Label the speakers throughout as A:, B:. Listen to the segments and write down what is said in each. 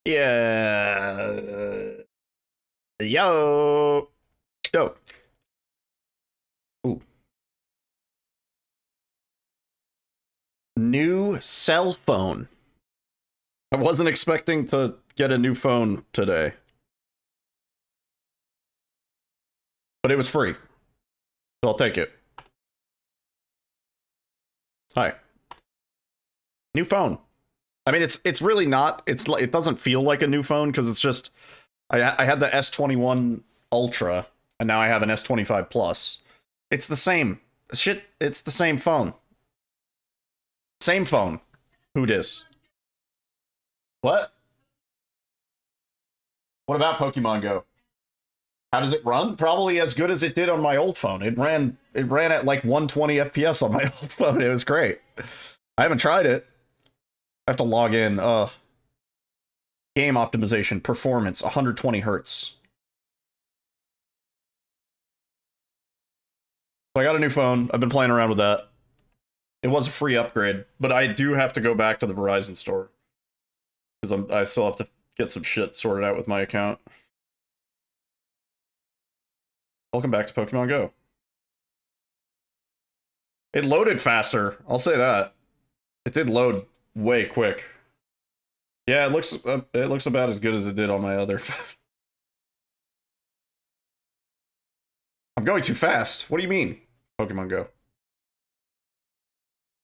A: Yeah. Yo. Yo. Ooh. New cell phone. I wasn't expecting to get a new phone today. But it was free. So I'll take it. Hi. New phone. I mean, it's really not. It doesn't feel like a new phone because it's just I had the S21 Ultra and now I have an S25 Plus. It's the same shit. It's the same phone. Same phone. Who dis? What? What about Pokemon Go? How does it run? Probably as good as it did on my old phone. It ran at like 120 FPS on my old phone. It was great. I haven't tried it. I have to log in. Game optimization, performance, 120 hertz. So I got a new phone. I've been playing around with that. It was a free upgrade, but I do have to go back to the Verizon store because I still have to get some shit sorted out with my account. Welcome back to Pokemon Go. It loaded faster. I'll say that. It did load way quick. Yeah, it looks about as good as it did on my other phone. I'm going too fast. What do you mean, Pokemon Go?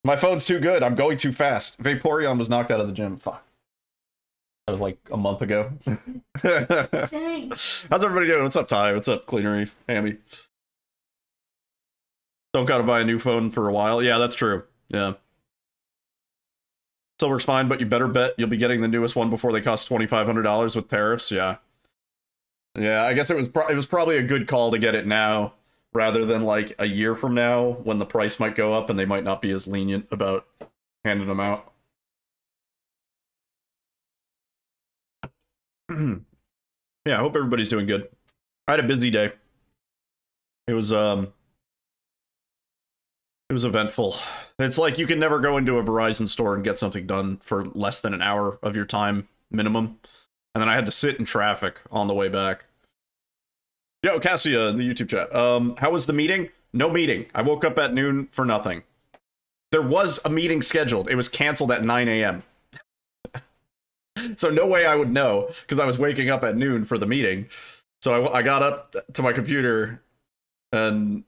A: My phone's too good. I'm going too fast. Vaporeon was knocked out of the gym. Fuck. That was like a month ago.
B: Dang.
A: How's everybody doing? What's up, Ty? What's up, Cleanery? Hammy? Don't gotta buy a new phone for a while. Yeah, that's true. Yeah. Still works fine, but you better bet you'll be getting the newest one before they cost $2,500 with tariffs. Yeah. Yeah, I guess it was probably a good call to get it now rather than like a year from now when the price might go up and they might not be as lenient about handing them out. Yeah, I hope everybody's doing good. I had a busy day. It was eventful. It's like you can never go into a Verizon store and get something done for less than an hour of your time minimum. And then I had to sit in traffic on the way back. Yo, Cassia in the YouTube chat. How was the meeting? No meeting. I woke up at noon for nothing. There was a meeting scheduled. It was canceled at 9 a.m. So no way I would know, because I was waking up at noon for the meeting. So I got up to my computer, and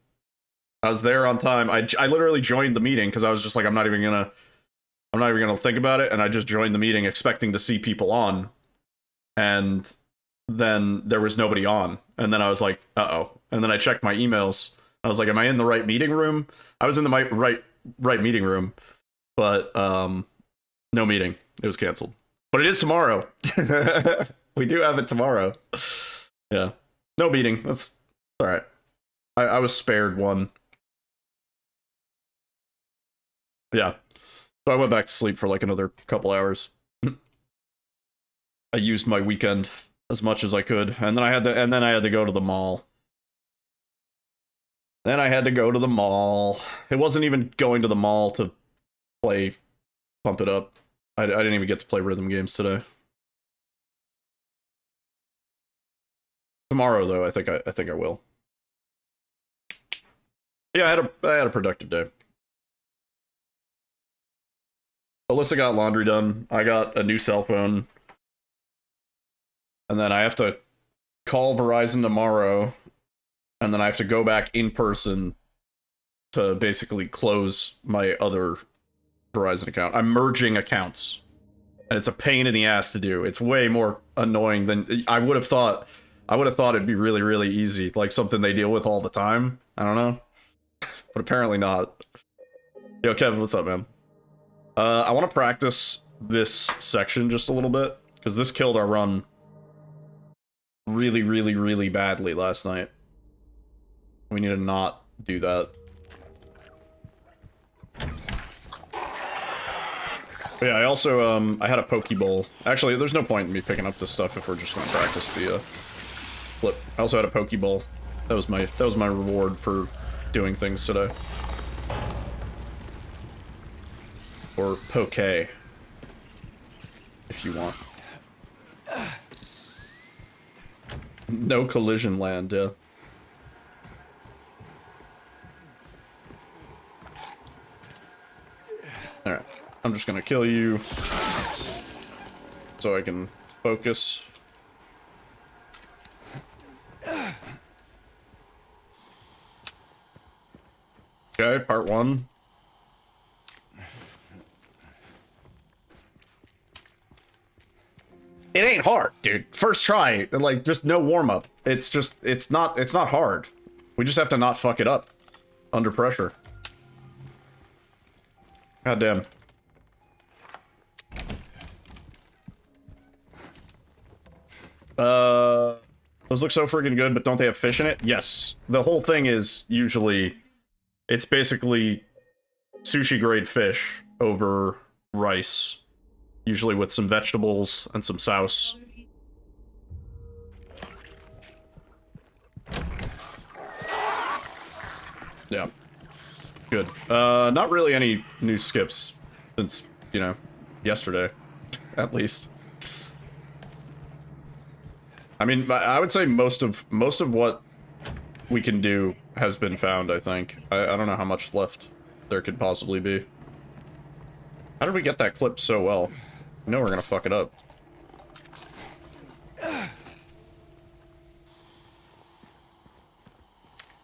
A: I was there on time. I literally joined the meeting, because I was just like, I'm not even gonna think about it, and I just joined the meeting expecting to see people on. And then there was nobody on. And then I was like, uh-oh. And then I checked my emails. I was like, am I in the right meeting room? I was in the right meeting room, but no meeting. It was canceled. But it is tomorrow. We do have it tomorrow. Yeah. No meeting. That's all right. I was spared one. Yeah. So I went back to sleep for like another couple hours. I used my weekend as much as I could, and then I had to go to the mall. Then I had to go to the mall. It wasn't even going to the mall to play Pump It Up. I didn't even get to play rhythm games today. Tomorrow, though, I think I will. Yeah, I had a productive day. Alyssa got laundry done. I got a new cell phone. And then I have to call Verizon tomorrow. And then I have to go back in person to basically close my other Verizon account. I'm merging accounts. And it's a pain in the ass to do. It's way more annoying than I would have thought. I would have thought it'd be really, really easy. Like something they deal with all the time. I don't know. But apparently not. Yo, Kevin, what's up, man? I want to practice this section just a little bit. Because this killed our run really, really, really badly last night. We need to not do that. But yeah, I also, I had a Pokeball. Actually, there's no point in me picking up this stuff if we're just gonna practice the, flip. I also had a Pokeball. That was my reward for doing things today. Or Poke, if you want. No collision land, yeah. Alright, I'm just gonna kill you so I can focus. Okay, part 1. It ain't hard, dude. First try, like, just no warm-up. It's just, it's not hard. We just have to not fuck it up under pressure. God damn. Those look so freaking good, but don't they have fish in it? Yes. The whole thing is usually, it's basically sushi grade fish over rice. Usually with some vegetables and some sauce. Yeah. Good. Not really any new skips since, you know, yesterday, at least. I mean, I would say most of what we can do has been found, I think. I don't know how much left there could possibly be. How did we get that clip so well? I know we're gonna fuck it up.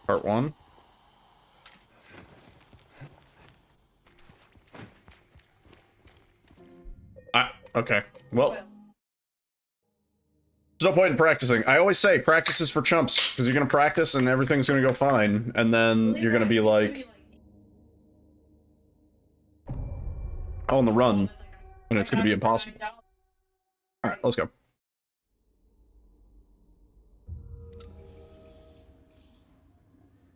A: Part 1. Okay. Well, there's no point in practicing. I always say practice is for chumps, because you're gonna practice and everything's gonna go fine, and then you're gonna be like on the run, and it's gonna be impossible. Alright, let's go.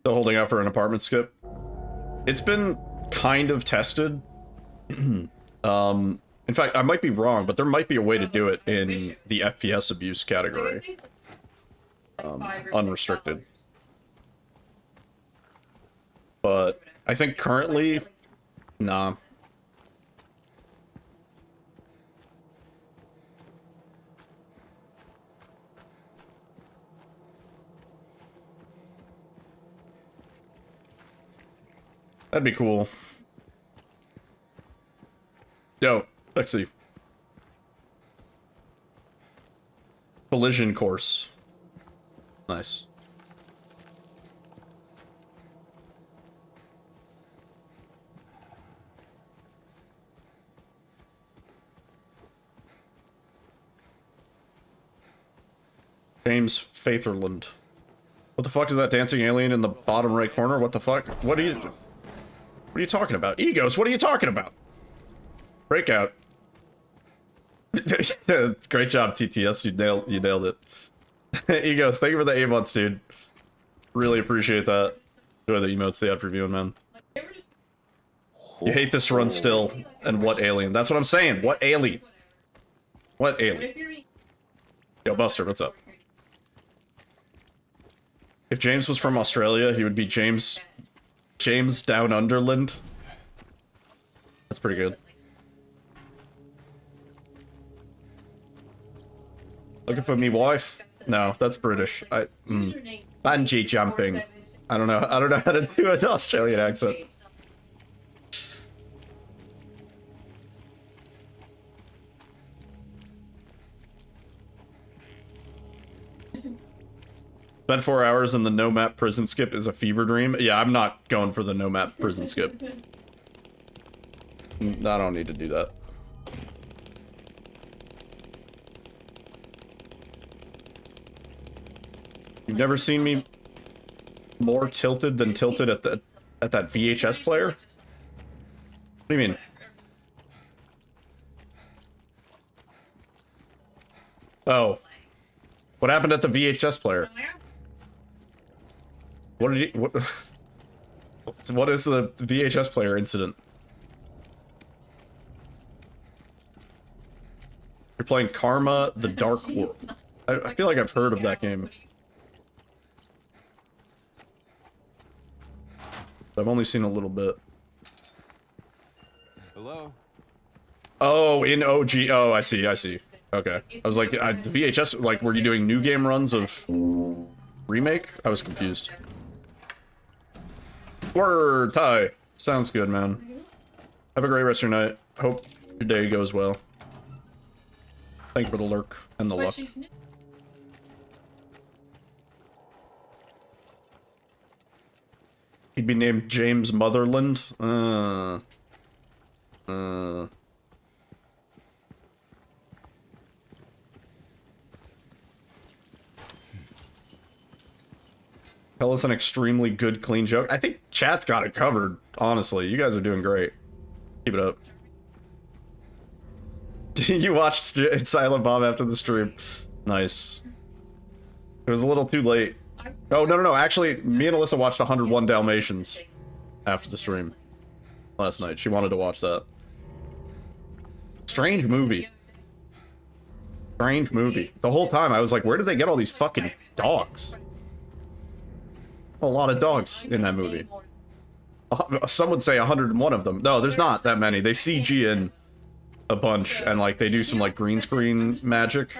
A: Still holding out for an apartment skip. It's been kind of tested. In fact, I might be wrong, but there might be a way to do it in the FPS abuse category. Unrestricted. But I think currently, nah. That'd be cool. Yo, let's see. Collision course. Nice. James Faitherland. What the fuck is that dancing alien in the bottom right corner? What the fuck? What are you talking about? Egos, what are you talking about? Breakout. Great job, TTS. You nailed it. Egos, thank you for the A-months, dude. Really appreciate that. Enjoy the emotes they had for viewing, man. You hate this run still. And what alien? That's what I'm saying. What alien? What alien? Yo, Buster, what's up? If James was from Australia, he would be James Down Underland. That's pretty good. Looking for me wife? No, that's British. Bungee jumping. I don't know how to do an Australian accent. Spent 4 hours in the no map prison skip is a fever dream. Yeah, I'm not going for the no map prison skip. I don't need to do that. You've never seen me more tilted than tilted at that VHS player? What do you mean? Oh. What happened at the VHS player? What did you... What is the VHS player incident? You're playing Karma: The Dark World. I feel like I've heard of that game. I've only seen a little bit.
C: Hello?
A: Oh, in OG. Oh, I see. Okay. I was like, the VHS, like, were you doing new game runs of remake? I was confused. Word, Ty. Sounds good, man. Have a great rest of your night. Hope your day goes well. Thank you for the lurk and the luck. He'd be named James Motherland. Tell us an extremely good, clean joke. I think chat's got it covered, honestly. You guys are doing great. Keep it up. You watched Silent Bob after the stream. Nice. It was a little too late. Oh, no. Actually, me and Alyssa watched 101 Dalmatians after the stream last night. She wanted to watch that. Strange movie. Strange movie. The whole time I was like, where did they get all these fucking dogs? A lot of dogs in that movie. Some would say 101 of them. No, there's not that many. They CG in a bunch, and like they do some like green screen magic.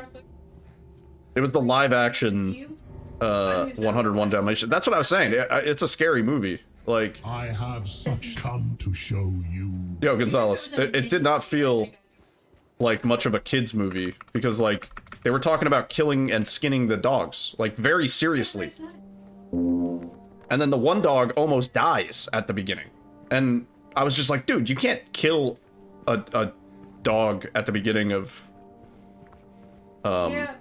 A: It was the live action 101 Dalmatians. That's what I was saying. It's a scary movie. Like,
C: I have such come to show you.
A: Yo, Gonzalez, it did not feel like much of a kids movie because like they were talking about killing and skinning the dogs like very seriously. And then the one dog almost dies at the beginning. And I was just like, dude, you can't kill a dog at the beginning of a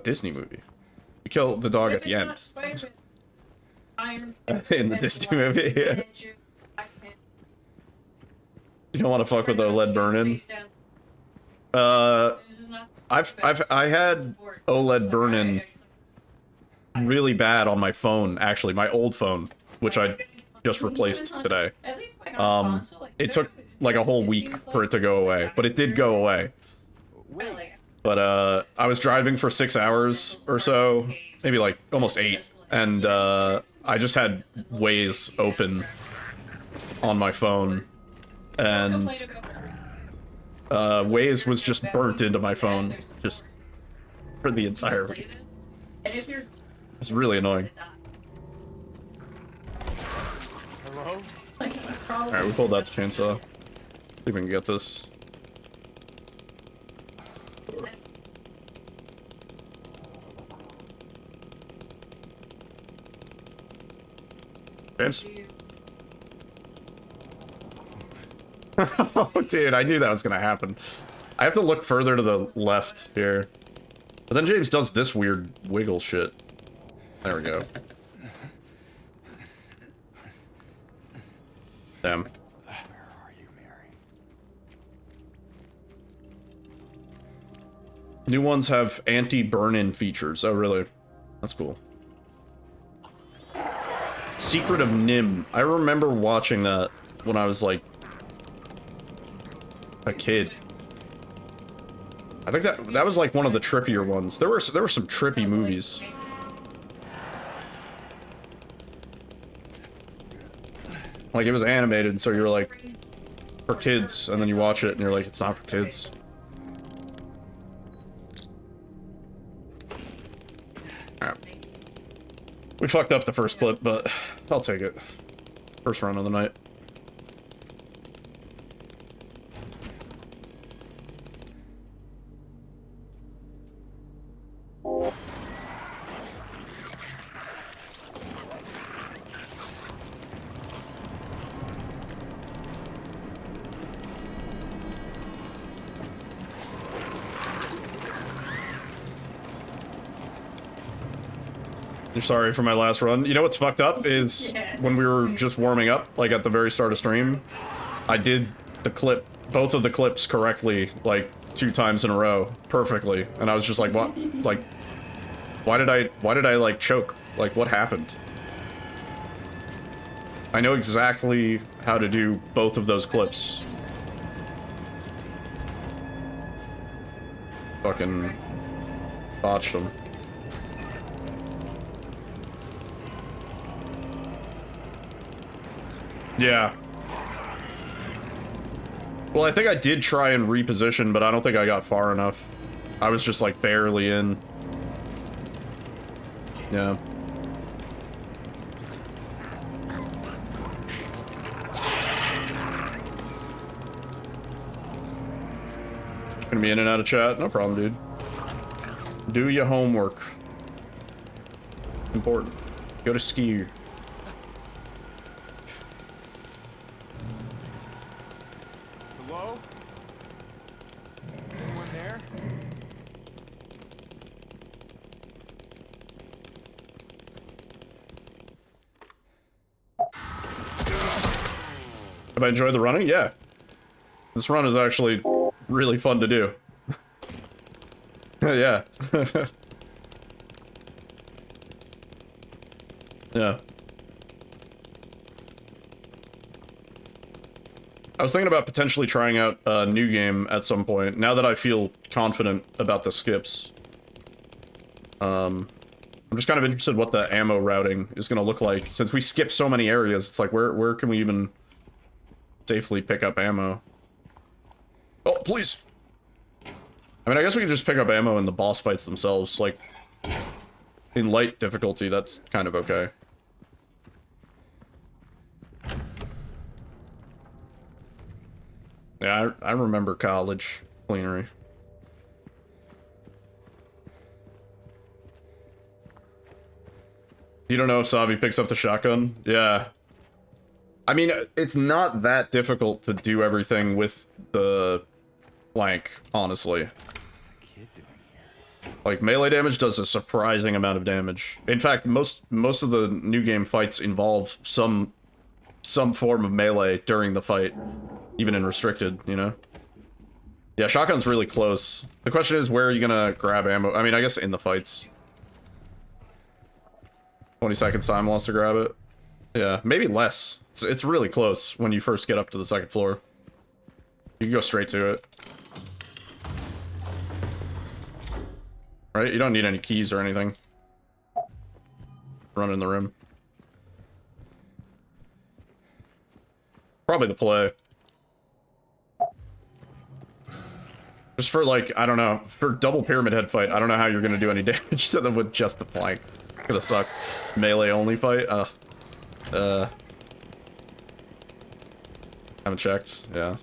A: Disney movie. You kill the dog at the end. In the Disney movie, yeah. You don't want to fuck with OLED burn-in? I had OLED burn-in really bad on my phone, actually, my old phone, which I just replaced today. It took like a whole week for it to go away, but it did go away. But I was driving for 6 hours or so, maybe like almost 8, and I just had Waze open on my phone, and Waze was just burnt into my phone just for the entire week. It's really annoying.
C: Hello?
A: Alright, we pulled out the chainsaw. See if we can get this. James? Oh, dude, I knew that was gonna happen. I have to look further to the left here. But then James does this weird wiggle shit. There we go. Damn.
C: Where are you, Mary?
A: New ones have anti-burn-in features. Oh, really? That's cool. Secret of Nim. I remember watching that when I was, like, a kid. I think that was, like, one of the trippier ones. There were some trippy movies. Like, it was animated, so you were like, for kids, and then you watch it, and you're like, it's not for kids. Alright. We fucked up the first clip, but I'll take it. First run of the night. Sorry for my last run. You know what's fucked up is when we were just warming up, like at the very start of stream, I did the clip, both of the clips correctly, like 2 times in a row, perfectly, and I was just like, what? Like, why did I like choke? Like, what happened? I know exactly how to do both of those clips. Fucking botched them. Yeah. Well, I think I did try and reposition, but I don't think I got far enough. I was just like barely in. Yeah. Gonna be in and out of chat? No problem, dude. Do your homework. Important. Go to ski.
C: Hello? Anyone there?
A: Have I enjoyed the running? Yeah. This run is actually really fun to do. Yeah. Yeah. I was thinking about potentially trying out a new game at some point, now that I feel confident about the skips. I'm just kind of interested what the ammo routing is going to look like. Since we skip so many areas, it's like, where can we even safely pick up ammo? Oh, please! I mean, I guess we can just pick up ammo in the boss fights themselves, like, in light difficulty, that's kind of okay. Yeah, I remember college cleanery. You don't know if Savi picks up the shotgun? Yeah. I mean, it's not that difficult to do everything with the flank, honestly. Like, melee damage does a surprising amount of damage. In fact, most of the new game fights involve some form of melee during the fight, even in restricted, you know? Yeah, shotgun's really close. The question is, where are you gonna grab ammo? I mean, I guess in the fights. 20 seconds time wants to grab it. Yeah, maybe less. It's really close when you first get up to the second floor. You can go straight to it. Right? You don't need any keys or anything. Run in the room. Probably the play. Just for, like, I don't know, for double pyramid head fight, I don't know how you're gonna do any damage to them with just the flank. Gonna suck. Melee only fight? Haven't checked, yeah.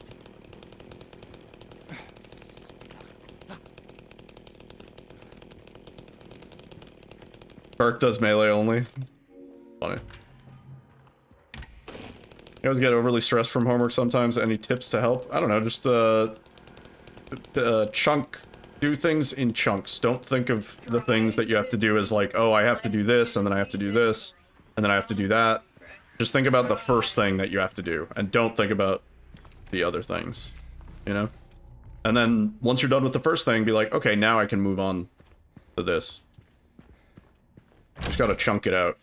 A: Burke does melee only. Funny. You always get overly stressed from homework sometimes. Any tips to help? I don't know, just, chunk. Do things in chunks. Don't think of the things that you have to do as like, oh, I have to do this, and then I have to do this, and then I have to do that. Just think about the first thing that you have to do, and don't think about the other things, you know? And then, once you're done with the first thing, be like, okay, now I can move on to this. Just gotta chunk it out.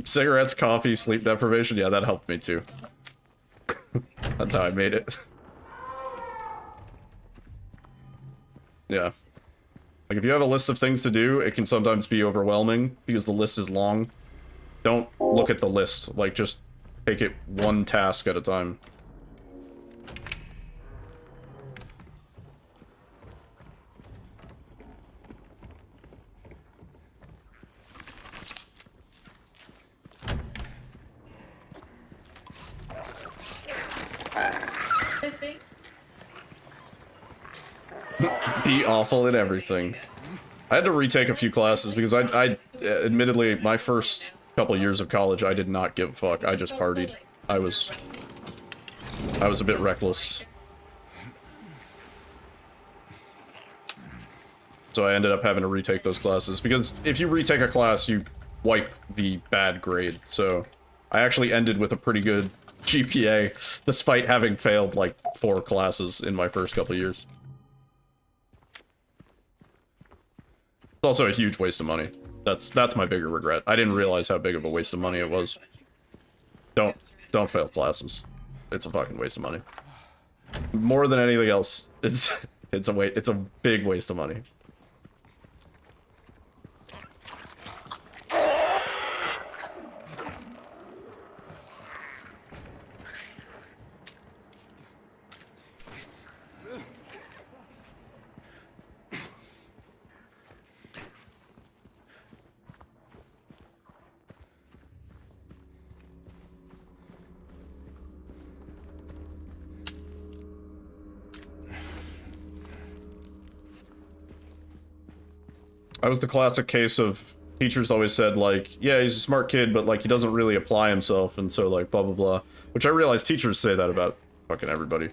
A: Cigarettes, coffee, sleep deprivation, yeah, that helped me too. That's how I made it. Yeah. Like, if you have a list of things to do, it can sometimes be overwhelming, because the list is long. Don't look at the list. Like, just take it one task at a time. Be awful at everything. I had to retake a few classes because I admittedly, my first couple years of college, I did not give a fuck. I just partied. I was a bit reckless. So I ended up having to retake those classes because if you retake a class, you wipe the bad grade. So I actually ended with a pretty good GPA despite having failed like 4 classes in my first couple years. It's also a huge waste of money. That's my bigger regret. I didn't realize how big of a waste of money it was. Don't fail classes. It's a fucking waste of money. More than anything else, it's a big waste of money. I was the classic case of teachers always said, like, yeah, he's a smart kid, but, like, he doesn't really apply himself, and so, like, blah, blah, blah. Which I realize teachers say that about fucking everybody.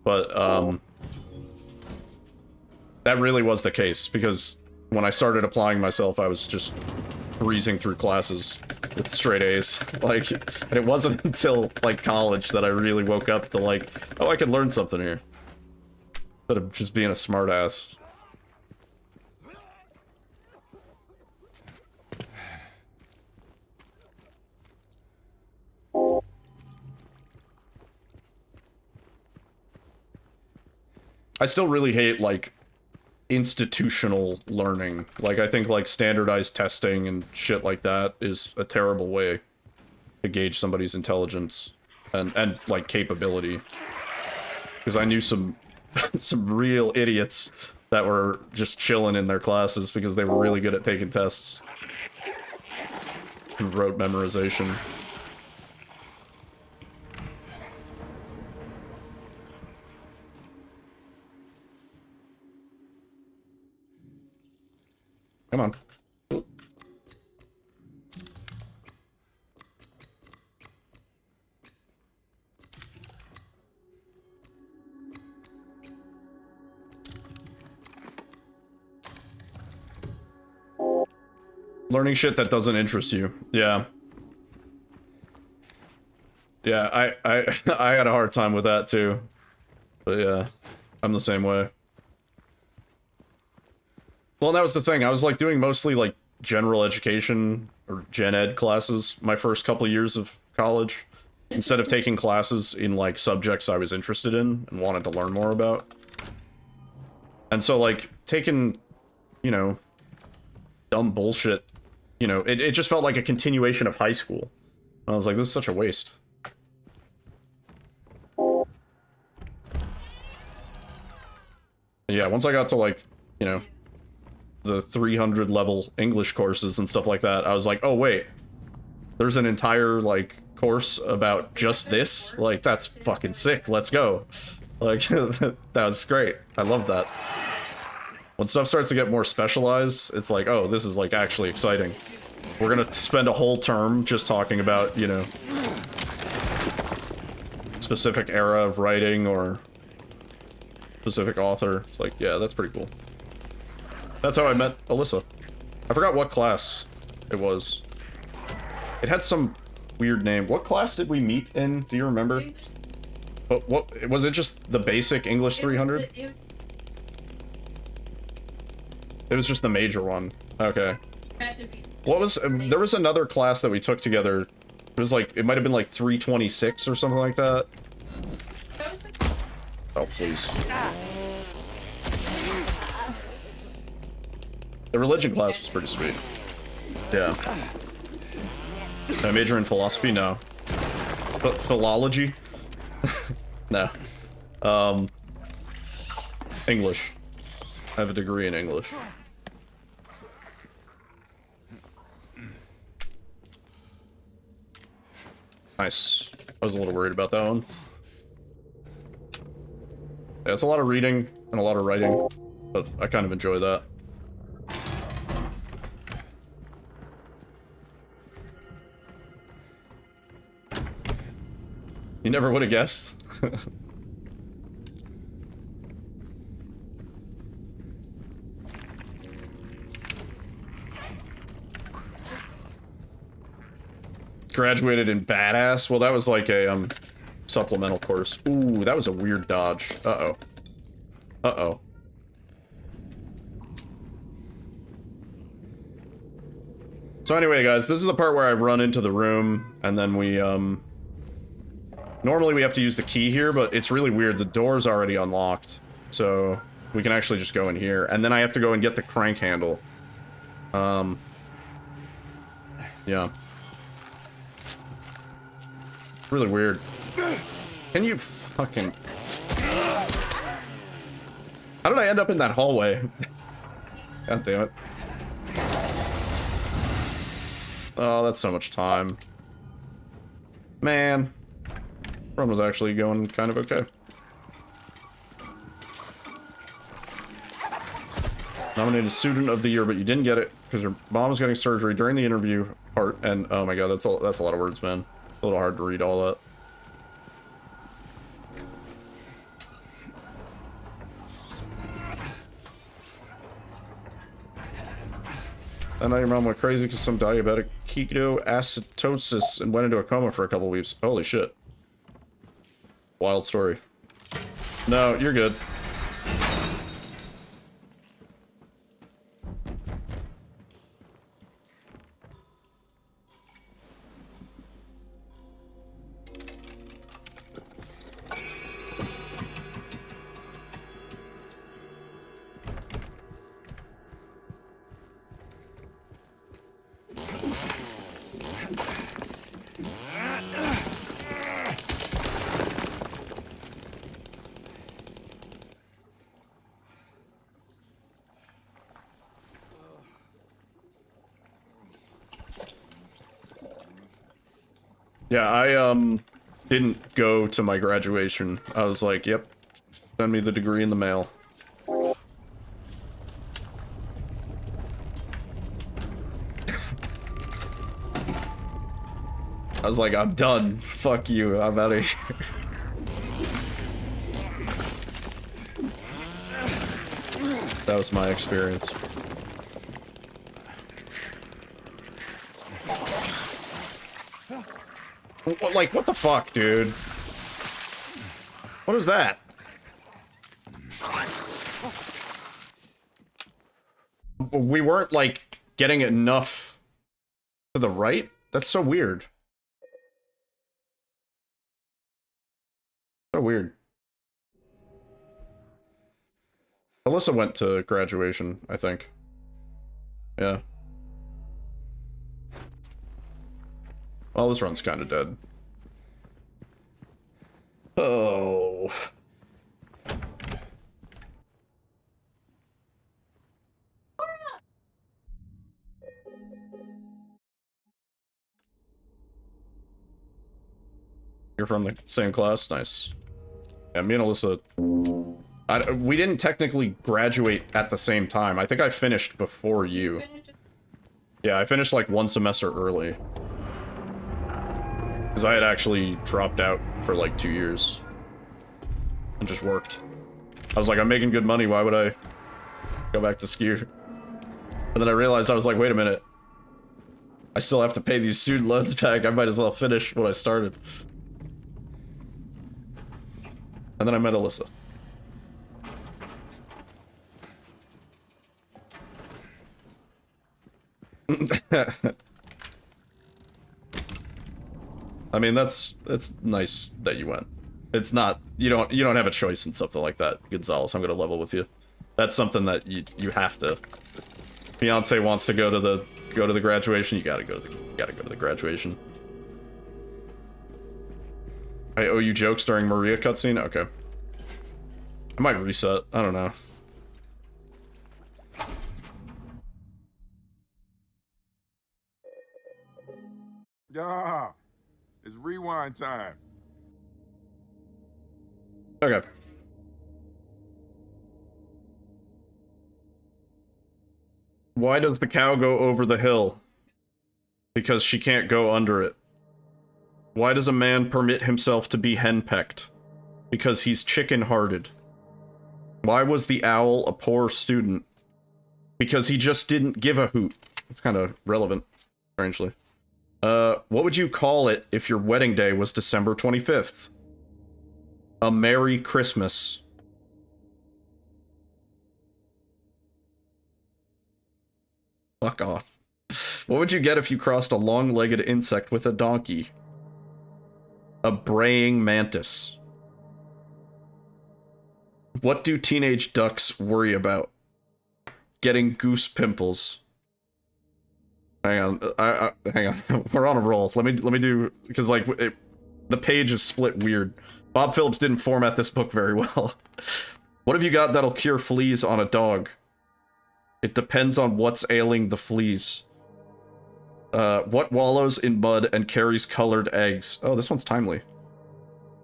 A: But, that really was the case, because when I started applying myself, I was just breezing through classes with straight A's. Like, and it wasn't until, like, college that I really woke up to, like, oh, I could learn something here. Instead of just being a smartass. I still really hate, like, institutional learning. Like, I think, like, standardized testing and shit like that is a terrible way to gauge somebody's intelligence and like, capability. Because I knew some real idiots that were just chilling in their classes because they were really good at taking tests. And rote memorization. Come on. Learning shit that doesn't interest you. Yeah. Yeah, I had a hard time with that too. But yeah, I'm the same way. Well, and that was the thing. I was, like, doing mostly, like, general education or gen ed classes my first couple of years of college, instead of taking classes in, like, subjects I was interested in and wanted to learn more about. And so, like, taking, you know, dumb bullshit, you know, it just felt like a continuation of high school. And I was like, this is such a waste. And yeah, once I got to, like, you know, the 300 level English courses and stuff like that, I was like, oh wait, there's an entire, like, course about just this? Like, that's fucking sick, let's go. Like, that was great. I love that. When stuff starts to get more specialized, it's like, oh, this is, like, actually exciting. We're gonna spend a whole term just talking about, you know, specific era of writing or specific author. It's like, yeah, that's pretty cool. That's how I met Alyssa. I forgot what class it was. It had some weird name. What class did we meet in? Do you remember? What was it? Just the basic English 300? It was just the major one. Okay. What was... there was another class that we took together. It was like... it might have been like 326 or something like that. Oh, please. The religion class was pretty sweet. Yeah. Did I major in philosophy? No. But philology? No. English. I have a degree in English. Nice. I was a little worried about that one. Yeah, it's a lot of reading and a lot of writing, but I kind of enjoy that. You never would have guessed. Graduated in badass. Well, that was like a supplemental course. Ooh, that was a weird dodge. Uh-oh. Uh-oh. So anyway, guys, this is the part where I've run into the room, and then we, normally we have to use the key here, but it's really weird. The door's already unlocked, so we can actually just go in here. And then I have to go and get the crank handle. Yeah. Really weird. Can you fucking... How did I end up in that hallway? God damn it. Oh, that's so much time. Man. Run was actually going kind of okay. Nominated student of the year, but you didn't get it because your mom was getting surgery during the interview part, and oh my god, that's a lot of words, man. A little hard to read all that. And now your mom went crazy because some diabetic ketoacidosis and went into a coma for a couple weeks. Holy shit. Wild story. No, you're good. Yeah, I didn't go to my graduation. I was like, yep, send me the degree in the mail. I was like, I'm done. Fuck you, I'm out of here. That was my experience. Like, what the fuck, dude? What is that? We weren't, like, getting enough to the right? That's so weird. So weird. Alyssa went to graduation, I think. Yeah. Well, this run's kind of dead. Oh. You're from the same class? Nice. Yeah, me and Alyssa... we didn't technically graduate at the same time. I think I finished before you. Yeah, I finished like one semester early. Because I had actually dropped out for like 2 years. And just worked. I was like, I'm making good money, why would I go back to ski? And then I realized, I was like, wait a minute. I still have to pay these student loans back, I might as well finish what I started. And then I met Alyssa. I mean, it's nice that you went. It's not, you don't have a choice in something like that, Gonzalez. I'm gonna level with you. That's something that you have to. Fiance wants to go to the graduation. You gotta go to the graduation. I owe you jokes during Maria cutscene. Okay. I might reset. I don't know.
C: Yeah, it's rewind time.
A: Okay. Why does the cow go over the hill? Because she can't go under it. Why does a man permit himself to be henpecked? Because he's chicken-hearted. Why was the owl a poor student? Because he just didn't give a hoot. It's kind of relevant, strangely. What would you call it if your wedding day was December 25th? A Merry Christmas. Fuck off. What would you get if you crossed a long-legged insect with a donkey? A braying mantis. What do teenage ducks worry about? Getting goose pimples. Hang on, hang on. We're on a roll. Let me do, because like the page is split weird. Bob Phillips didn't format this book very well. What have you got that'll cure fleas on a dog? It depends on what's ailing the fleas. What wallows in mud and carries colored eggs? Oh, this one's timely.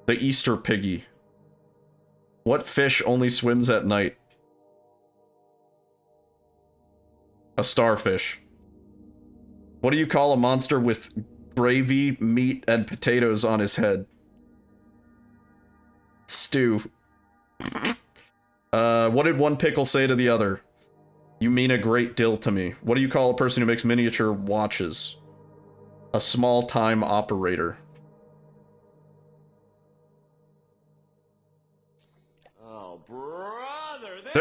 A: The Easter piggy. What fish only swims at night? A starfish. What do you call a monster with gravy, meat, and potatoes on his head? Stew. What did one pickle say to the other? You mean a great deal to me. What do you call a person who makes miniature watches? A small time operator.
D: Oh, brother!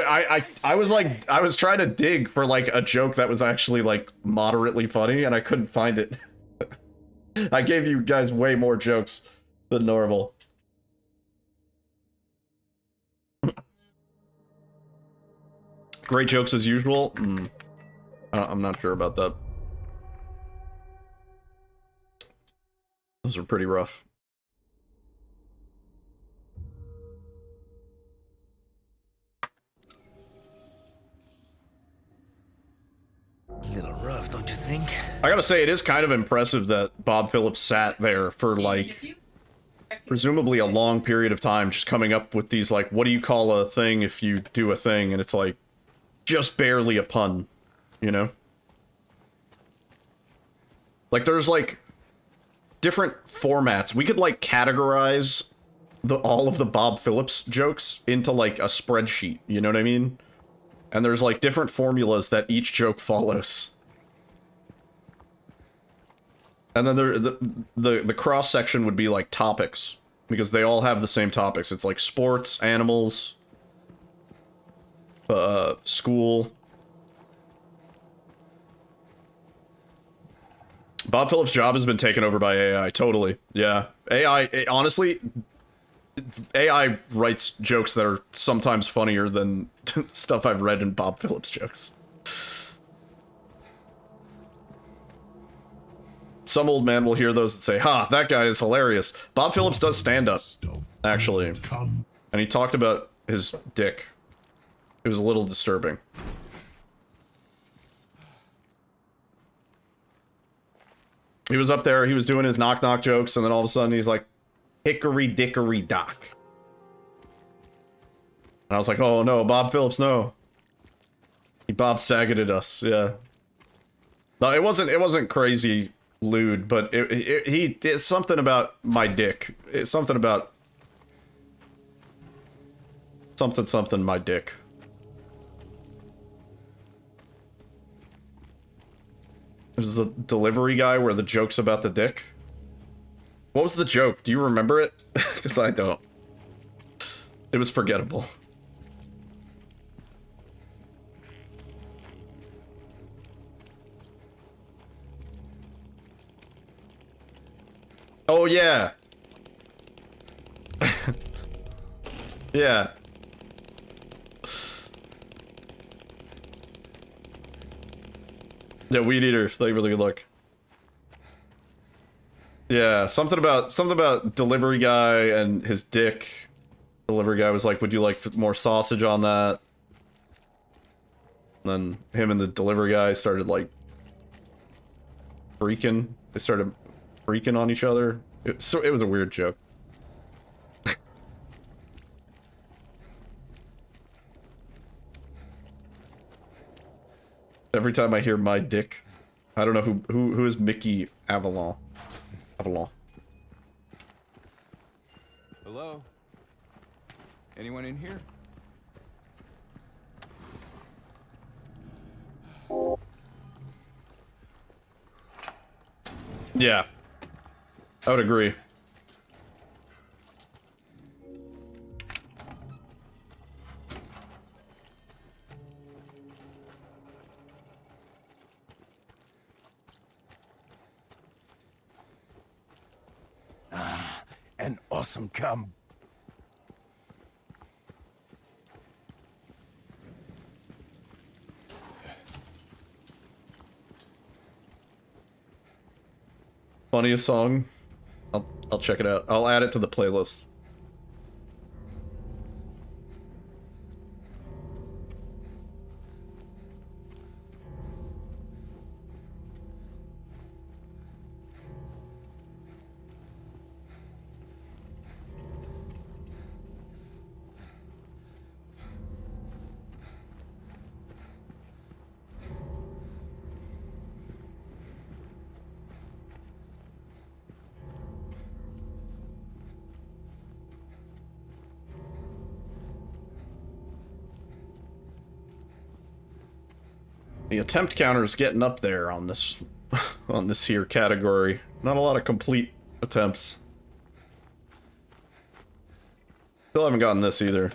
A: I was trying to dig for like a joke that was actually like moderately funny, and I couldn't find it. I gave you guys way more jokes than normal. Great jokes as usual? I'm not sure about that. Those are pretty rough.
D: A little rough, don't you think?
A: I gotta say, it is kind of impressive that Bob Phillips sat there for like presumably a long period of time just coming up with these like, what do you call a thing if you do a thing? And it's like just barely a pun, you know? Like there's like different formats. We could like categorize all of the Bob Phillips jokes into like a spreadsheet, you know what I mean? And there's like different formulas that each joke follows. And then the cross section would be like topics, because they all have the same topics. It's like sports, animals, school. Bob Phillips' job has been taken over by AI, totally. Yeah. AI, honestly, AI writes jokes that are sometimes funnier than stuff I've read in Bob Phillips jokes. Some old man will hear those and say, ha, that guy is hilarious. Bob Phillips does stand-up, actually. And he talked about his dick. It was a little disturbing. He was up there, he was doing his knock-knock jokes, and then all of a sudden he's like, hickory dickory dock. And I was like, oh no, Bob Phillips, no. He Bob Sageted us, yeah. No, it wasn't crazy lewd, but it's something about my dick. It's something about something my dick. There's the delivery guy where the joke's about the dick. What was the joke? Do you remember it? Because I don't. It was forgettable. Oh, yeah. Yeah. Yeah, Weed Eater. They really good luck. Yeah, something about delivery guy and his dick. Delivery guy was like, would you like more sausage on that? And then him and the delivery guy started like freaking. They started freaking on each other. It was a weird joke. Every time I hear my dick, I don't know who is Mickey Avalon. Avalon.
E: Hello? Anyone in here?
A: Yeah. I would agree.
E: An awesome cum.
A: Funniest song? I'll check it out. I'll add it to the playlist. The attempt counter is getting up there on this on this here category. Not a lot of complete attempts. Still haven't gotten this either.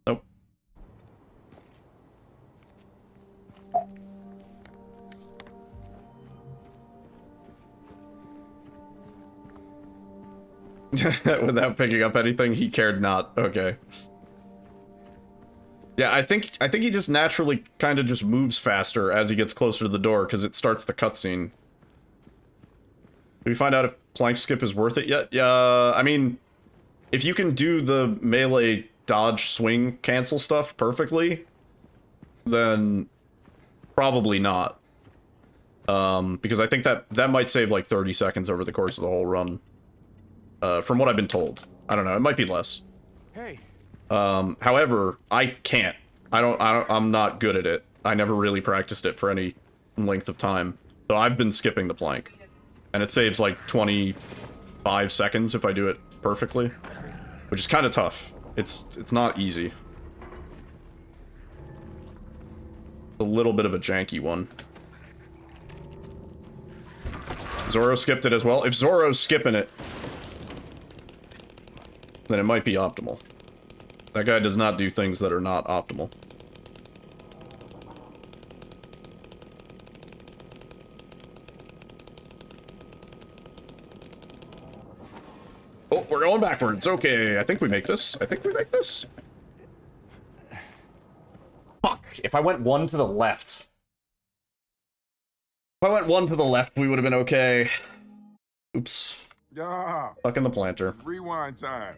A: Nope. Without picking up anything, he cared not. Okay. Yeah, I think he just naturally kind of just moves faster as he gets closer to the door because it starts the cutscene. Did we find out if plank skip is worth it yet? Yeah, I mean, if you can do the melee dodge swing cancel stuff perfectly, then probably not. Because I think that might save like 30 seconds over the course of the whole run. From what I've been told. I don't know, it might be less.
E: Hey.
A: However, I can't. I'm not good at it. I never really practiced it for any length of time. So I've been skipping the plank. And it saves like 25 seconds if I do it perfectly. Which is kind of tough. It's not easy. A little bit of a janky one. Zorro skipped it as well. If Zorro's skipping it, then it might be optimal. That guy does not do things that are not optimal. Oh, we're going backwards. Okay, I think we make this. I think we make this. Fuck. If I went one to the left. If I went one to the left, we would have been okay. Oops.
C: Yeah.
A: Stuck in the planter.
C: It's rewind time.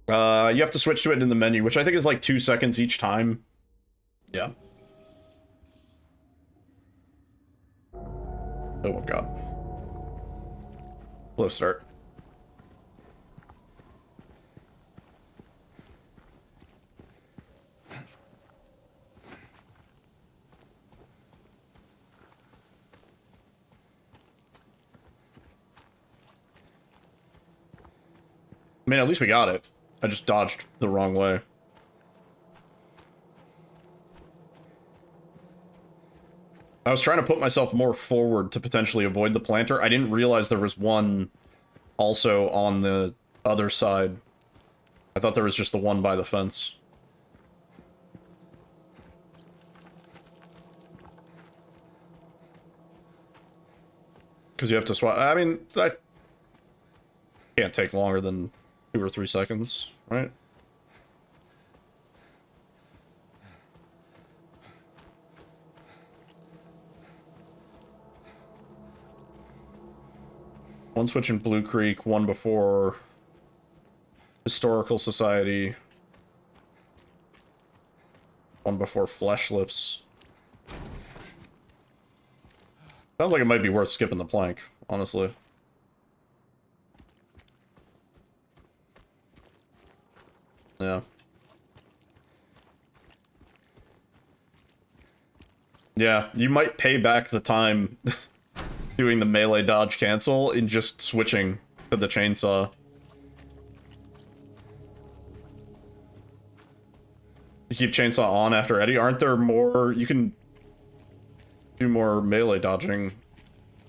A: You have to switch to it in the menu, which I think is like 2 seconds each time. Yeah. Oh god. Slow start. I mean, at least we got it. I just dodged the wrong way. I was trying to put myself more forward to potentially avoid the planter. I didn't realize there was one also on the other side. I thought there was just the one by the fence. Because you have to swap. I mean, that can't take longer than 2 or 3 seconds, right? One switch in Blue Creek, one before Historical Society, one before Flesh Lips. Sounds like it might be worth skipping the plank, honestly. Yeah. Yeah, you might pay back the time doing the melee dodge cancel in just switching to the chainsaw. You keep chainsaw on after Eddie? Aren't there more... You can do more melee dodging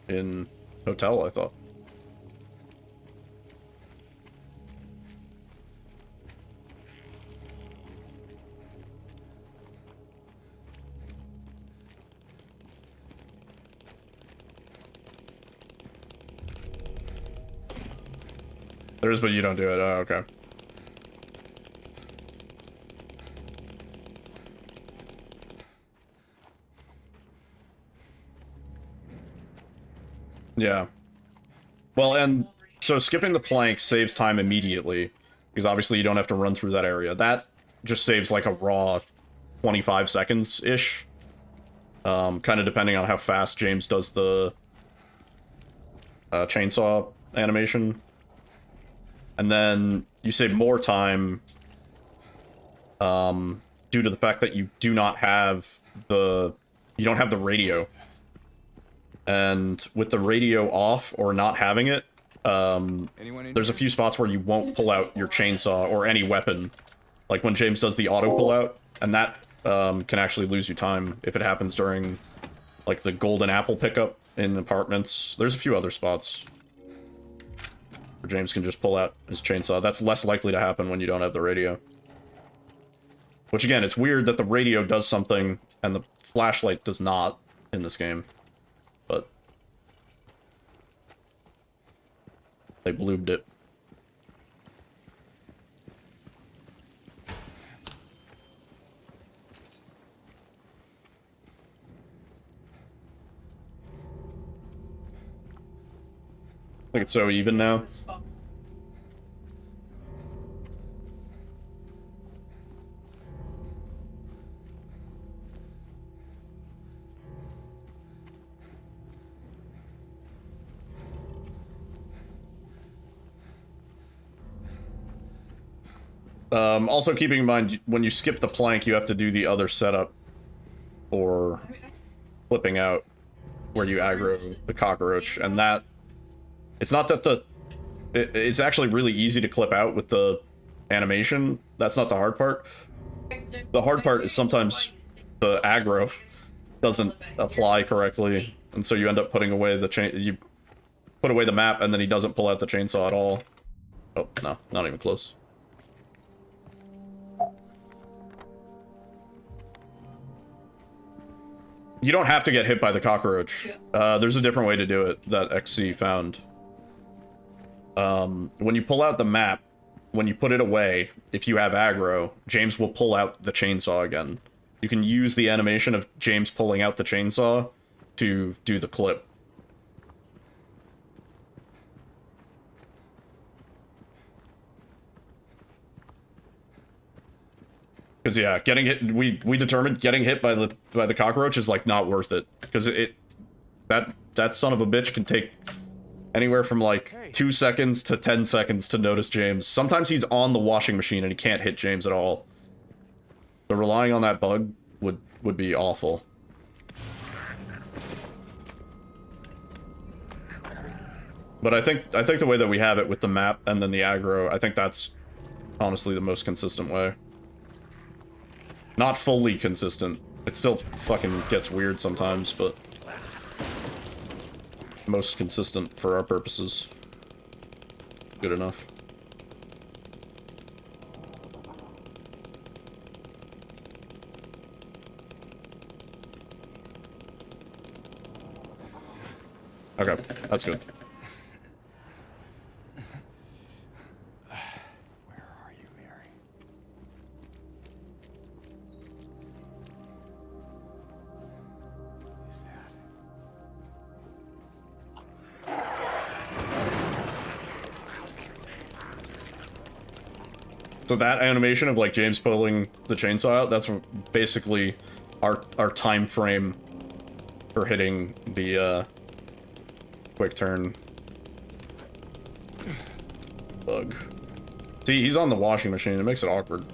A: in Hotel, I thought. There is, but you don't do it. Oh, okay. Yeah. Well, and so skipping the plank saves time immediately, because obviously you don't have to run through that area. That just saves like a raw 25 seconds-ish. Kind of depending on how fast James does the chainsaw animation. And then you save more time due to the fact that you do not have the... You don't have the radio. And with the radio off or not having it,
E: Anyone in
A: there's a
E: here?
A: few spots where you won't pull out your chainsaw or any weapon. Like when James does the auto pullout, and that can actually lose you time if it happens during like the golden apple pickup in apartments. There's a few other spots where James can just pull out his chainsaw. That's less likely to happen when you don't have the radio. Which again, it's weird that the radio does something and the flashlight does not in this game. But they blooped it. I think it's so even now. Also keeping in mind, when you skip the plank, you have to do the other setup for flipping out, where you aggro the cockroach, and that... It's not that it's actually really easy to clip out with the animation. That's not the hard part. The hard part is sometimes the aggro doesn't apply correctly, and so you end up putting away the you put away the map, and then he doesn't pull out the chainsaw at all. Oh, no, not even close. You don't have to get hit by the cockroach. There's a different way to do it that XC found. When you pull out the map, when you put it away, if you have aggro, James will pull out the chainsaw again. You can use the animation of James pulling out the chainsaw to do the clip. Because yeah, getting hit, we determined getting hit by the cockroach is like not worth it, because that son of a bitch can take anywhere from like 2 seconds to 10 seconds to notice James. Sometimes he's on the washing machine and he can't hit James at all. So relying on that bug would be awful. But I think the way that we have it with the map and then the aggro, I think that's honestly the most consistent way. Not fully consistent. It still fucking gets weird sometimes, but most consistent for our purposes. Good enough. Okay, that's good.
E: Where are you, Mary? Is that...
A: So that animation of like James pulling the chainsaw out, that's basically our time frame for hitting the quick turn bug. See, he's on the washing machine. It makes it awkward.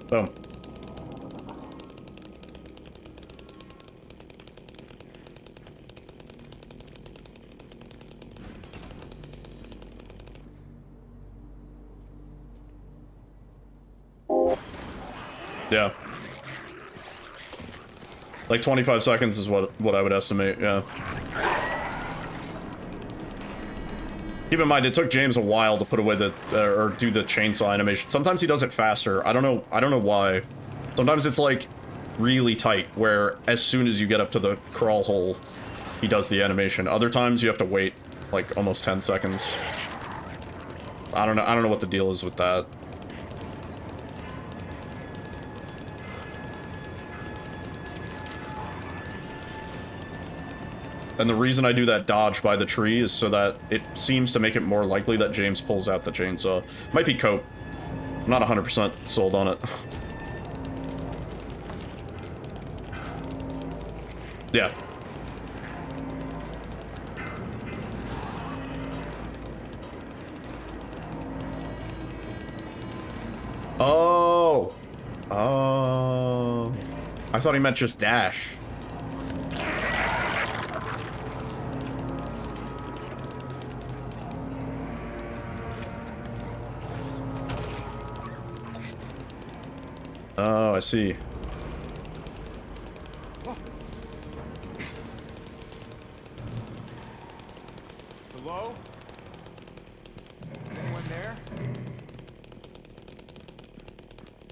A: Boom. Yeah. Like 25 seconds is what I would estimate, yeah. Keep in mind, it took James a while to put away the or do the chainsaw animation. Sometimes he does it faster. I don't know why. Sometimes it's like really tight, where as soon as you get up to the crawl hole, he does the animation. Other times you have to wait like almost 10 seconds. I don't know what the deal is with that. And the reason I do that dodge by the tree is so that it seems to make it more likely that James pulls out the chainsaw. Might be cope. I'm not 100% sold on it. Yeah. Oh. Oh. I I thought he meant just dash. Oh, I see.
E: Hello? Anyone there?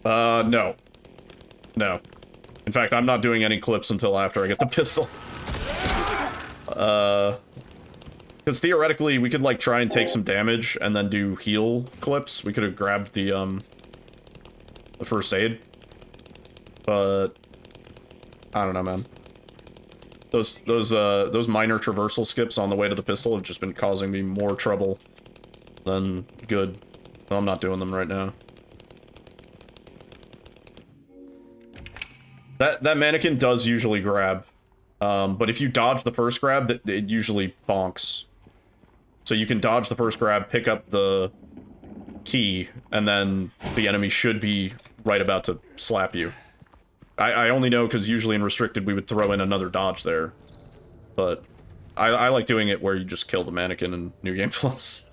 A: No. No. In fact, I'm not doing any clips until after I get the pistol. Because theoretically, we could, like, try and take some damage and then do heal clips. We could have grabbed the first aid. But I don't know, man. Those minor traversal skips on the way to the pistol have just been causing me more trouble than good. So I'm not doing them right now. That mannequin does usually grab. But if you dodge the first grab, it usually bonks. So you can dodge the first grab, pick up the key, and then the enemy should be right about to slap you. I only know because usually in Restricted we would throw in another dodge there. But I like doing it where you just kill the mannequin in New Game Plus.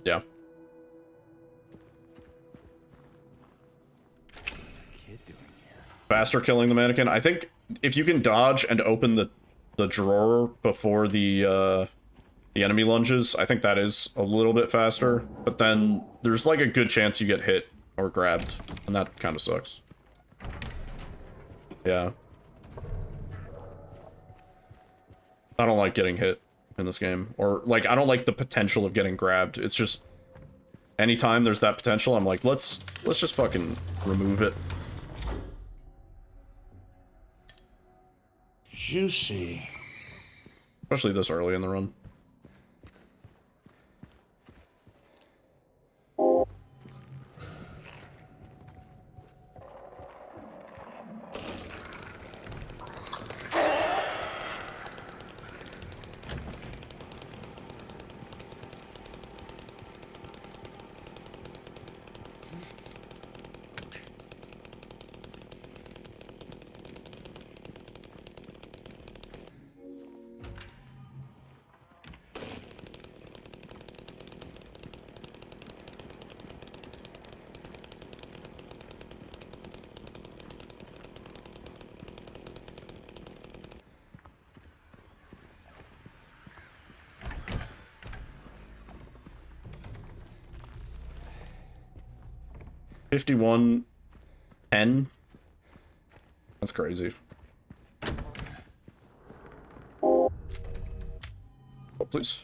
A: Yeah. Faster killing the mannequin. I think if you can dodge and open the drawer before the enemy lunges, I think that is a little bit faster. But then there's like a good chance you get hit or grabbed, and that kind of sucks. Yeah. I don't like getting hit in this game, or like I don't like the potential of getting grabbed. It's just anytime there's that potential, I'm like, let's just fucking remove it.
F: Juicy.
A: Especially this early in the run. $51.10. That's crazy. Oh, please.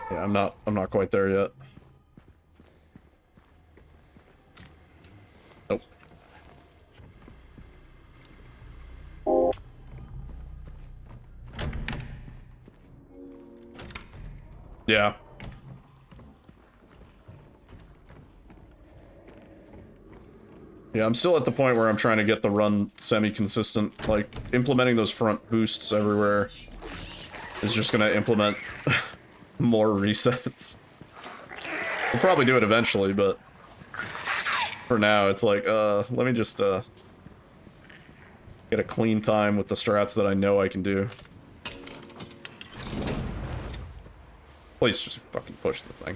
A: Yeah, I'm not quite there yet. Nope. Yeah. Yeah, I'm still at the point where I'm trying to get the run semi-consistent. Like, implementing those front boosts everywhere is just gonna implement more resets. We'll probably do it eventually, but for now, it's like, let me just, get a clean time with the strats that I know I can do. Please just fucking push the thing.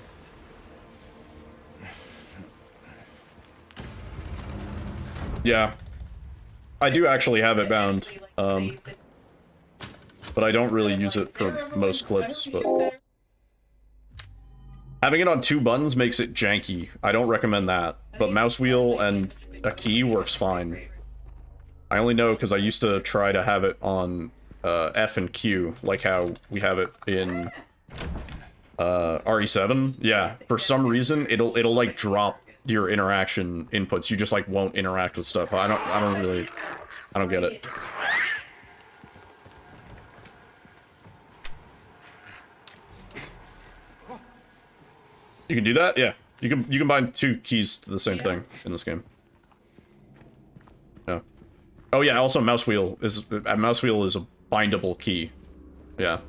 A: Yeah. I do actually have it bound, but I don't really use it for most clips, but... Having it on 2 buttons makes it janky. I don't recommend that, but mouse wheel and a key works fine. I only know because I used to try to have it on F and Q, like how we have it in RE7. Yeah, for some reason it'll like drop your interaction inputs. You just like won't interact with stuff. I don't get it. You can do that? Yeah. You can bind 2 keys to the same thing in this game. Oh yeah, also mouse wheel is a bindable key. Yeah.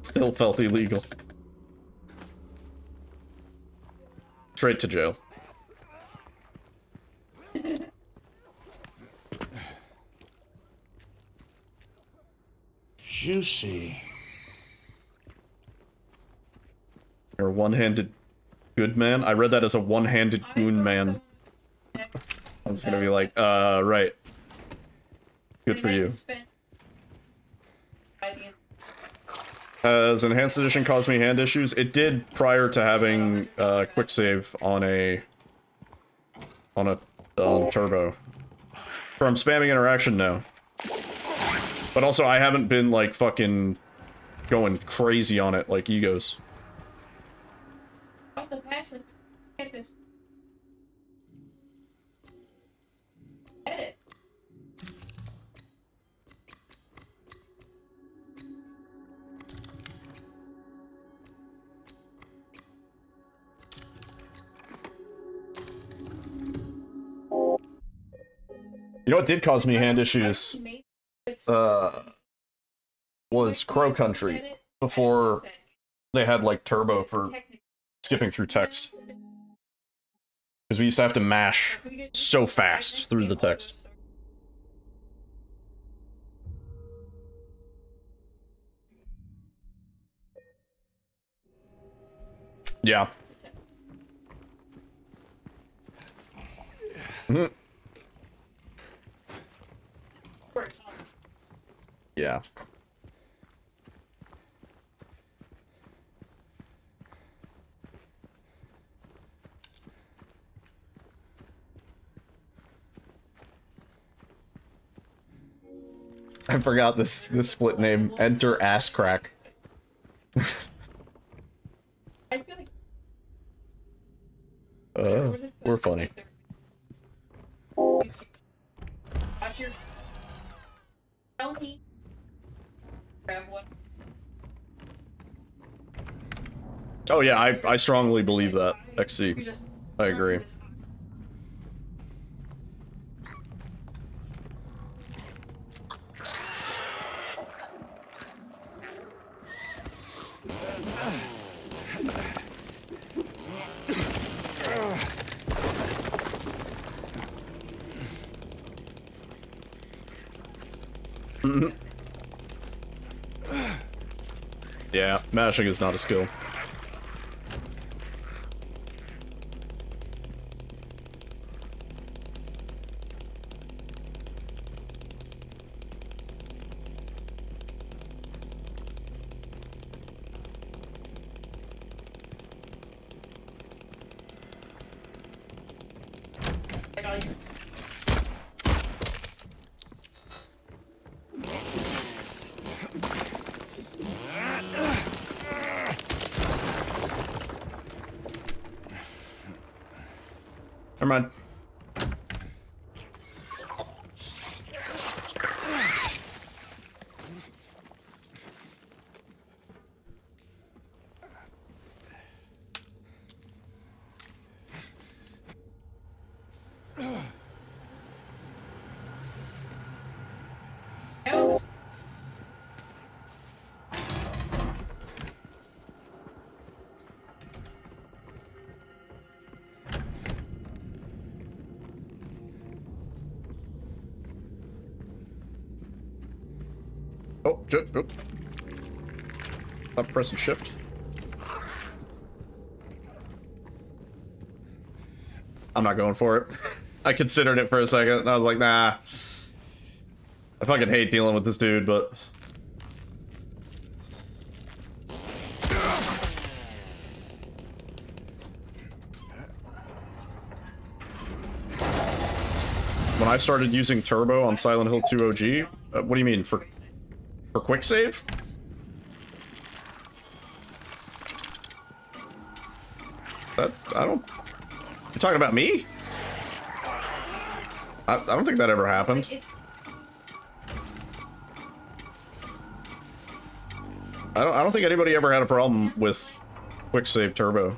A: Still felt illegal. Straight to jail.
F: Juicy.
A: You're a one-handed good man? I read that as a one-handed goon man. I was gonna be like, right. Good for you. Has Enhanced Edition caused me hand issues? It did prior to having quick save on turbo. From spamming interaction, no. But also, I haven't been like fucking going crazy on it like egos.
B: Get this. Edit.
A: You know what did cause me hand issues? Was Crow Country before they had like turbo for skipping through text. Because we used to have to mash so fast through the text. Yeah. Yeah. I forgot this split name. Enter ass crack.
B: I feel like
A: We're funny.
B: watch your bounty. Grab one.
A: Oh yeah, I strongly believe that. XC. I agree. Yeah, mashing is not a skill.
B: I got you.
A: Never mind.
B: Out.
A: Oh, shit. Oh. Stop pressing shift. I'm not going for it. I considered it for a second, and I was like, nah. I fucking hate dealing with this dude, but... When I started using turbo on Silent Hill 2 OG, what do you mean, for For quick save? I don't... You're talking about me? I don't think that ever happened. I don't think anybody ever had a problem with quick save turbo.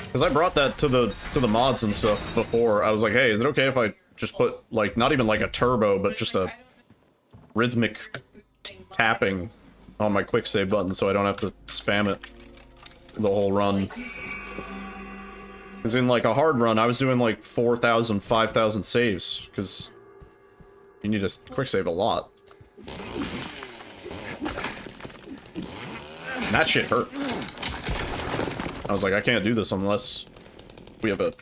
A: Because I brought that to the mods and stuff before. I was like, hey, is it okay if I just put, like, not even like a turbo, but just a rhythmic tapping on my quick save button so I don't have to spam it the whole run? Because in, like, a hard run, I was doing, like, 4,000, 5,000 saves, because you need to quick save a lot. And that shit hurt. I was like, I can't do this unless we have a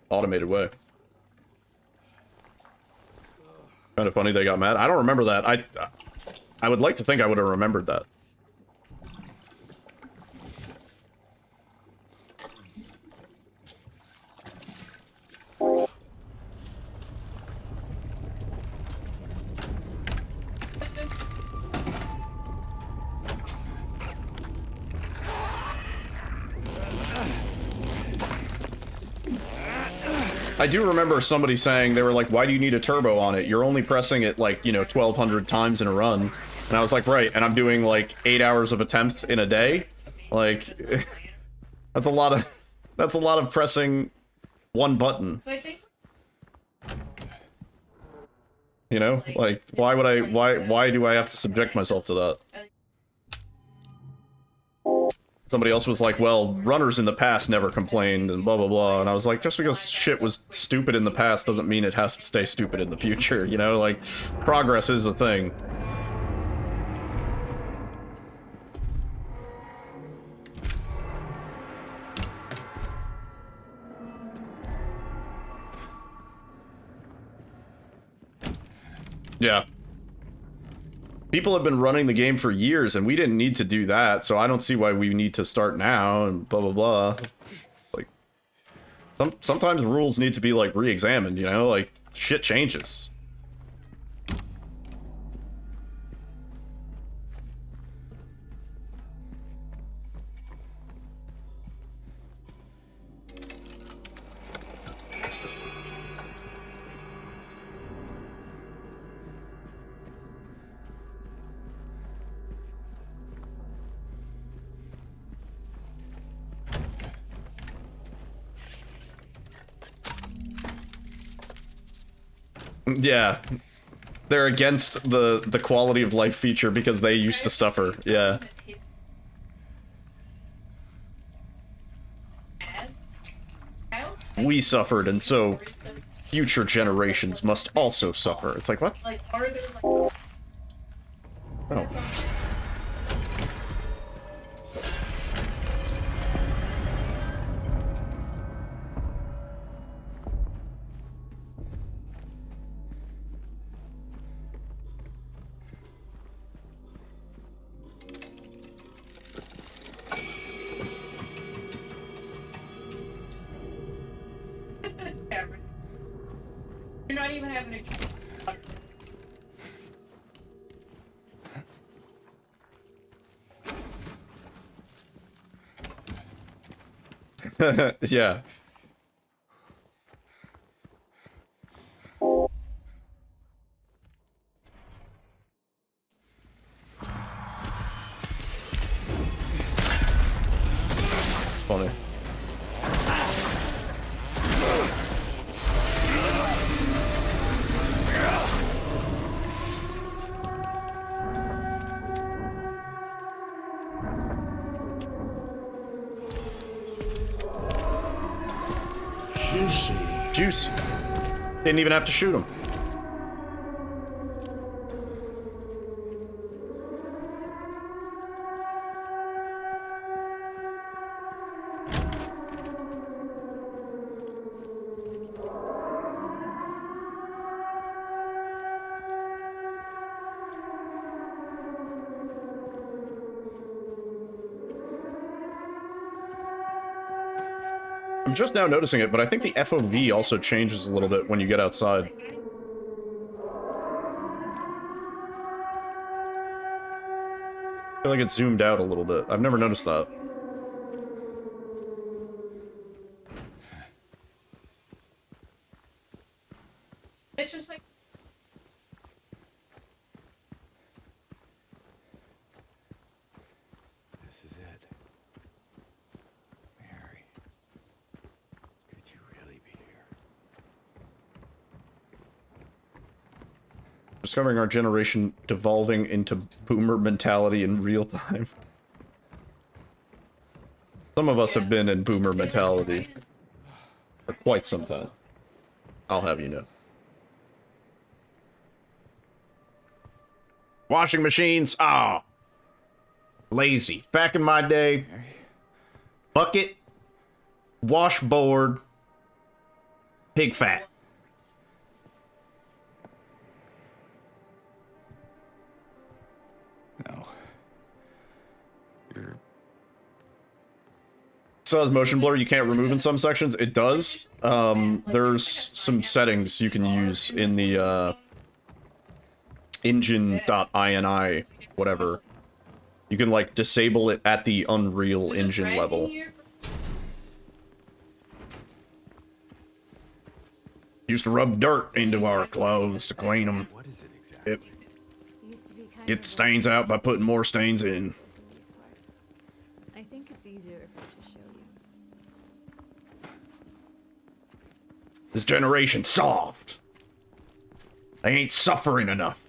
A: automated way. Kind of funny they got mad. I don't remember that. I would like to think I would have remembered that. I do remember somebody saying, they were like, why do you need a turbo on it? You're only pressing it, like, you know, 1,200 times in a run. And I was like, right, and I'm doing, like, 8 hours of attempts in a day? Like, that's a lot of pressing one button. You know? Like, why do I have to subject myself to that? Somebody else was like, well, runners in the past never complained, and blah blah blah, and I was like, just because shit was stupid in the past doesn't mean it has to stay stupid in the future, you know? Like, progress is a thing. Yeah. People have been running the game for years, and we didn't need to do that, so I don't see why we need to start now, and blah blah blah. Like, sometimes rules need to be, like, re-examined, you know? Like, shit changes. Yeah. They're against the quality of life feature because they used to suffer. Yeah. We suffered, and so future generations must also suffer. It's like, what? Oh.
B: You're not even having a...
A: Yeah. Funny. Juicy. Didn't even have to shoot him. I'm just now noticing it, but I think the FOV also changes a little bit when you get outside. I feel like it's zoomed out a little bit. I've never noticed that.
B: It's just like
E: This is it. Mary. Could you really be here?
A: Discovering our generation devolving into boomer mentality in real time. Some of us have been in boomer mentality for quite some time. I'll have you know. Washing machines? Ah. Lazy. Back in my day, bucket, washboard, pig fat.
E: No. You're...
A: So as motion blur you can't remove in some sections. It does. There's some settings you can use in the engine.ini whatever. You can like disable it at the Unreal Engine level. Used to rub dirt into our clothes to clean them.
E: What is it exactly?
A: Get the stains out by putting more stains in.
F: I think it's easier if I just show you.
A: This generation soft. They ain't suffering enough.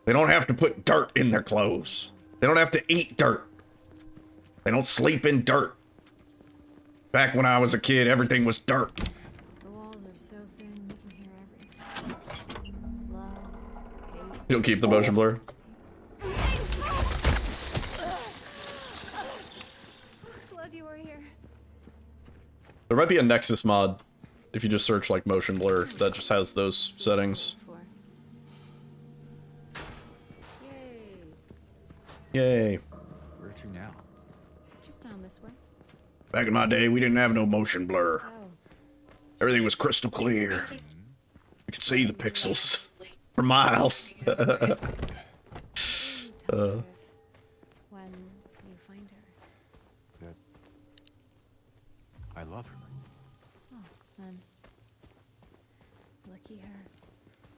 A: They don't have to put dirt in their clothes. They don't have to eat dirt. They don't sleep in dirt. Back when I was a kid, everything was dirt.
F: The walls are so thin you can hear everything. Love, hate.
A: You'll keep the motion blur.
F: Glad you were here.
A: There might be a Nexus mod if you just search like motion blur that just has those settings.
F: Yay.
A: Yay.
E: Where to now?
F: Just down this way.
A: Back in my day, we didn't have no motion blur.
F: Oh,
A: Everything was crystal clear. You could see the pixels for miles.
F: you tell her when you find her.
E: That... I love her.
F: Oh, then. Lucky her.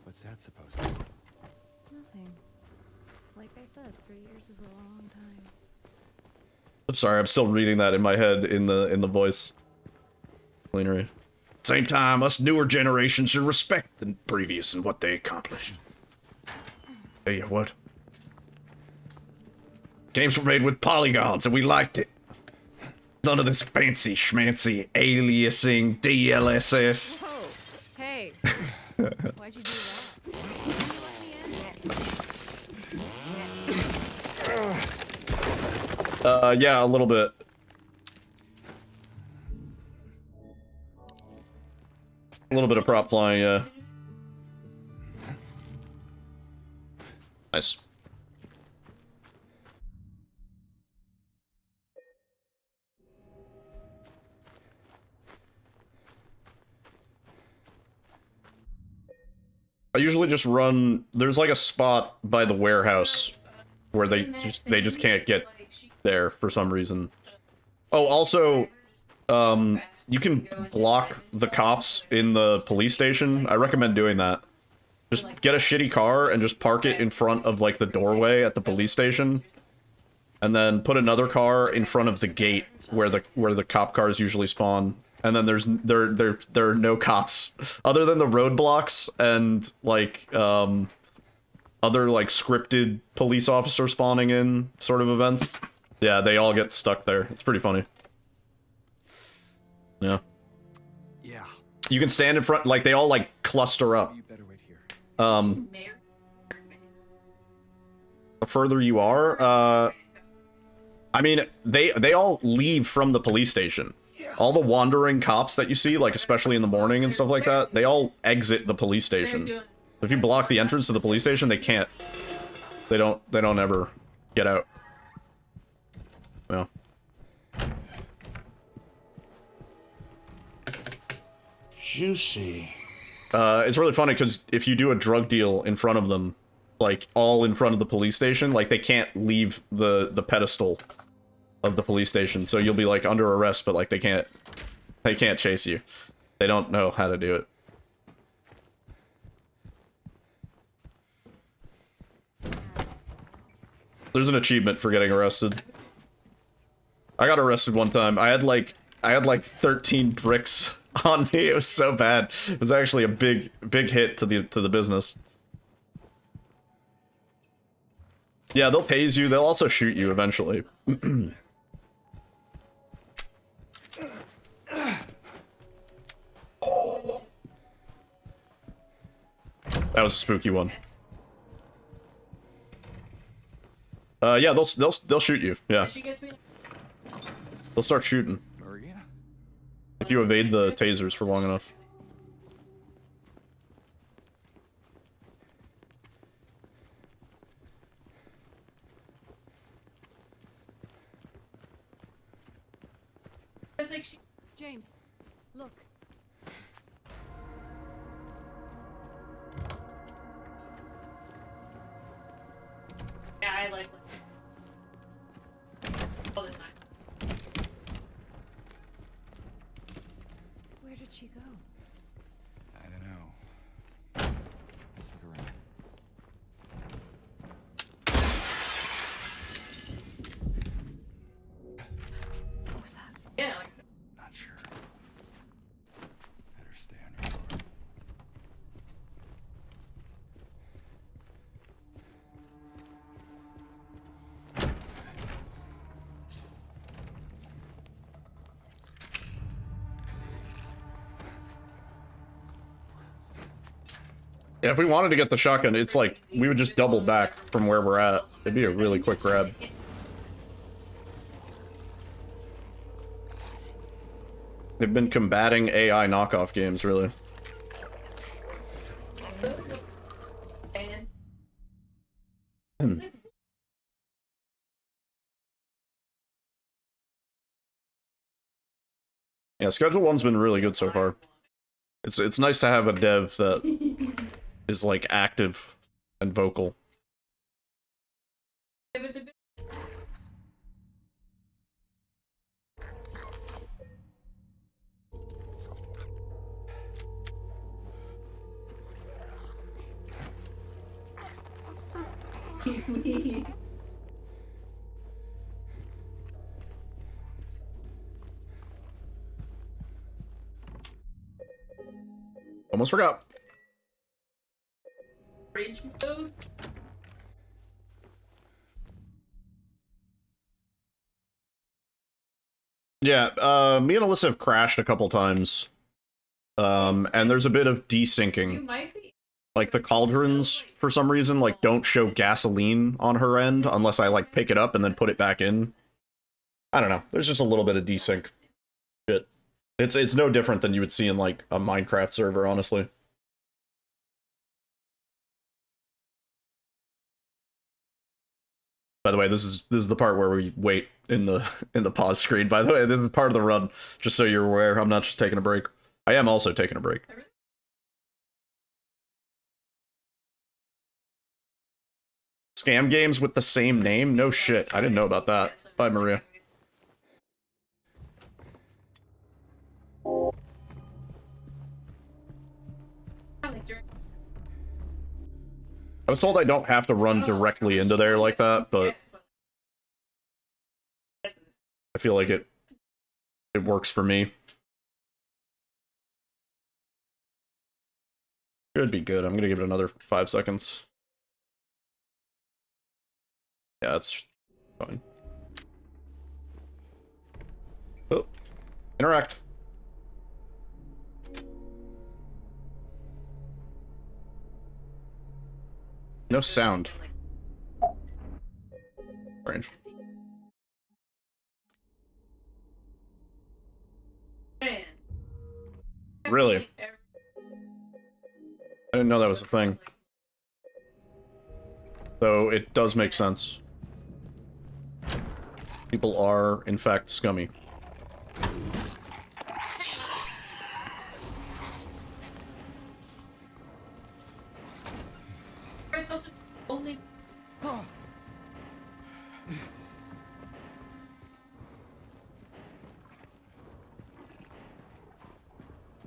E: What's that supposed to be?
F: Nothing. Like I said, 3 years is a long time.
A: I'm sorry, I'm still reading that in my head in the voice. Cleanery. Same time, us newer generations should respect the previous and what they accomplished. Tell you what. Games were made with polygons and we liked it. None of this fancy schmancy aliasing DLSS.
F: Whoa! Hey! Why'd you do that? Did you let me in?
A: Yeah, a little bit. A little bit of prop flying, yeah. Nice. I usually just run, there's like a spot by the warehouse where they just can't get there for some reason. Oh, also, you can block the cops in the police station. I recommend doing that. Just get a shitty car and just park it in front of like the doorway at the police station, and then put another car in front of the gate where the cop cars usually spawn. And then there are no cops other than the roadblocks and like other like scripted police officer spawning in sort of events. Yeah, they all get stuck there. It's pretty funny. Yeah.
E: Yeah.
A: You can stand in front, like they all like cluster up.
E: You better wait here.
A: The further you are, I mean, they all leave from the police station. All the wandering cops that you see, like especially in the morning and stuff like that, they all exit the police station. If you block the entrance to the police station, they can't. They don't ever get out. Yeah.
E: Juicy.
A: It's really funny because if you do a drug deal in front of them, like all in front of the police station, like they can't leave the pedestal of the police station, so you'll be like under arrest, but like they can't chase you. They don't know how to do it. There's an achievement for getting arrested. I got arrested one time. I had like 13 bricks on me. It was so bad. It was actually a big hit to the business. Yeah, they'll tase you. They'll also shoot you eventually. That was a spooky one. Yeah, they'll shoot you. Yeah,
B: She gets me.
A: they'll start shooting
C: Maria?
A: if you evade the tasers for long enough.
B: It's like she.
F: James, look.
B: Yeah, I like all the time.
F: Where did she go?
E: I don't know. Let's look around.
F: What was that?
B: Yeah, like.
E: Not sure. Better stay on your guard.
A: Yeah, if we wanted to get the shotgun, it's like we would just double back from where we're at. It'd be a really quick grab. They've been combating AI knockoff games, really.
B: And
A: Yeah, Schedule 1's been really good so far. It's nice to have a dev that is like active and vocal. Almost forgot.
B: Rage mode.
A: Yeah, me and Alyssa have crashed a couple times. And there's a bit of
B: You
A: desyncing.
B: might be.
A: Like the cauldrons, for some reason, like don't show gasoline on her end unless I like pick it up and then put it back in. I don't know. There's just a little bit of desync shit. It's no different than you would see in like a Minecraft server, honestly. By the way, this is the part where we wait in the pause screen. By the way, this is part of the run, just so you're aware. I'm not just taking a break. I am also taking a break. Scam games with the same name? No shit. I didn't know about that. Bye, Maria. I was told I don't have to run directly into there like that, but I feel like it works for me. Should be good. I'm gonna give it another 5 seconds. Yeah, it's fine. Oh, interact. No sound. Strange. Really? I didn't know that was a thing. Though it does make sense. People are, in fact, scummy.
B: It's also only.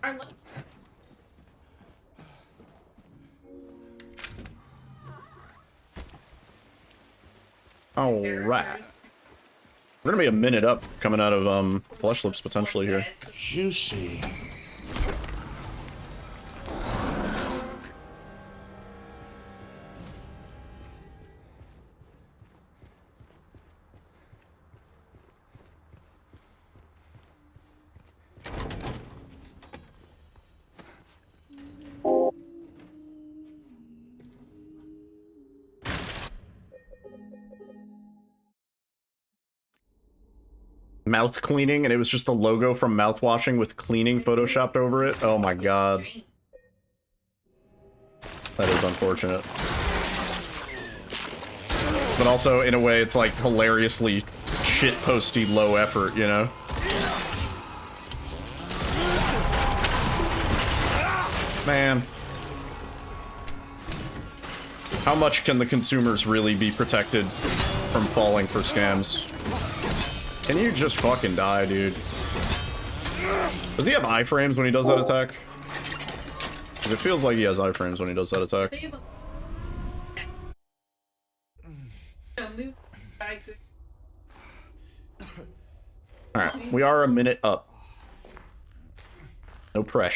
B: Our lunch.
A: Alright. We're gonna be a minute up coming out of, Flesh Lips potentially here.
E: Juicy.
A: Mouth cleaning, and it was just the logo from mouthwashing with cleaning photoshopped over it. Oh my god. That is unfortunate. But also, in a way, it's like hilariously shitposty low effort, you know? Man. How much can the consumers really be protected from falling for scams? Can you just fucking die, dude? Does he have iframes when he does that attack? 'Cause it feels like he has iframes when he does that attack. Alright, we are a minute up. No press.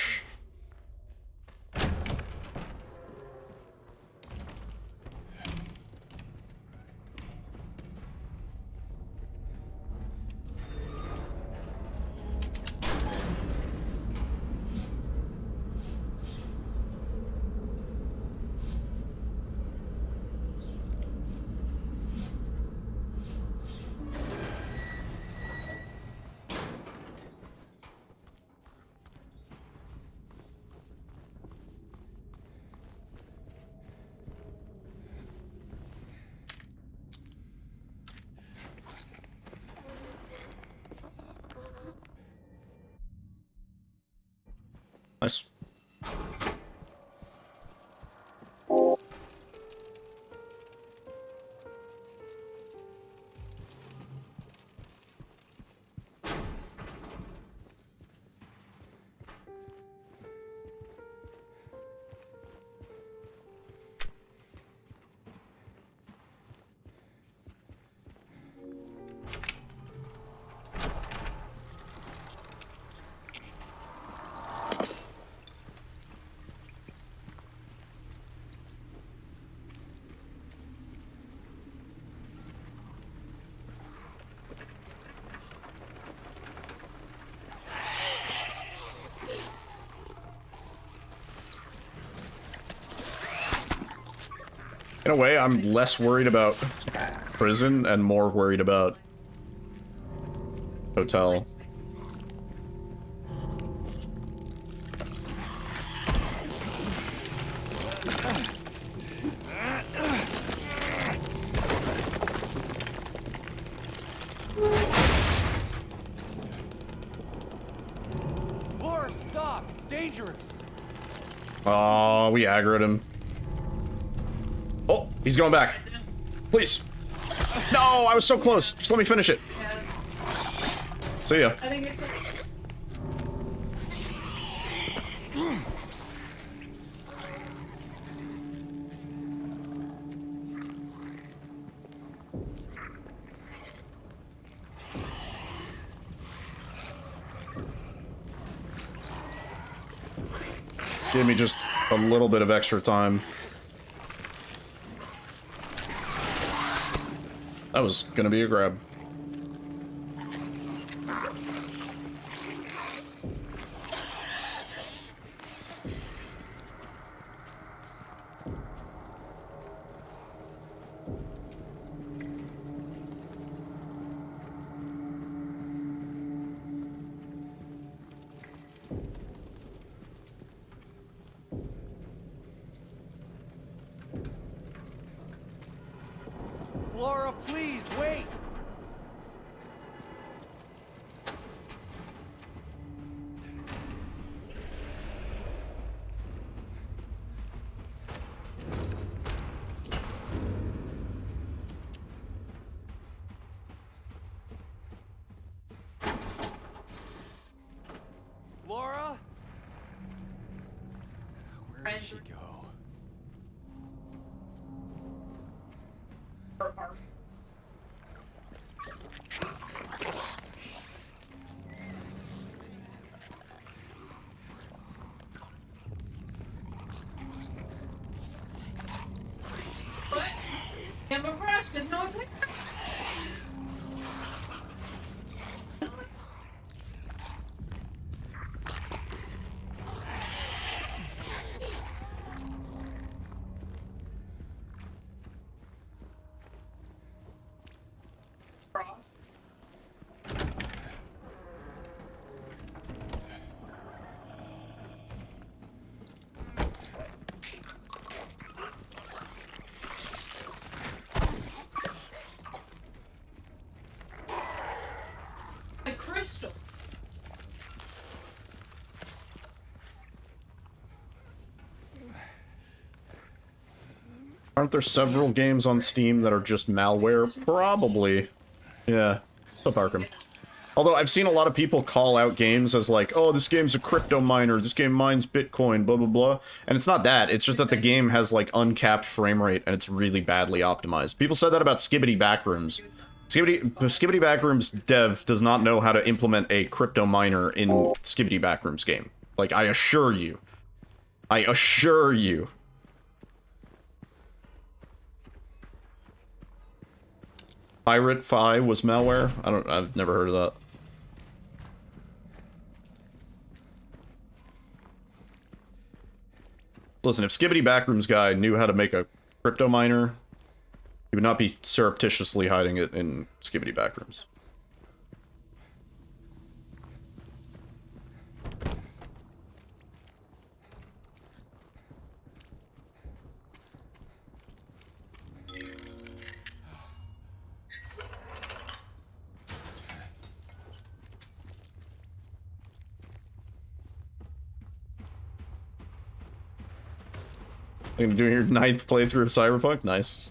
A: Nice. In a way, I'm less worried about prison and more worried about hotel.
E: Laura, stop! It's dangerous!
A: Aw, we aggroed him. Oh, he's going back. Please. No, I was so close. Just let me finish it. See ya.
B: I think it's like,
A: Give me just a little bit of extra time. That was gonna be a grab.
E: Laura, please, wait! There she go.
B: But I'm a rush because no one picked cross. A crystal.
A: Aren't there several games on Steam that are just malware? Probably. Yeah. Still Arkham. Although I've seen a lot of people call out games as like, oh, this game's a crypto miner, this game mines Bitcoin, blah, blah, blah. And it's not that. It's just that the game has like uncapped frame rate and it's really badly optimized. People said that about Skibbity Backrooms. Skibbity Backrooms dev does not know how to implement a crypto miner in Skibbity Backrooms game. Like, I assure you. I assure you. Pirate Fi was malware? I've never heard of that. Listen, if Skibbity Backrooms guy knew how to make a crypto miner, he would not be surreptitiously hiding it in Skibbity Backrooms. Are you doing your 9th playthrough of Cyberpunk? Nice.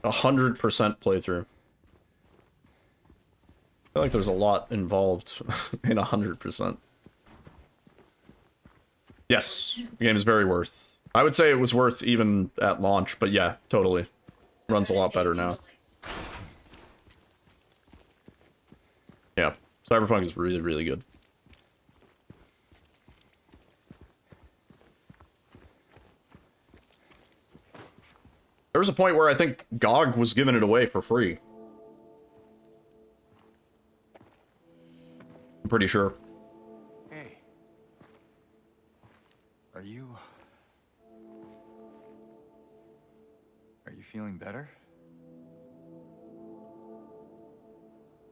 A: A 100% playthrough. I feel like there's a lot involved in 100%. Yes, the game is very worth. I would say it was worth even at launch, but yeah, totally. Runs a lot better now. Yeah, Cyberpunk is really, really good. There was a point where I think GOG was giving it away for free. I'm pretty sure.
E: Hey. Are you feeling better?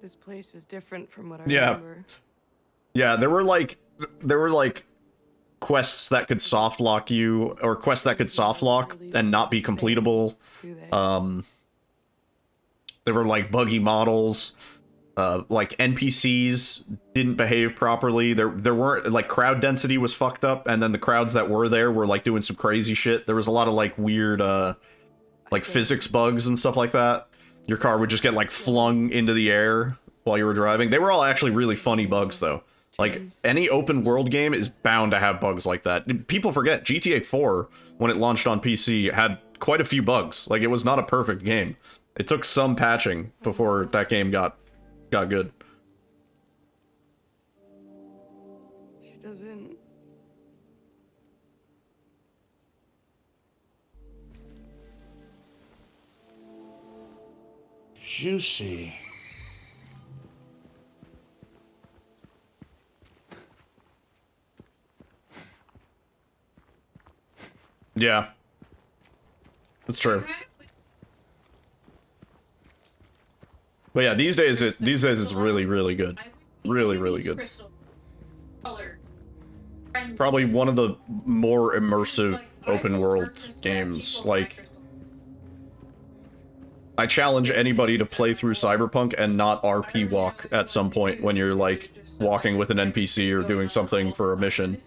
G: This place is different from what I
A: Yeah.
G: remember.
A: Yeah, there were like quests that could soft lock you, or quests that could soft lock and not be completable.
G: Do they?
A: There were like buggy models. Like NPCs didn't behave properly. There weren't, like, crowd density was fucked up, and then the crowds that were there were like doing some crazy shit. There was a lot of like weird like physics bugs and stuff like that. Your car would just get like flung into the air while you were driving. They were all actually really funny bugs though. Like, any open world game is bound to have bugs like that. People forget GTA 4, when it launched on PC, had quite a few bugs. Like, it was not a perfect game. It took some patching before that game got good.
G: She doesn't.
H: Juicy.
A: Yeah. That's true. But yeah, these days it's really, really good. Really, really good. Probably one of the more immersive open world games. Like, I challenge anybody to play through Cyberpunk and not RP walk at some point when you're, like, walking with an NPC or doing something for a mission.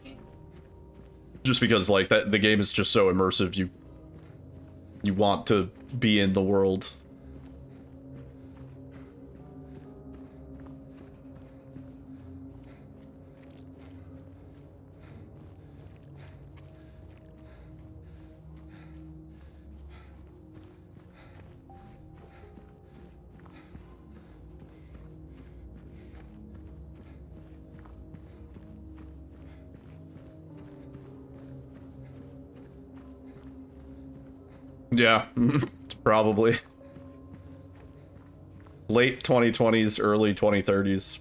A: Just because, like, the game is just so immersive, you want to be in the world. Yeah, probably. Late 2020s, early 2030s.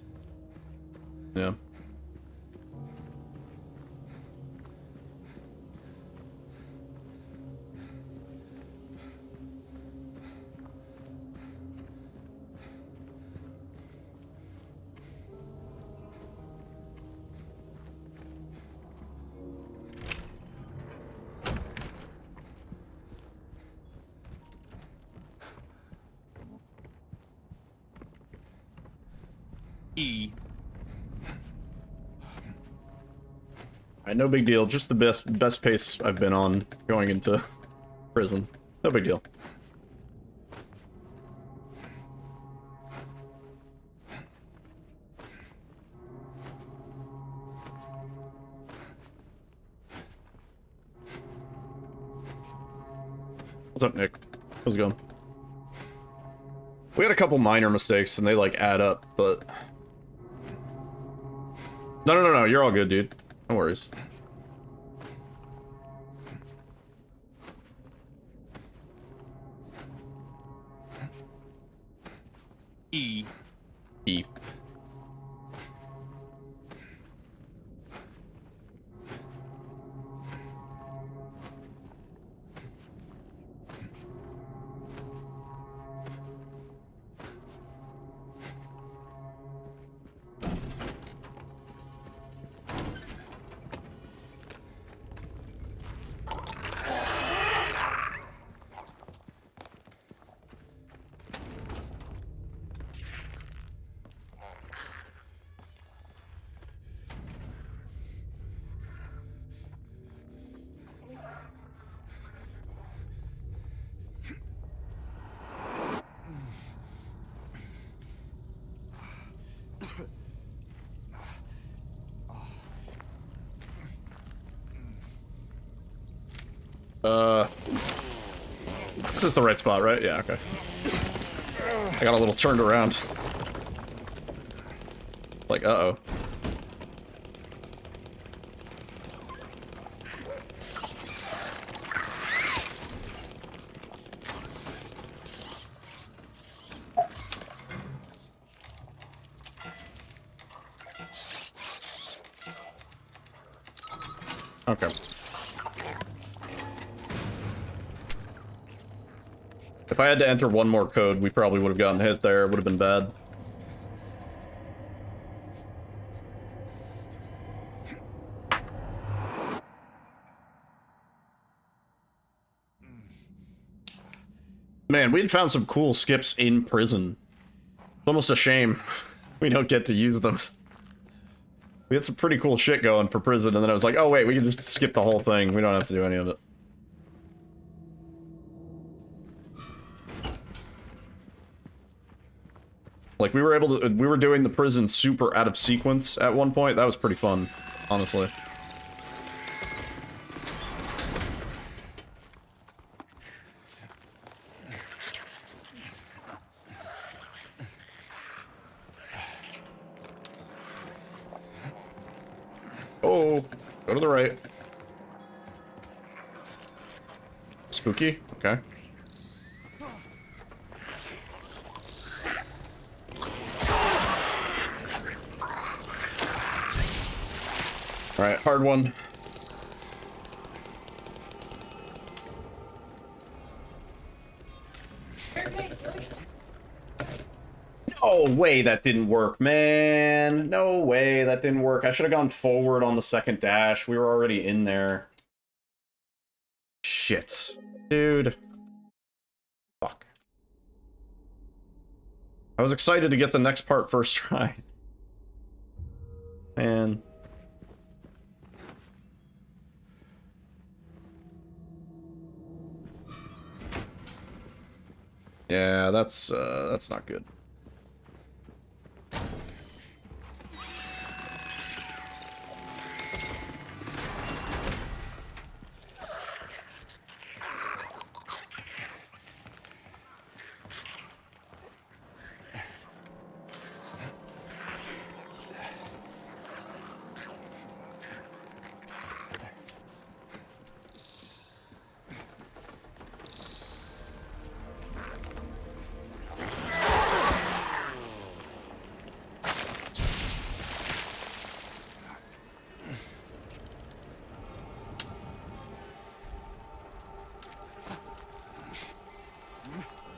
A: Yeah.
D: E.
A: Alright, no big deal. Just the best pace I've been on going into prison. No big deal. What's up, Nick? How's it going? We had a couple minor mistakes, and they, like, add up, but... No, you're all good, dude. No worries.
D: E.
A: E. This is the right spot, right? Yeah, okay. I got a little turned around. Like, uh-oh. Okay. If I had to enter one more code, we probably would have gotten hit there. It would have been bad. Man, we'd found some cool skips in prison. It's almost a shame we don't get to use them. We had some pretty cool shit going for prison, and then I was like, oh wait, we can just skip the whole thing. We don't have to do any of it. Like, we were doing the prison super out of sequence at one point. That was pretty fun, honestly. Oh, go to the right. Spooky? Okay. Alright, hard one. No way that didn't work, man. No way that didn't work. I should have gone forward on the second dash. We were already in there. Shit. Dude. Fuck. I was excited to get the next part first try. Man. Yeah, that's not good.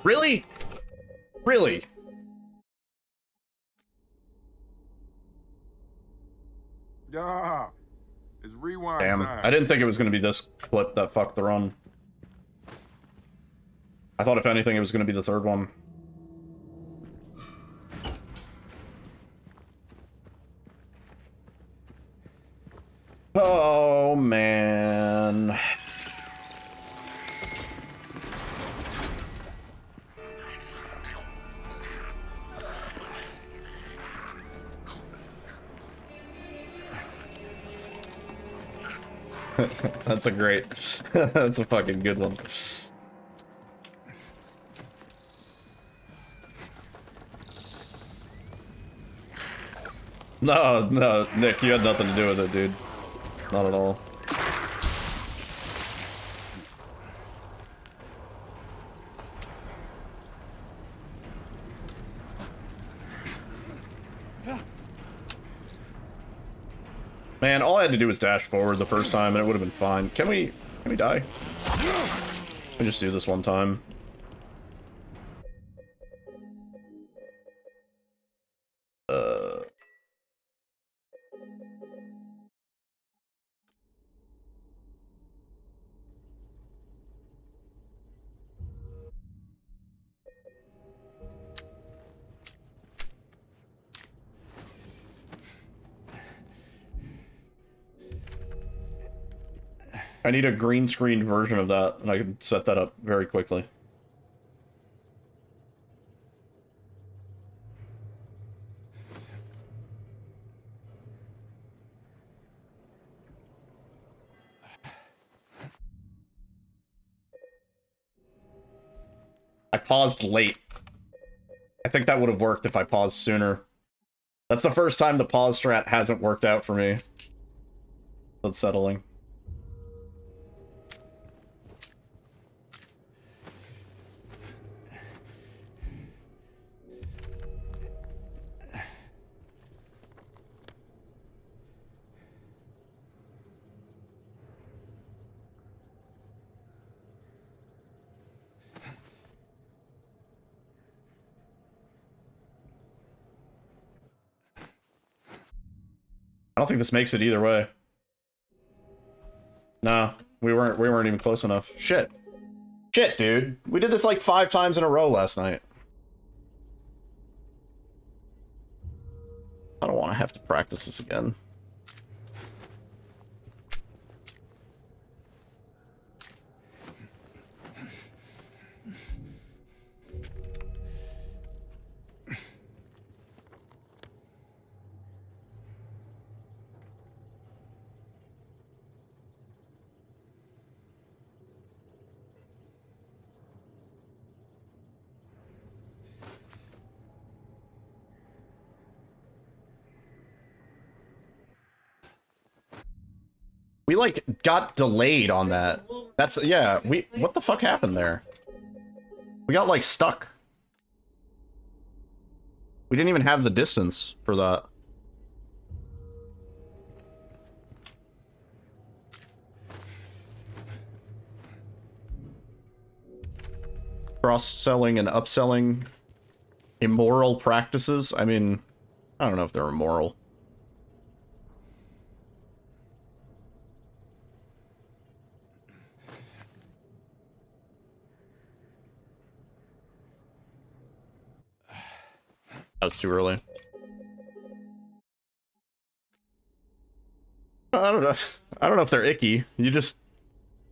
A: Really? Really?
C: Yeah. It's rewind
A: Damn.
C: time.
A: I didn't think it was going to be this clip that fucked the run. I thought if anything it was going to be the third one. Oh, man. That's a great... That's a fucking good one. No, no, Nick, you had nothing to do with it, dude. Not at all. Man, all I had to do was dash forward the first time and it would have been fine. Can we die? Let me just do this one time. I need a green screen version of that, and I can set that up very quickly. I paused late. I think that would have worked if I paused sooner. That's the first time the pause strat hasn't worked out for me. That's settling. I don't think this makes it either way. No, we weren't even close enough. Shit. Shit, dude. We did this like 5 times in a row last night. I don't want to have to practice this again. We, like, got delayed on that. That's, yeah, what the fuck happened there? We got, like, stuck. We didn't even have the distance for that. Cross-selling and upselling immoral practices? I mean, I don't know if they're immoral. That was too early. I don't know. I don't know if they're icky. You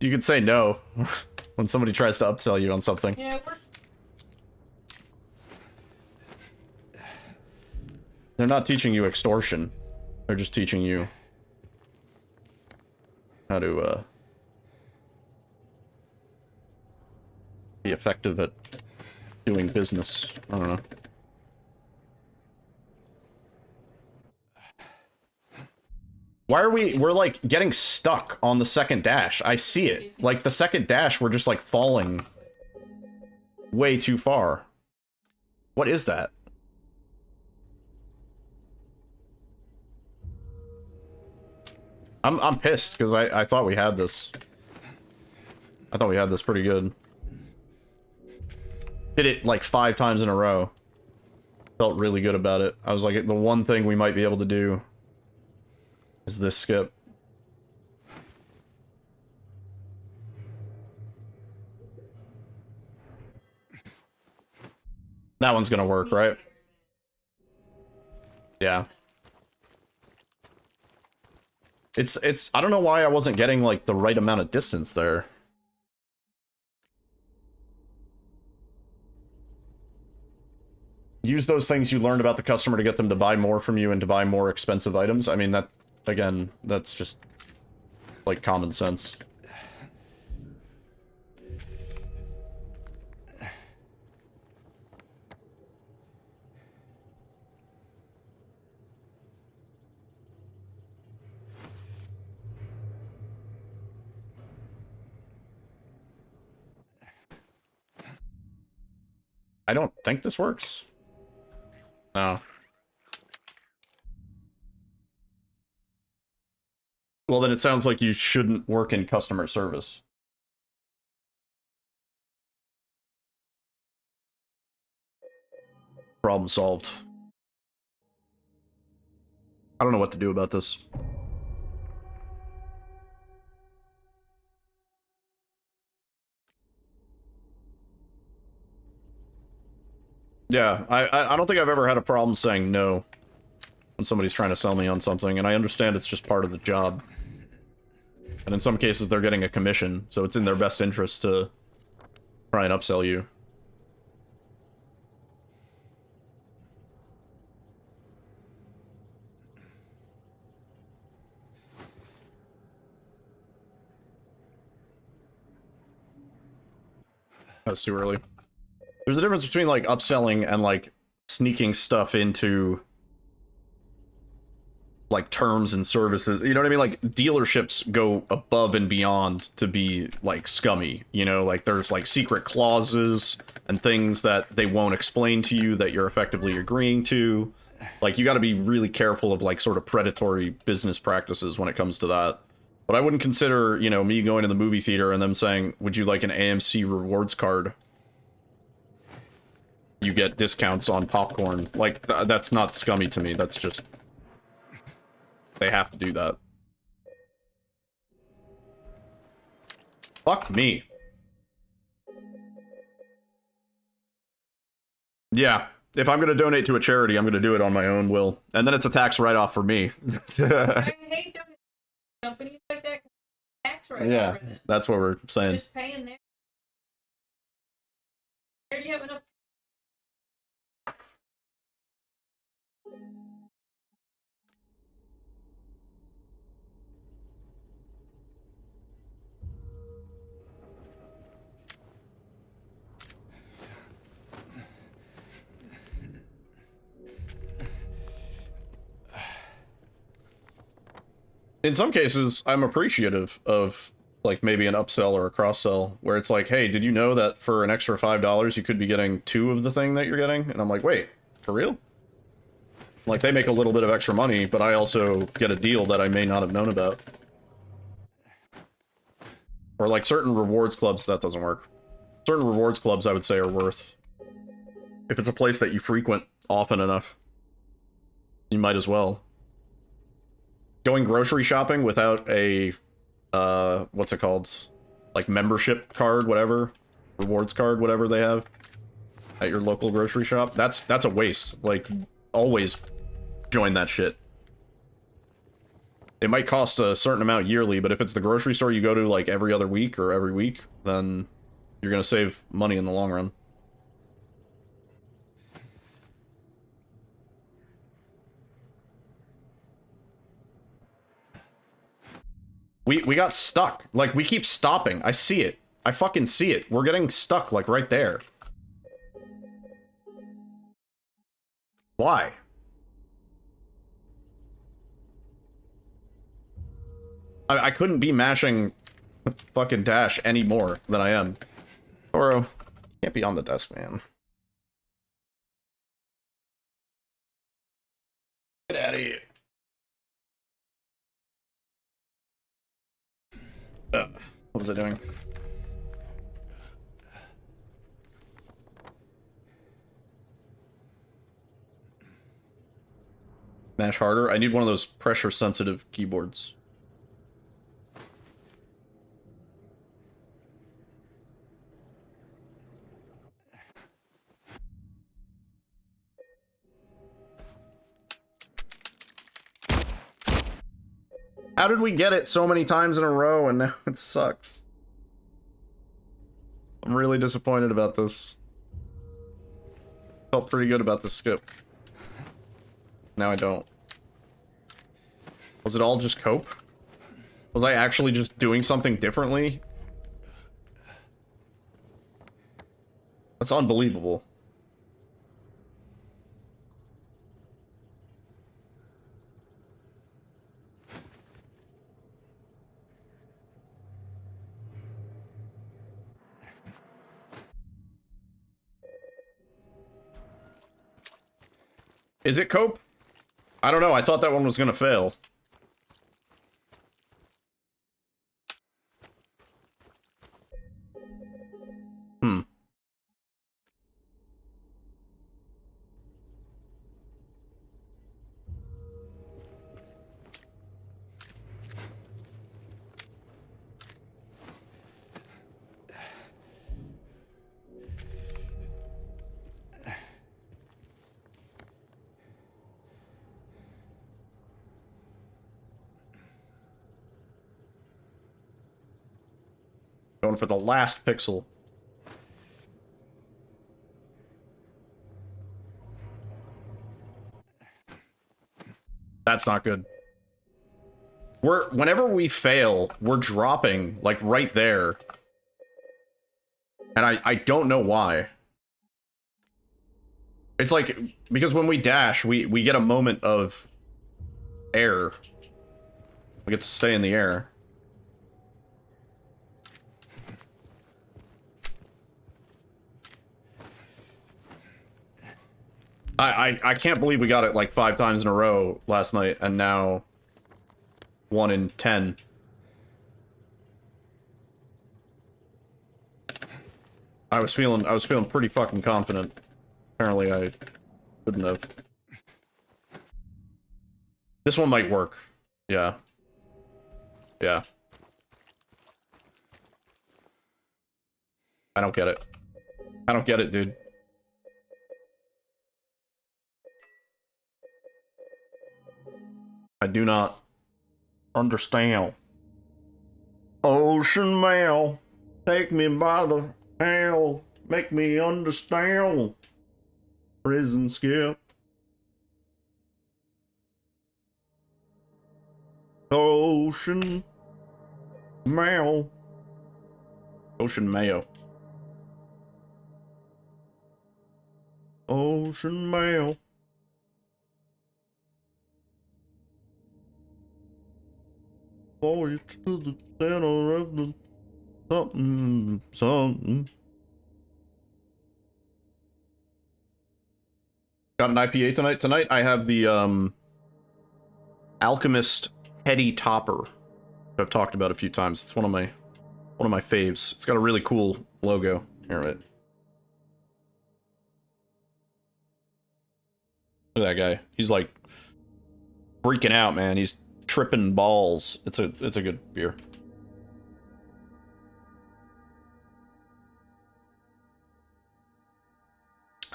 A: could say no when somebody tries to upsell you on something.
B: Yeah, we're
A: They're not teaching you extortion. They're just teaching you how to be effective at doing business. I don't know. Why are we're like getting stuck on the second dash? I see it. Like the second dash, we're just like falling way too far. What is that? I'm pissed because I thought we had this. I thought we had this pretty good. Did it like 5 times in a row. Felt really good about it. I was like, the one thing we might be able to do is this skip. That one's gonna work, right? Yeah. It's I don't know why I wasn't getting like the right amount of distance there. Use those things you learned about the customer to get them to buy more from you and to buy more expensive items. I mean, that, again, that's just like common sense. I don't think this works. No. Well, then it sounds like you shouldn't work in customer service. Problem solved. I don't know what to do about this. Yeah, I don't think I've ever had a problem saying no when somebody's trying to sell me on something, and I understand it's just part of the job. And in some cases, they're getting a commission, so it's in their best interest to try and upsell you. That's too early. There's a difference between, like, upselling and, like, sneaking stuff into, like, terms and services. You know what I mean? Like, dealerships go above and beyond to be, like, scummy. You know, like, there's, like, secret clauses and things that they won't explain to you that you're effectively agreeing to. Like, you gotta be really careful of, like, sort of predatory business practices when it comes to that. But I wouldn't consider, you know, me going to the movie theater and them saying, would you like an AMC rewards card? You get discounts on popcorn. Like, that's not scummy to me. That's just... They have to do that. Fuck me. Yeah. If I'm gonna donate to a charity, I'm gonna do it on my own will. And then it's a tax write-off for me.
B: I hate companies like that. Tax rate.
A: Yeah, that's what we're saying.
B: Just paying there. Where do you have enough?
A: In some cases, I'm appreciative of, like, maybe an upsell or a cross-sell, where it's like, hey, did you know that for an extra $5, you could be getting 2 of the thing that you're getting? And I'm like, wait, for real? Like, they make a little bit of extra money, but I also get a deal that I may not have known about. Or, like, certain rewards clubs, that doesn't work. Certain rewards clubs, I would say, are worth. If it's a place that you frequent often enough, you might as well. Going grocery shopping without a, what's it called? Like, membership card, whatever. Rewards card, whatever they have. at your local grocery shop. That's a waste. Like, always join that shit. It might cost a certain amount yearly, but if it's the grocery store you go to like every other week or every week, then you're gonna save money in the long run. We got stuck. Like, we keep stopping. I see it. I fucking see it. We're getting stuck, like, right there. Why? I couldn't be mashing fucking dash any more than I am. Toro, can't be on the desk, man. Get out of here. What was I doing? Mash harder? I need one of those pressure-sensitive keyboards. How did we get it so many times in a row and now it sucks? I'm really disappointed about this. Felt pretty good about the skip. Now I don't. Was it all just cope? Was I actually just doing something differently? That's unbelievable. Is it cope? I don't know. I thought that one was gonna fail. Hmm. Going for the last pixel. That's not good. Whenever we fail, we're dropping, like, right there. And I don't know why. It's like, because when we dash, we get a moment of air. We get to stay in the air. I can't believe we got it like 5 times in a row last night, and now 1 in 10. I was feeling pretty fucking confident. Apparently I couldn't have. This one might work. Yeah. Yeah. I don't get it. I don't get it, dude. I do not understand. Ocean mail, take me by the hell, make me understand. Prison skip. Ocean mail. Ocean mayo. Ocean mail. Voyage to the center of the something, something. Got an IPA tonight? Tonight I have the, Alchemist Heady Topper. I've talked about a few times. It's one of my faves. It's got a really cool logo. Here, right. Look at that guy. He's like freaking out, man. He's tripping balls. It's a good beer.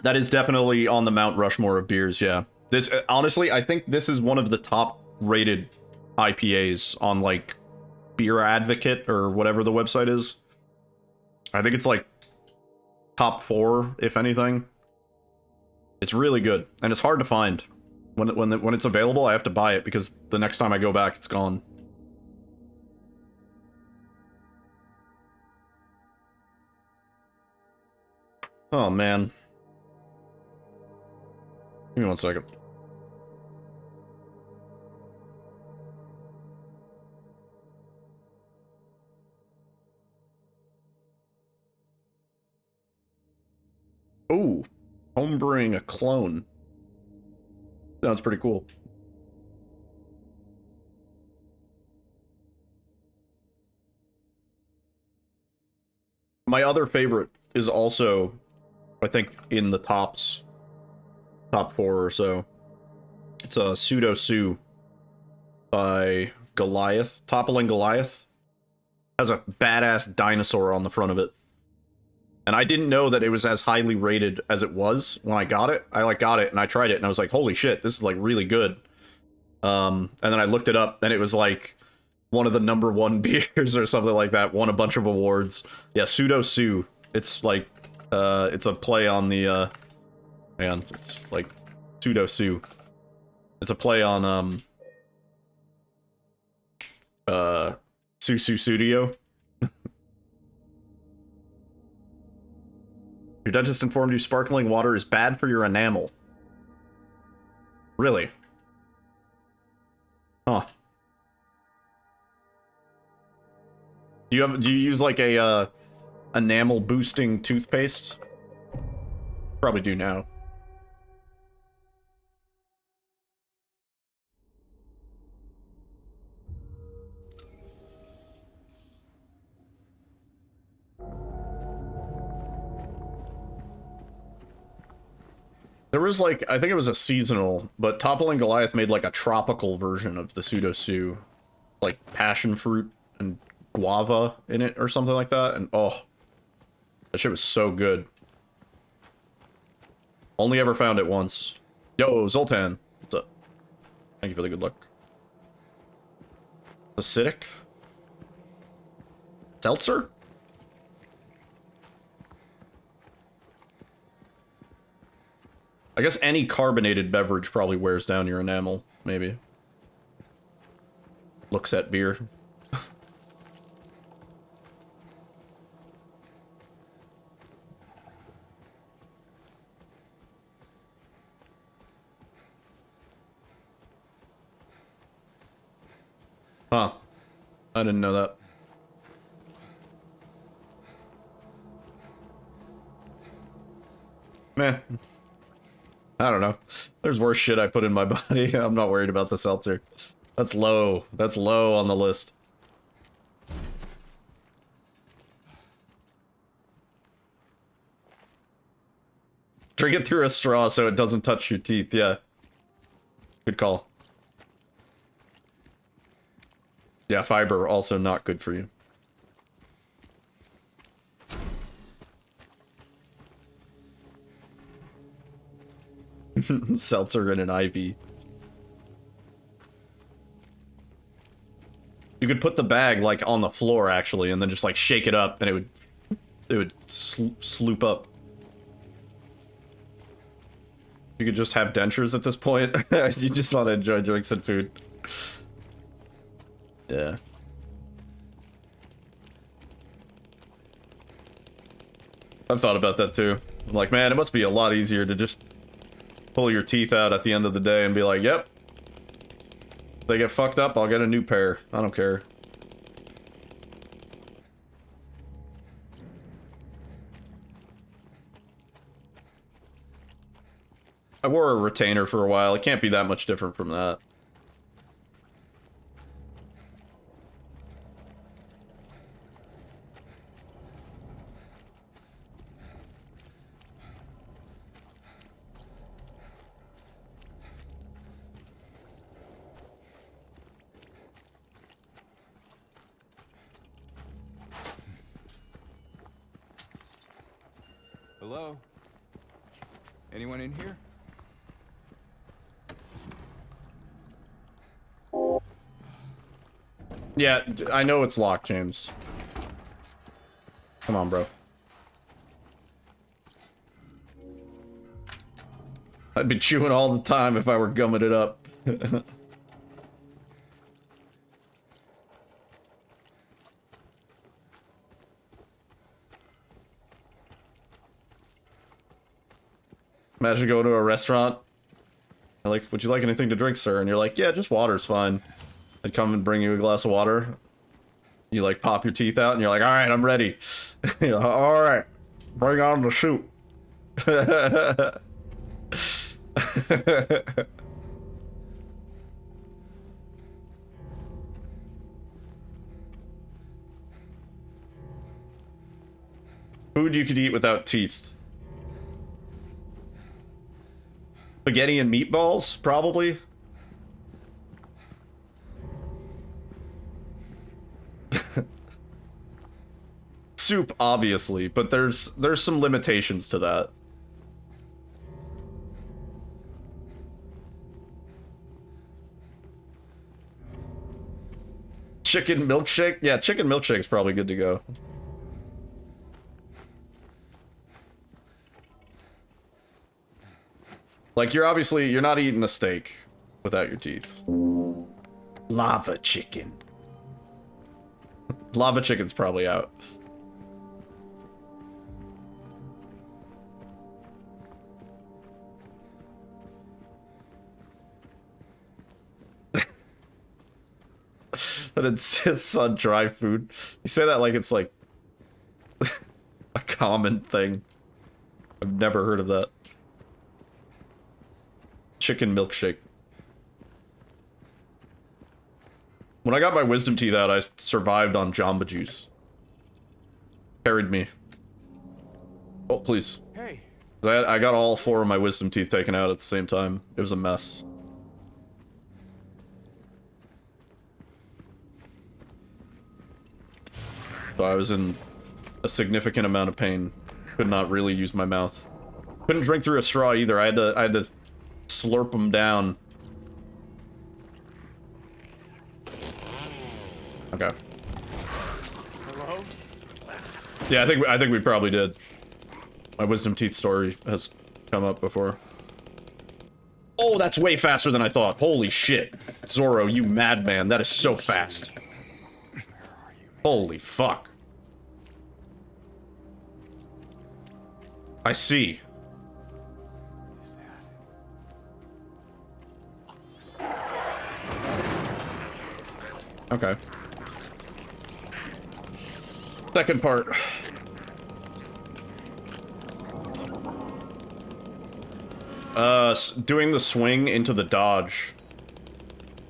A: That is definitely on the Mount Rushmore of beers, yeah. This, honestly, I think this is one of the top rated IPAs on, like, Beer Advocate or whatever the website is. I think it's, like, top 4, if anything. It's really good, and it's hard to find. When it's available, I have to buy it, because the next time I go back, it's gone. Oh, man. Give me 1 second. Ooh, homebrewing a clone. Sounds pretty cool. My other favorite is also, I think, in the top 4 or so. It's a Pseudo Sue by Goliath. Toppling Goliath. Has a badass dinosaur on the front of it. And I didn't know that it was as highly rated as it was when I got it. I like got it and I tried it and I was like, holy shit, this is like really good. And then I looked it up and it was like one of the #1 beers or something like that. Won a bunch of awards. Yeah, Pseudo Sue. It's like, it's a play on the, man, it's like Pseudo Sue. It's a play on, Susu Studio. Your dentist informed you sparkling water is bad for your enamel. Really? Huh. Do you use like a enamel boosting toothpaste? Probably do now. There was like, I think it was a seasonal, but Toppling Goliath made like a tropical version of the Pseudo Sue. Like passion fruit and guava in it or something like that. And oh, that shit was so good. Only ever found it once. Yo, Zoltan. What's up? Thank you for the good luck. Acidic? Seltzer? I guess any carbonated beverage probably wears down your enamel, maybe. Looks at beer. Huh. I didn't know that. Meh. I don't know. There's worse shit I put in my body. I'm not worried about the seltzer. That's low. That's low on the list. Drink it through a straw so it doesn't touch your teeth. Yeah. Good call. Yeah, fiber also not good for you. Seltzer in an IV. You could put the bag like on the floor actually, and then just like shake it up, and it would sloop up. You could just have dentures at this point. You just want to enjoy drinks and food. Yeah. I've thought about that too. I'm like, man, it must be a lot easier to just pull your teeth out at the end of the day and be like, yep. If they get fucked up, I'll get a new pair. I don't care. I wore a retainer for a while. It can't be that much different from that.
E: Hello? Anyone in here?
A: Yeah, I know it's locked, James. Come on, bro. I'd be chewing all the time if I were gumming it up. Imagine going to a restaurant. They're like, would you like anything to drink, sir? And you're like, yeah, just water's fine. I'd come and bring you a glass of water. You like pop your teeth out and you're like, all right, I'm ready. You're like, all right, bring on the soup. Food you could eat without teeth. Spaghetti and meatballs, probably. Soup, obviously, but there's some limitations to that. Chicken milkshake? Yeah, chicken milkshake's probably good to go. Like, you're not eating a steak without your teeth. Lava chicken. Lava chicken's probably out. That insists on dry food. You say that like it's like a common thing. I've never heard of that. Chicken milkshake. When I got my wisdom teeth out, I survived on Jamba Juice. Carried me. Oh, please.
E: Hey.
A: I got all 4 of my wisdom teeth taken out at the same time. It was a mess. So I was in a significant amount of pain. Could not really use my mouth. Couldn't drink through a straw either. I had to slurp them down. Okay.
E: Hello?
A: Yeah, I think we probably did. My wisdom teeth story has come up before. Oh, that's way faster than I thought. Holy shit. Zorro, you madman. That is so fast. Holy fuck. I see.
E: What is that?
A: Okay. Second part. Doing the swing into the dodge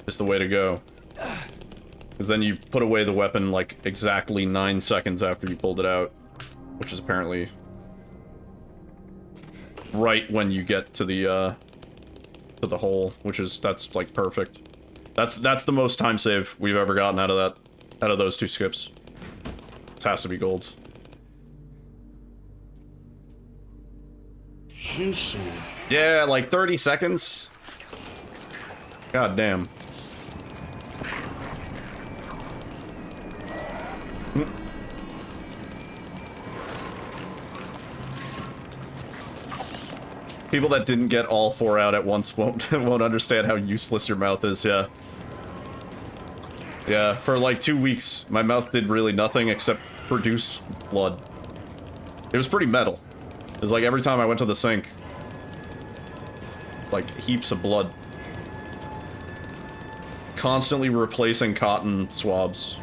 A: is the way to go. Because then you put away the weapon like exactly 9 seconds after you pulled it out. Which is apparently right when you get to the hole, that's like perfect. That's the most time save we've ever gotten out of those 2 skips. This has to be gold. Yeah, like 30 seconds. God damn. People that didn't get all 4 out at once won't understand how useless your mouth is, yeah. Yeah, for like 2 weeks, my mouth did really nothing except produce blood. It was pretty metal. It was like every time I went to the sink, like heaps of blood. Constantly replacing cotton swabs.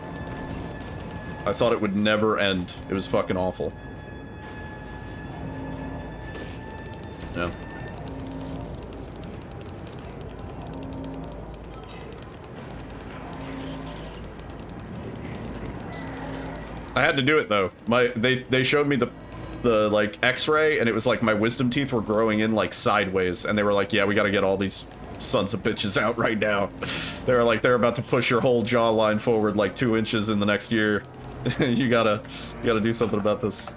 A: I thought it would never end. It was fucking awful. Yeah. I had to do it though. They showed me the like X-ray and it was like my wisdom teeth were growing in like sideways and they were like, yeah, we gotta get all these sons of bitches out right now. They were like, they're about to push your whole jawline forward like 2 inches in the next year. you gotta do something about this.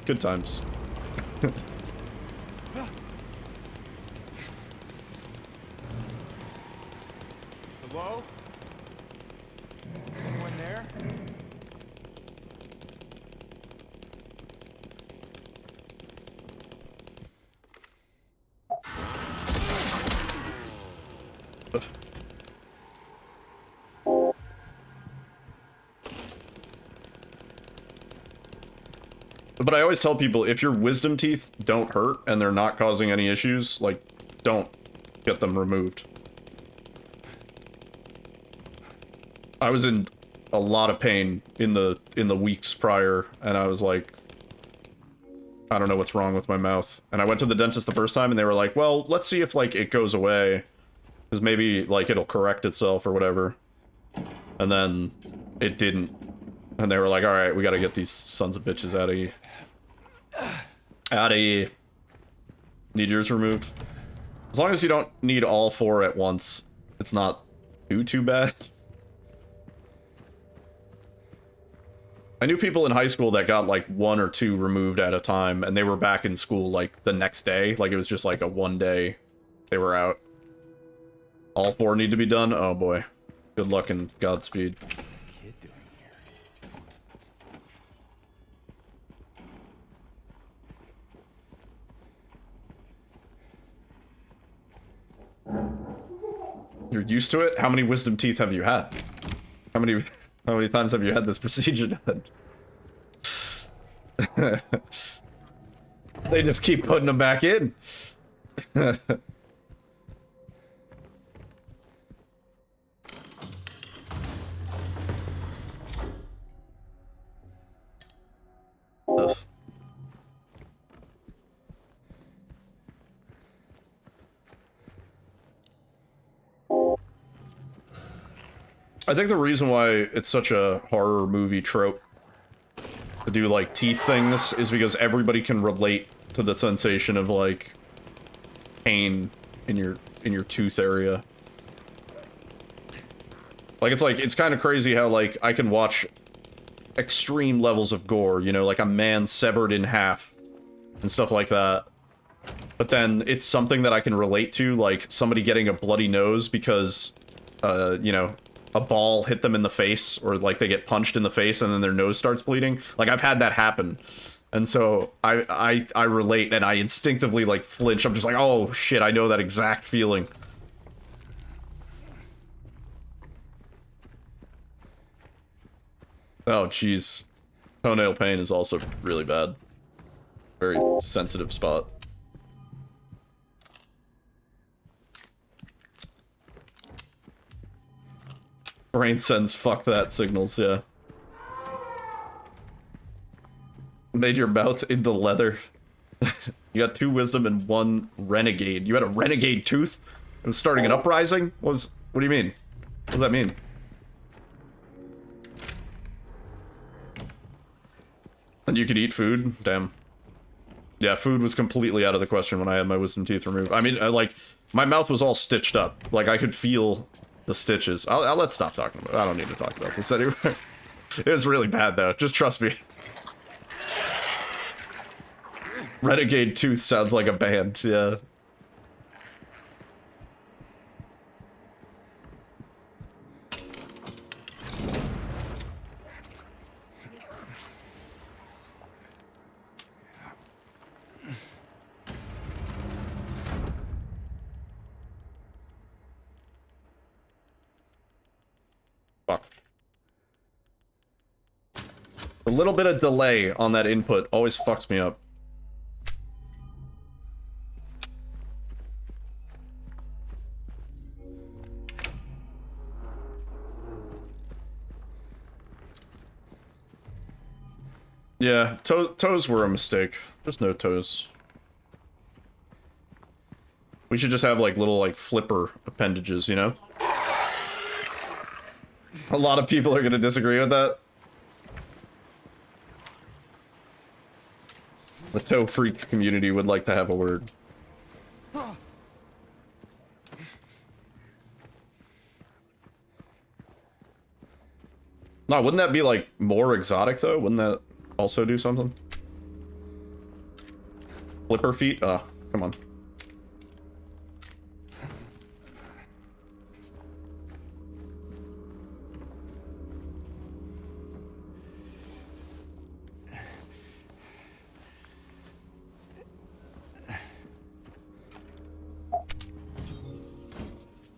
A: Good times.
C: Hello? Anyone there?
A: But I always tell people, if your wisdom teeth don't hurt and they're not causing any issues, like, don't get them removed. I was in a lot of pain in the weeks prior, and I was like, I don't know what's wrong with my mouth. And I went to the dentist the first time, and they were like, well, let's see if, like, it goes away. Because maybe, like, it'll correct itself or whatever. And then it didn't. And they were like, alright, we gotta get these sons of bitches out of here. Out of here. Need yours removed? As long as you don't need all 4 at once, it's not too bad. I knew people in high school that got like 1 or 2 removed at a time, and they were back in school like the next day. Like it was just like a 1 day they were out. All 4 need to be done? Oh boy. Good luck and Godspeed.
E: What's a kid doing here?
A: You're used to it? How many wisdom teeth have you had? How many times have you had this procedure done? They just keep putting them back in. Ugh. I think the reason why it's such a horror movie trope to do like teeth things is because everybody can relate to the sensation of like pain in your tooth area. Like it's kind of crazy how like I can watch extreme levels of gore, you know, like a man severed in half and stuff like that. But then it's something that I can relate to, like somebody getting a bloody nose because you know, a ball hit them in the face, or like they get punched in the face and then their nose starts bleeding. Like I've had that happen. And so I relate, and I instinctively like flinch. I'm just like, oh shit, I know that exact feeling. Oh jeez. Toenail pain is also really bad. Very sensitive spot. Brain sends fuck that signals, yeah. Made your mouth into leather. You got 2 wisdom and 1 renegade. You had a renegade tooth? It was starting an uprising? What do you mean? What does that mean? And you could eat food? Damn. Yeah, food was completely out of the question when I had my wisdom teeth removed. I mean, like, my mouth was all stitched up. Like, I could feel the stitches. Let's stop talking about it. I don't need to talk about this anymore. It was really bad, though. Just trust me. Renegade Tooth sounds like a band, yeah. Fuck. A little bit of delay on that input always fucks me up. Yeah, toes were a mistake. There's no toes. We should just have like little like flipper appendages, you know? A lot of people are gonna disagree with that. The toe freak community would like to have a word. No, wouldn't that be like more exotic though? Wouldn't that also do something? Flipper feet? Come on.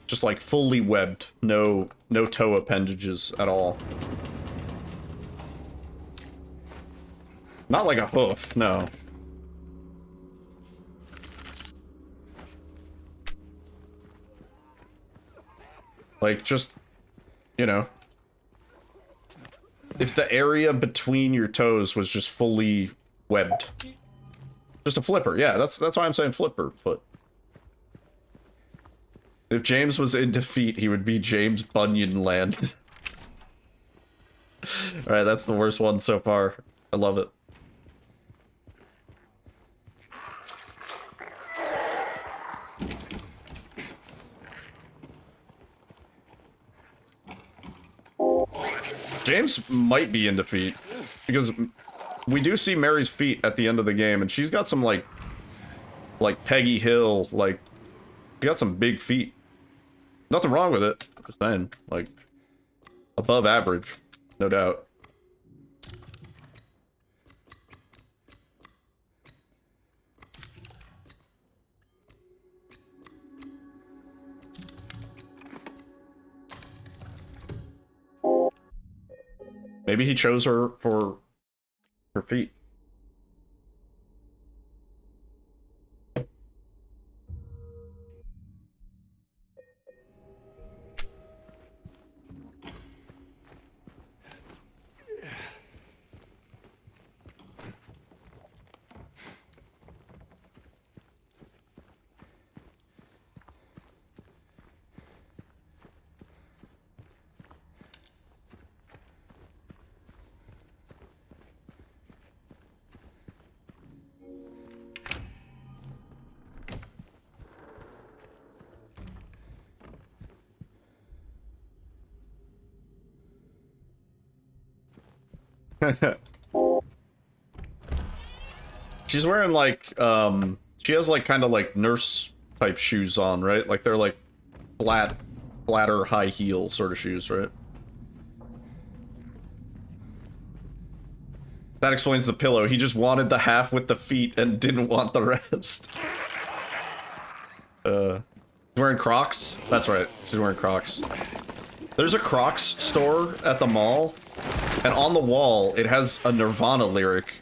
A: Just like fully webbed, no toe appendages at all. Not like a hoof, no. Like just, you know, if the area between your toes was just fully webbed. Just a flipper, yeah, that's why I'm saying flipper foot. If James was in defeat, he would be James Bunyan Land. Alright, that's the worst one so far. I love it. James might be in defeat, because we do see Mary's feet at the end of the game, and she's got some, like Peggy Hill, like, she got some big feet. Nothing wrong with it, just saying, like, above average, no doubt. Maybe he chose her for her feet. She's wearing like, she has like kind of like nurse type shoes on, right? Like they're like flatter high heel sort of shoes, right? That explains the pillow. He just wanted the half with the feet and didn't want the rest. She's wearing Crocs? That's right, she's wearing Crocs. There's a Crocs store at the mall, and on the wall, it has a Nirvana lyric.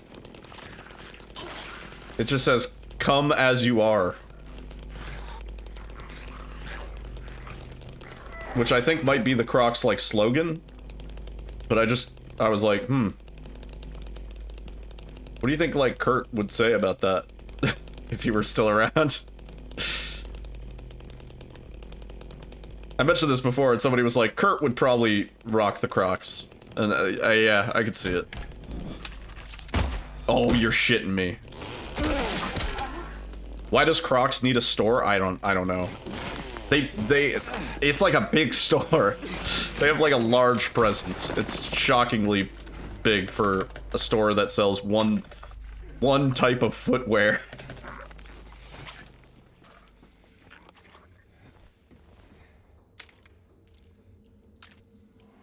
A: It just says, "Come as you are." Which I think might be the Crocs, like, slogan. But I was like, What do you think, like, Kurt would say about that? If he were still around? I mentioned this before, and somebody was like, Kurt would probably rock the Crocs. And yeah, I could see it. Oh, you're shitting me. Why does Crocs need a store? I don't know. It's like a big store. They have like a large presence. It's shockingly big for a store that sells one type of footwear.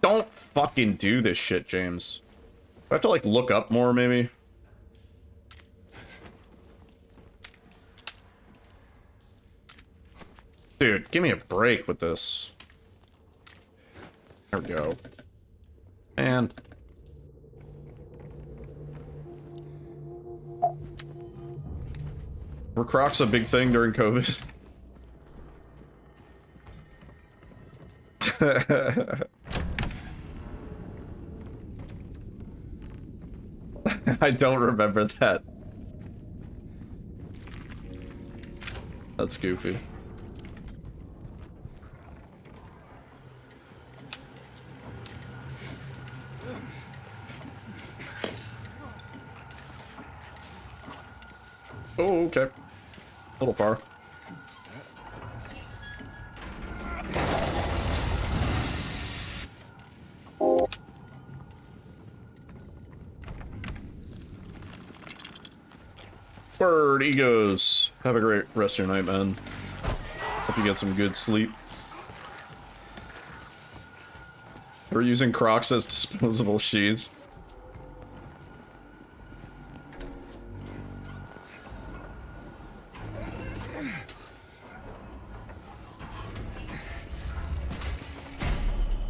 A: Don't fucking do this shit, James. I have to like look up more, maybe. Dude, give me a break with this. There we go. Man. Were Crocs a big thing during COVID? I don't remember that. That's goofy. Oh, okay. A little far. Word, egos. Have a great rest of your night, man. Hope you get some good sleep. We're using Crocs as disposable shoes.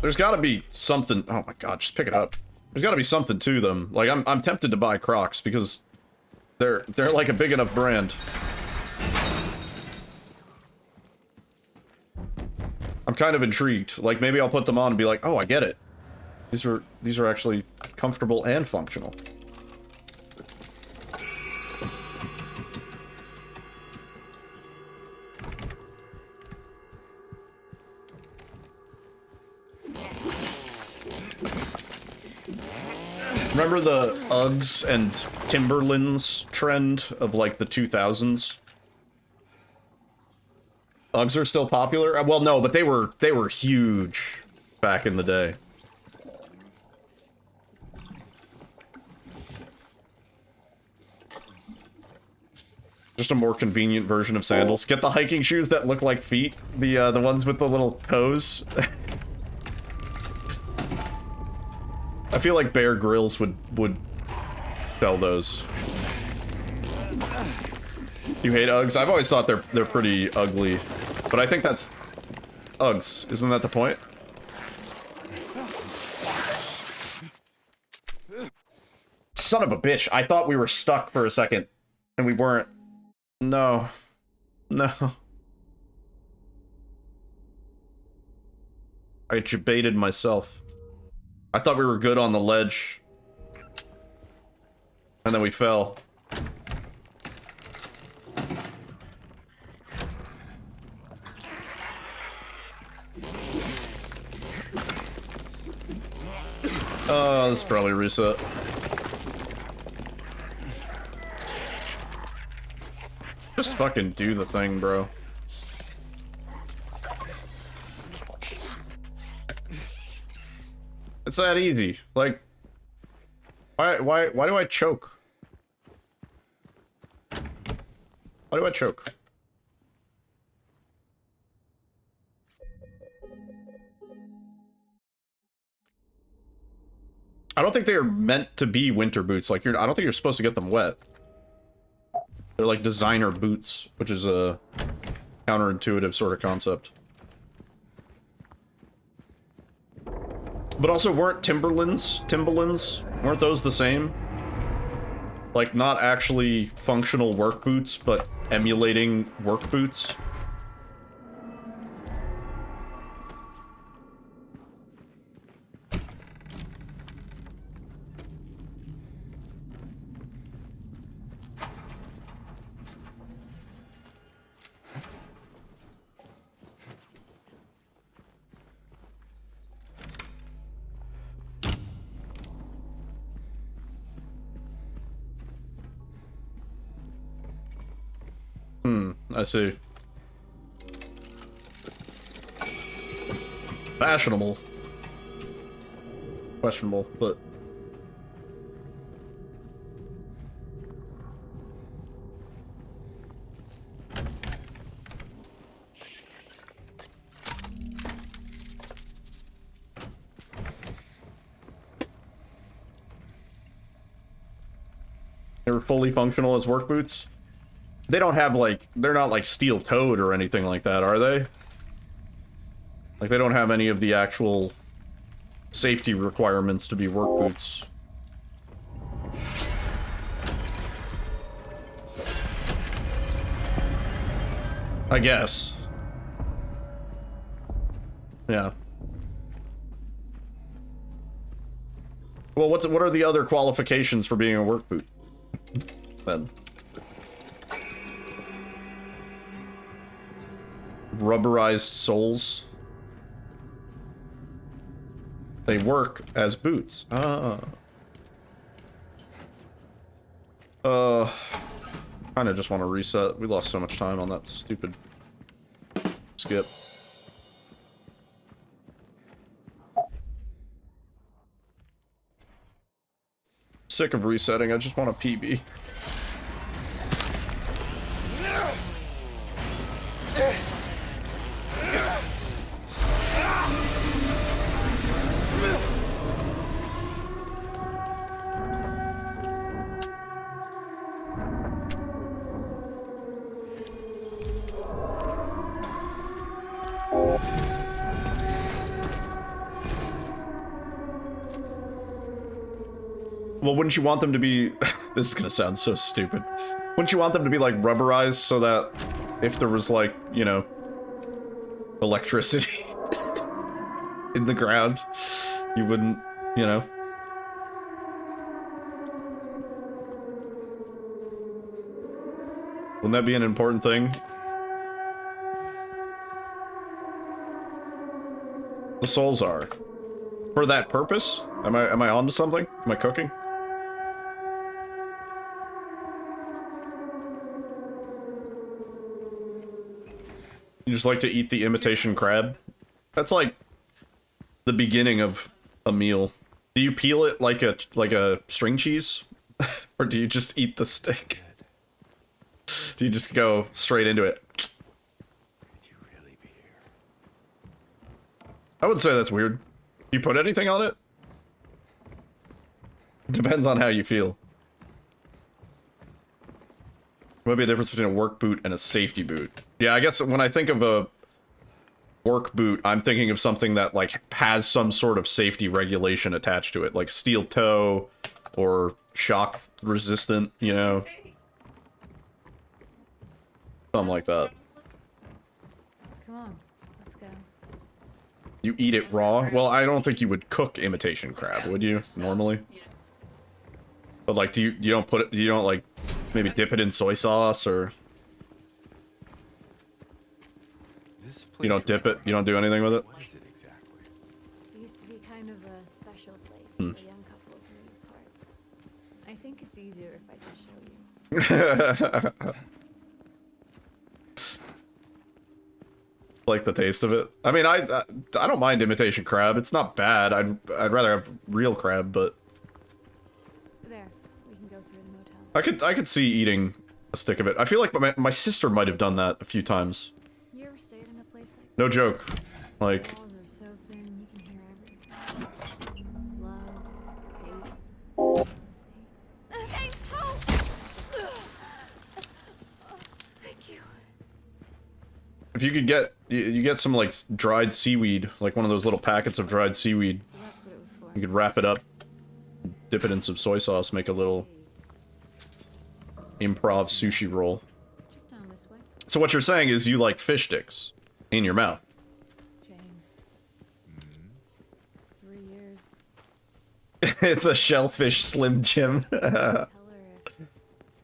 A: There's gotta be something. Oh my god, just pick it up. There's gotta be something to them. Like, I'm tempted to buy Crocs because they're like a big enough brand. I'm kind of intrigued. Like, maybe I'll put them on and be like, oh, I get it. These are actually comfortable and functional. Remember the Uggs and Timberlands trend of like the 2000s? Uggs are still popular? Well, no, but they were huge back in the day. Just a more convenient version of sandals. Get the hiking shoes that look like feet. The ones with the little toes. I feel like Bear Grylls would sell those. You hate Uggs? I've always thought they're pretty ugly, but I think that's Uggs. Isn't that the point? Son of a bitch! I thought we were stuck for a second, and we weren't. No, no. I debated myself. I thought we were good on the ledge. And then we fell. This is probably a reset. Just fucking do the thing, bro. It's that easy. Like, why do I choke? Why do I choke? I don't think they are meant to be winter boots. Like, I don't think you're supposed to get them wet. They're like designer boots, which is a counterintuitive sort of concept. But also, weren't Timberlands, weren't those the same? Like, not actually functional work boots, but emulating work boots? I see. Fashionable. Questionable, but... They were fully functional as work boots? They don't have, like, they're not, like, steel-toed or anything like that, are they? Like, they don't have any of the actual safety requirements to be work boots. I guess. Yeah. Well, what are the other qualifications for being a work boot? Then. Rubberized soles. They work as boots. Ah. Kinda just want to reset. We lost so much time on that stupid skip. Sick of resetting, I just want a PB. Well, wouldn't you want them to be... This is gonna sound so stupid. Wouldn't you want them to be, like, rubberized so that if there was, like, you know, electricity in the ground, you wouldn't, you know... Wouldn't that be an important thing? The souls are. For that purpose? Am I onto something? Am I cooking? You just like to eat the imitation crab? That's like the beginning of a meal. Do you peel it like a string cheese? Or do you just eat the stick? Do you just go straight into it?
E: Could you really be here?
A: I would say that's weird. You put anything on it? Depends on how you feel. Might be a difference between a work boot and a safety boot. Yeah, I guess when I think of a work boot, I'm thinking of something that, like, has some sort of safety regulation attached to it, like steel toe or shock resistant, you know? Something like that.
F: Come on, let's go.
A: You eat it raw? Well, I don't think you would cook imitation crab, would you, normally? But, like, you don't put it, you don't, like, maybe dip it in soy sauce, or...
E: This place
A: You don't dip it? You don't do anything with it?
E: What is it exactly?
F: It used to be kind of a special place
A: Hmm.
F: for young couples in these parts. I think it's easier if I just show you.
A: Like the taste of it. I mean, I don't mind imitation crab. It's not bad. I'd rather have real crab, but
F: There, we can go through the motel.
A: I could see eating a stick of it. I feel like my sister might have done that a few times.
F: You ever stayed in a place like
A: No joke. Like,
F: walls are so thin you can hear everything. Love, hate, jealousy. Thanks, help! Thank you.
A: if you could get you get some like dried seaweed, like one of those little packets of dried seaweed,
F: So that's what it was for.
A: you could wrap it up, dip it in some soy sauce, make a little improv sushi roll.
F: Just down this way.
A: So what you're saying is you like fish sticks in your mouth.
F: James. 3 years.
A: It's a shellfish Slim Jim.
F: Tell her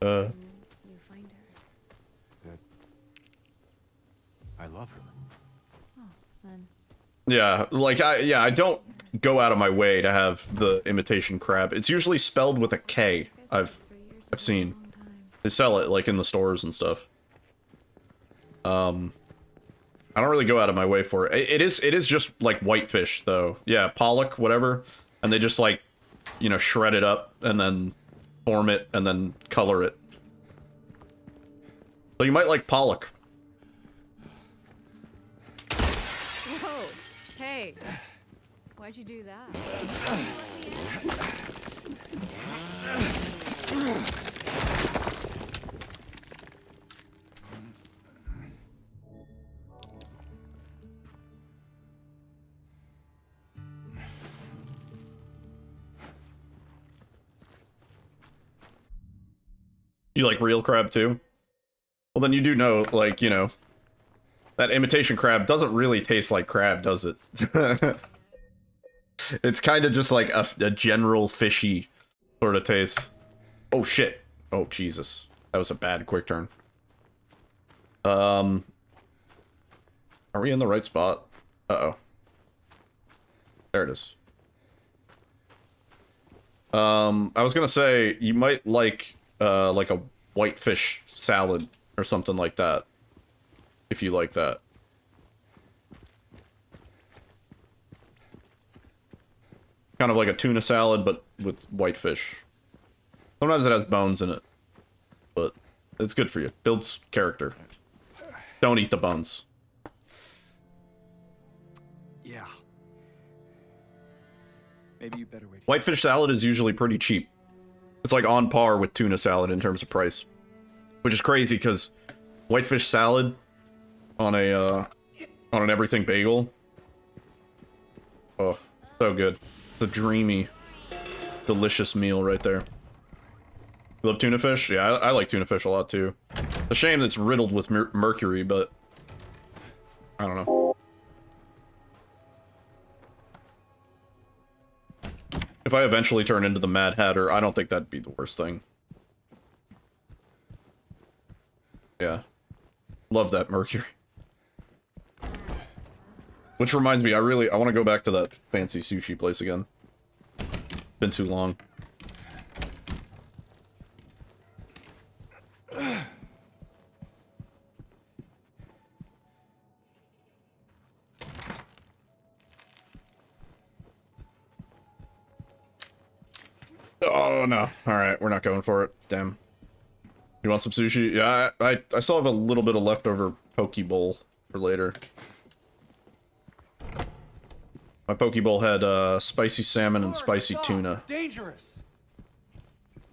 F: if you find her.
E: That I love her.
F: Oh, then
A: Yeah, like I don't go out of my way to have the imitation crab. It's usually spelled with a K. I've
F: 3 years
A: I've
F: is a
A: seen.
F: long time.
A: They sell it like in the stores and stuff. I don't really go out of my way for it. It is just like whitefish though. Yeah, pollock, whatever. And they just like, you know, shred it up and then form it and then color it. So you might like pollock.
F: Whoa! Hey! Why'd you do that?
A: You like real crab too? Well, then you do know, like, you know, that imitation crab doesn't really taste like crab, does it? It's kind of just like a general fishy sort of taste. Oh, shit. Oh, Jesus. That was a bad quick turn. Are we in the right spot? Uh-oh. There it is. I was gonna say, you might like a whitefish salad or something like that. If you like that. Kind of like a tuna salad, but with whitefish. Sometimes it has bones in it. But it's good for you. Builds character. Don't eat the bones.
E: Yeah. Maybe you better wait.
A: Whitefish salad is usually pretty cheap. It's like on par with tuna salad in terms of price. Which is crazy because whitefish salad on an everything bagel. Oh, so good. It's a dreamy. delicious meal right there. You love tuna fish? Yeah, I like tuna fish a lot too. It's a shame that it's riddled with mercury, but I don't know. If I eventually turn into the Mad Hatter, I don't think that'd be the worst thing. Yeah. Love that mercury. Which reminds me, I want to go back to that fancy sushi place again. Been too long. Oh no. Alright, we're not going for it. Damn. You want some sushi? Yeah, I still have a little bit of leftover poke bowl for later. My poke bowl had spicy salmon and spicy tuna.
C: It's dangerous.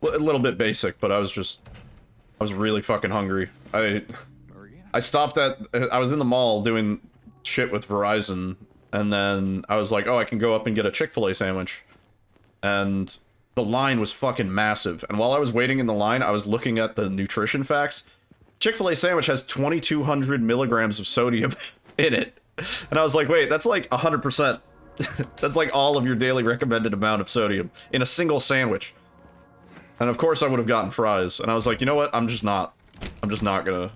A: A little bit basic, but I was really fucking hungry. I stopped at, I was in the mall doing shit with Verizon, and then I was like, oh, I can go up and get a Chick-fil-A sandwich. And the line was fucking massive. And while I was waiting in the line, I was looking at the nutrition facts. Chick-fil-A sandwich has 2,200 milligrams of sodium in it. And I was like, wait, that's like 100%. That's like all of your daily recommended amount of sodium in a single sandwich. And of course I would have gotten fries. And I was like, you know what? I'm just not gonna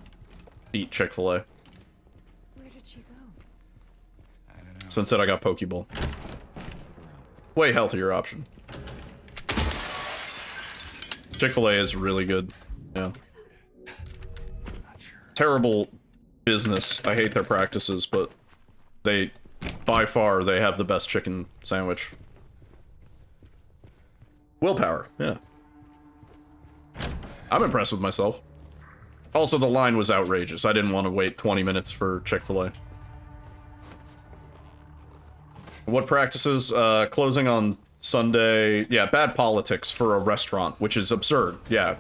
A: eat Chick-fil-A.
F: Where did she go?
E: I don't know.
A: So instead I got Poke Bowl.
E: Let's look around.
A: Way healthier option. Chick-fil-A is really good. Yeah.
E: Not sure.
A: Terrible business. I hate their practices, but they, by far, they have the best chicken sandwich. Willpower, yeah. I'm impressed with myself. Also, the line was outrageous. I didn't want to wait 20 minutes for Chick-fil-A. What practices? Closing on Sunday. Yeah, bad politics for a restaurant, which is absurd. Yeah,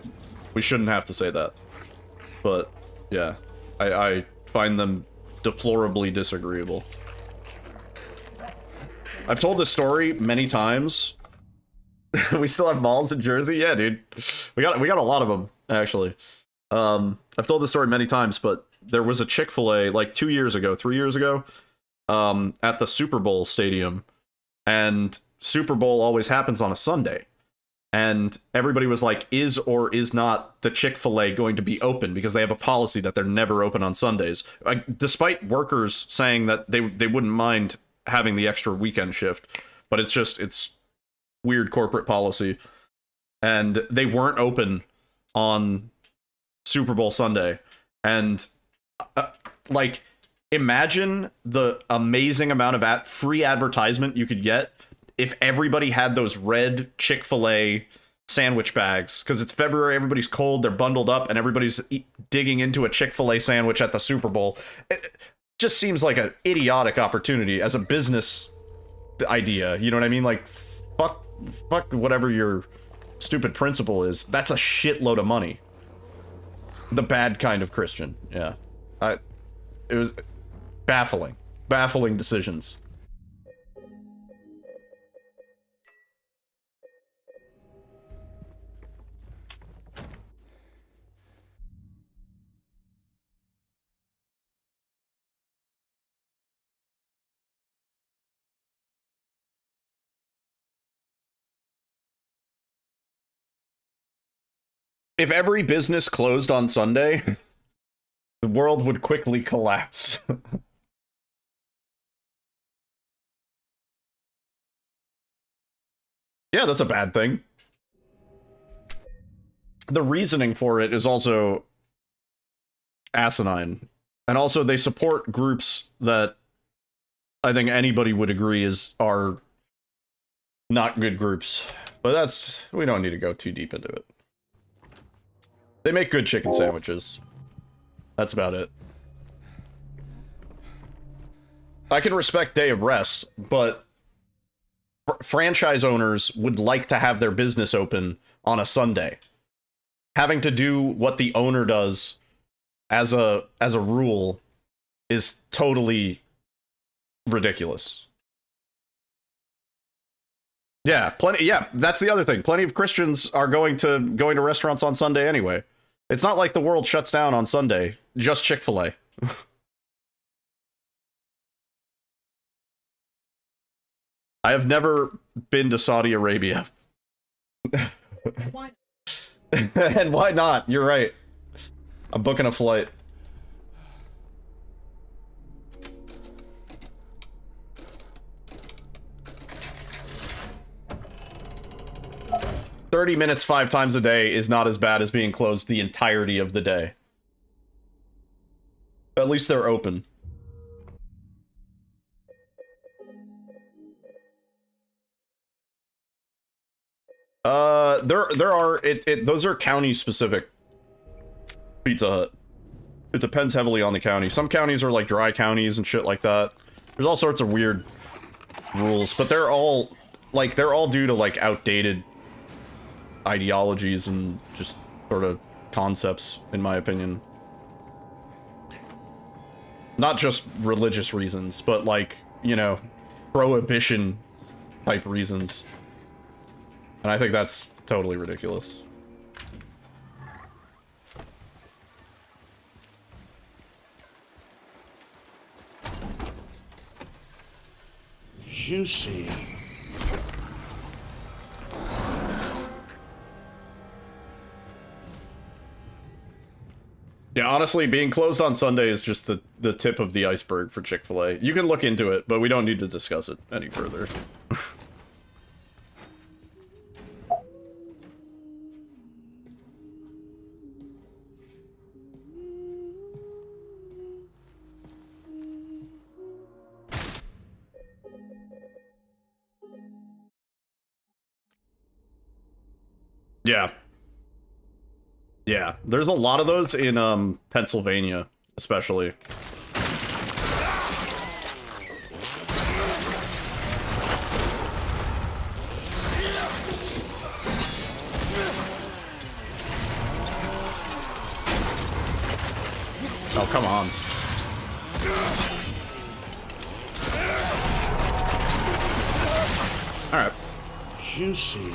A: we shouldn't have to say that. But, yeah, I find them deplorably disagreeable. I've told this story many times. We still have malls in Jersey? Yeah, dude. We got a lot of them, actually. I've told this story many times, but there was a Chick-fil-A like 2 years ago, 3 years ago, at the Super Bowl stadium, and Super Bowl always happens on a Sunday. And everybody was like, is or is not the Chick-fil-A going to be open? Because they have a policy that they're never open on Sundays. Despite workers saying that they wouldn't mind having the extra weekend shift. But it's weird corporate policy. And they weren't open on Super Bowl Sunday. And, like, imagine the amazing amount of free advertisement you could get if everybody had those red Chick-fil-A sandwich bags. Because it's February, everybody's cold, they're bundled up, and everybody's digging into a Chick-fil-A sandwich at the Super Bowl. It just seems like an idiotic opportunity as a business idea. You know what I mean? Like, fuck whatever your stupid principle is. That's a shitload of money. The bad kind of Christian, yeah. It was baffling. Baffling decisions. If every business closed on Sunday, the world would quickly collapse. Yeah, that's a bad thing. The reasoning for it is also asinine. And also they support groups that I think anybody would agree are not good groups. But we don't need to go too deep into it. They make good chicken sandwiches. That's about it. I can respect day of rest, but franchise owners would like to have their business open on a Sunday. Having to do what the owner does as a rule is totally ridiculous. Yeah, plenty. Yeah, that's the other thing. Plenty of Christians are going to restaurants on Sunday anyway. It's not like the world shuts down on Sunday. Just Chick-fil-A. I have never been to Saudi Arabia.
B: Why?
A: And why not? You're right. I'm booking a flight. "30 minutes 5 times a day is not as bad as being closed the entirety of the day. At least they're open. There are those are county specific Pizza Hut. It depends heavily on the county. Some counties are like dry counties and shit like that. There's all sorts of weird rules, but they're all due to like outdated ideologies and just sort of concepts, in my opinion. Not just religious reasons, but like, you know, prohibition type reasons. And I think that's totally ridiculous.
E: Juicy.
A: Yeah, honestly, being closed on Sunday is just the tip of the iceberg for Chick-fil-A. You can look into it, but we don't need to discuss it any further. Yeah. Yeah, there's a lot of those in Pennsylvania, especially. Oh, come on. All right.
E: Juicy.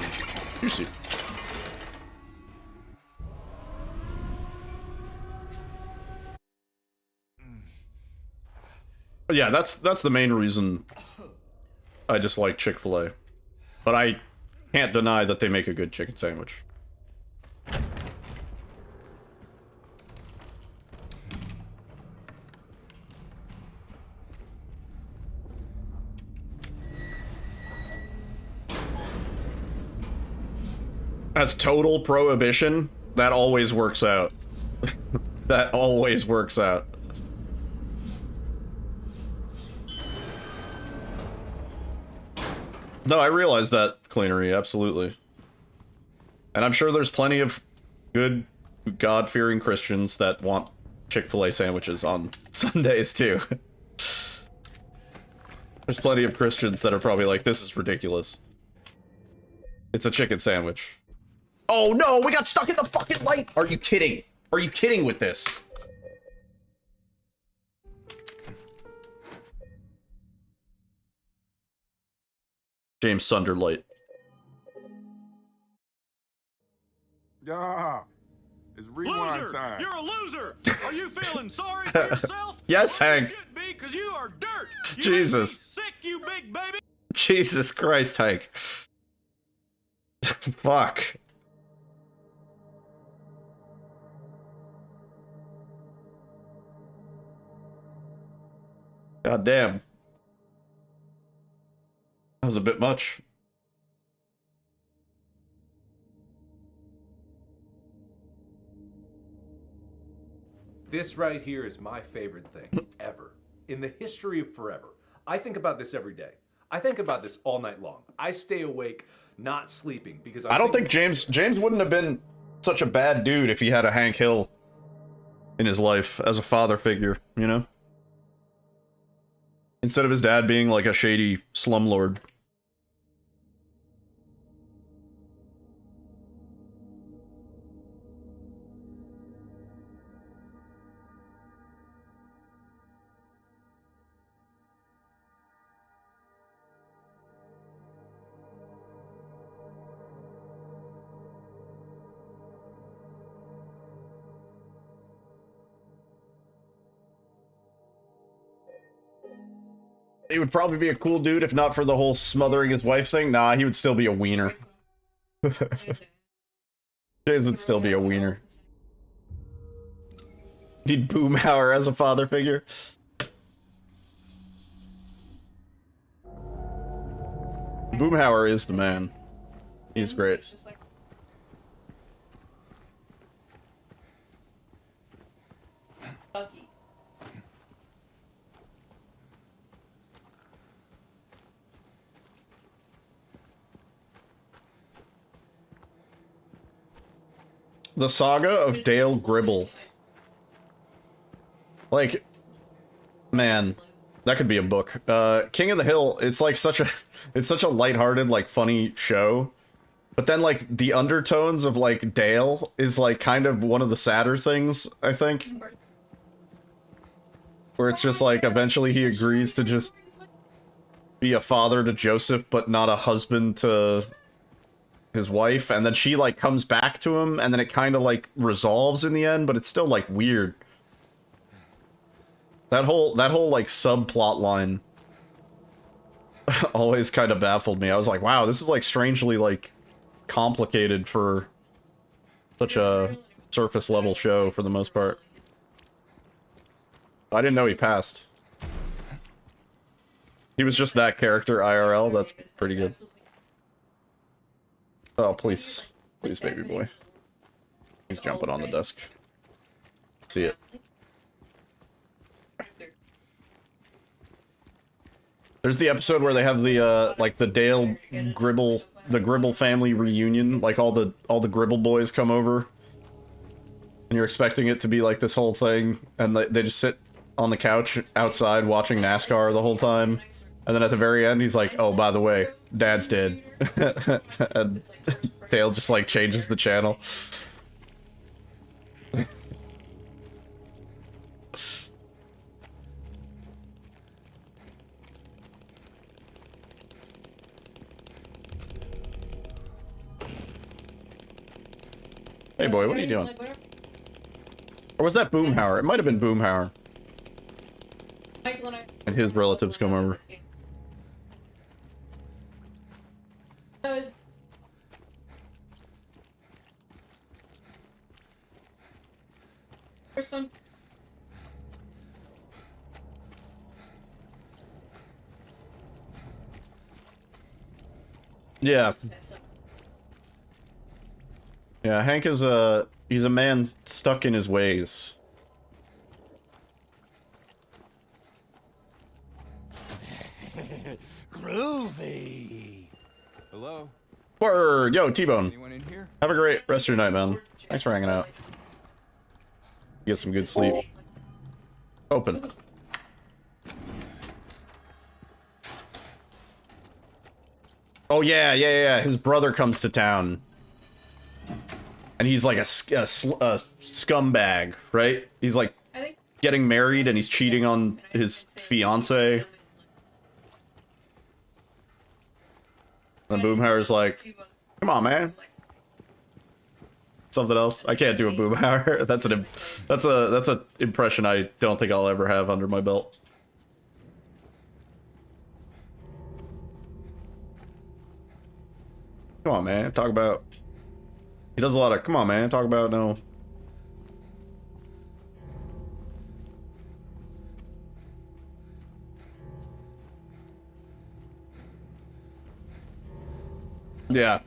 A: Juicy. Yeah, that's the main reason I dislike Chick-fil-A. But I can't deny that they make a good chicken sandwich. As total prohibition, that always works out. That always works out. No, I realize that, Cleanery, absolutely. And I'm sure there's plenty of good, God-fearing Christians that want Chick-fil-A sandwiches on Sundays, too. There's plenty of Christians that are probably like, this is ridiculous. It's a chicken sandwich. Oh no, we got stuck in the fucking light! Are you kidding? Are you kidding with this? James Sunderlight.
C: Yeah. It's rewind
D: Loser!
C: time.
D: You're a loser! Are you feeling sorry for yourself?
A: Yes,
D: Well, you
A: Hank.
D: should be, 'cause you are dirt! You
A: Jesus.
D: make me sick, you big baby!
A: Jesus Christ, Hank. Fuck. God damn. That was a bit much.
H: This right here is my favorite thing ever. In the history of forever. I think about this every day. I think about this all night long. I stay awake, not sleeping, because
A: I don't think James wouldn't have been such a bad dude if he had a Hank Hill in his life as a father figure, you know? Instead of his dad being like a shady slumlord. He would probably be a cool dude if not for the whole smothering his wife thing. Nah, he would still be a wiener. James would still be a wiener. Need Boomhauer as a father figure. Boomhauer is the man. He's great.
B: It's just like, Bucky.
A: The Saga of Dale Gribble. Like, man, that could be a book. King of the Hill, it's like such a lighthearted, like funny show. But then like the undertones of like Dale is like kind of one of the sadder things, I think. Where it's just like eventually he agrees to just be a father to Joseph, but not a husband to his wife, and then she like comes back to him, and then it kind of like resolves in the end, but it's still like weird. That whole like subplot line always kind of baffled me. I was like, wow, this is like strangely like complicated for such a surface level show for the most part. I didn't know he passed. He was just that character IRL. That's pretty good. Oh, please. Please, baby boy. He's jumping on the desk. See it. There's the episode where they have the, like, the Dale Gribble, the Gribble family reunion. Like, all the Gribble boys come over. And you're expecting it to be, like, this whole thing. And they just sit on the couch outside watching NASCAR the whole time. And then at the very end, he's like, oh, by the way, Dad's dead. And Dale just, like, changes the channel. Hey, boy, what are you doing? Or was that Boomhauer? It might have been Boomhauer. And his relatives come over.
B: There's some.
A: Yeah. Yeah, Hank is he's a man stuck in his ways.
E: Groovy. Hello.
A: Word! Yo, T-Bone.
E: Anyone in here?
A: Have a great rest of your night, man. Thanks for hanging out. Get some good sleep. Open. Oh, yeah. His brother comes to town. And he's like a scumbag, right? He's like getting married and he's cheating on his fiance. And Boomhauer's like, come on, man. Something else. I can't do a Boomhauer. That's a impression I don't think I'll ever have under my belt. Come on, man. Talk about. He does a lot of. Come on, man. Talk about no. Yeah.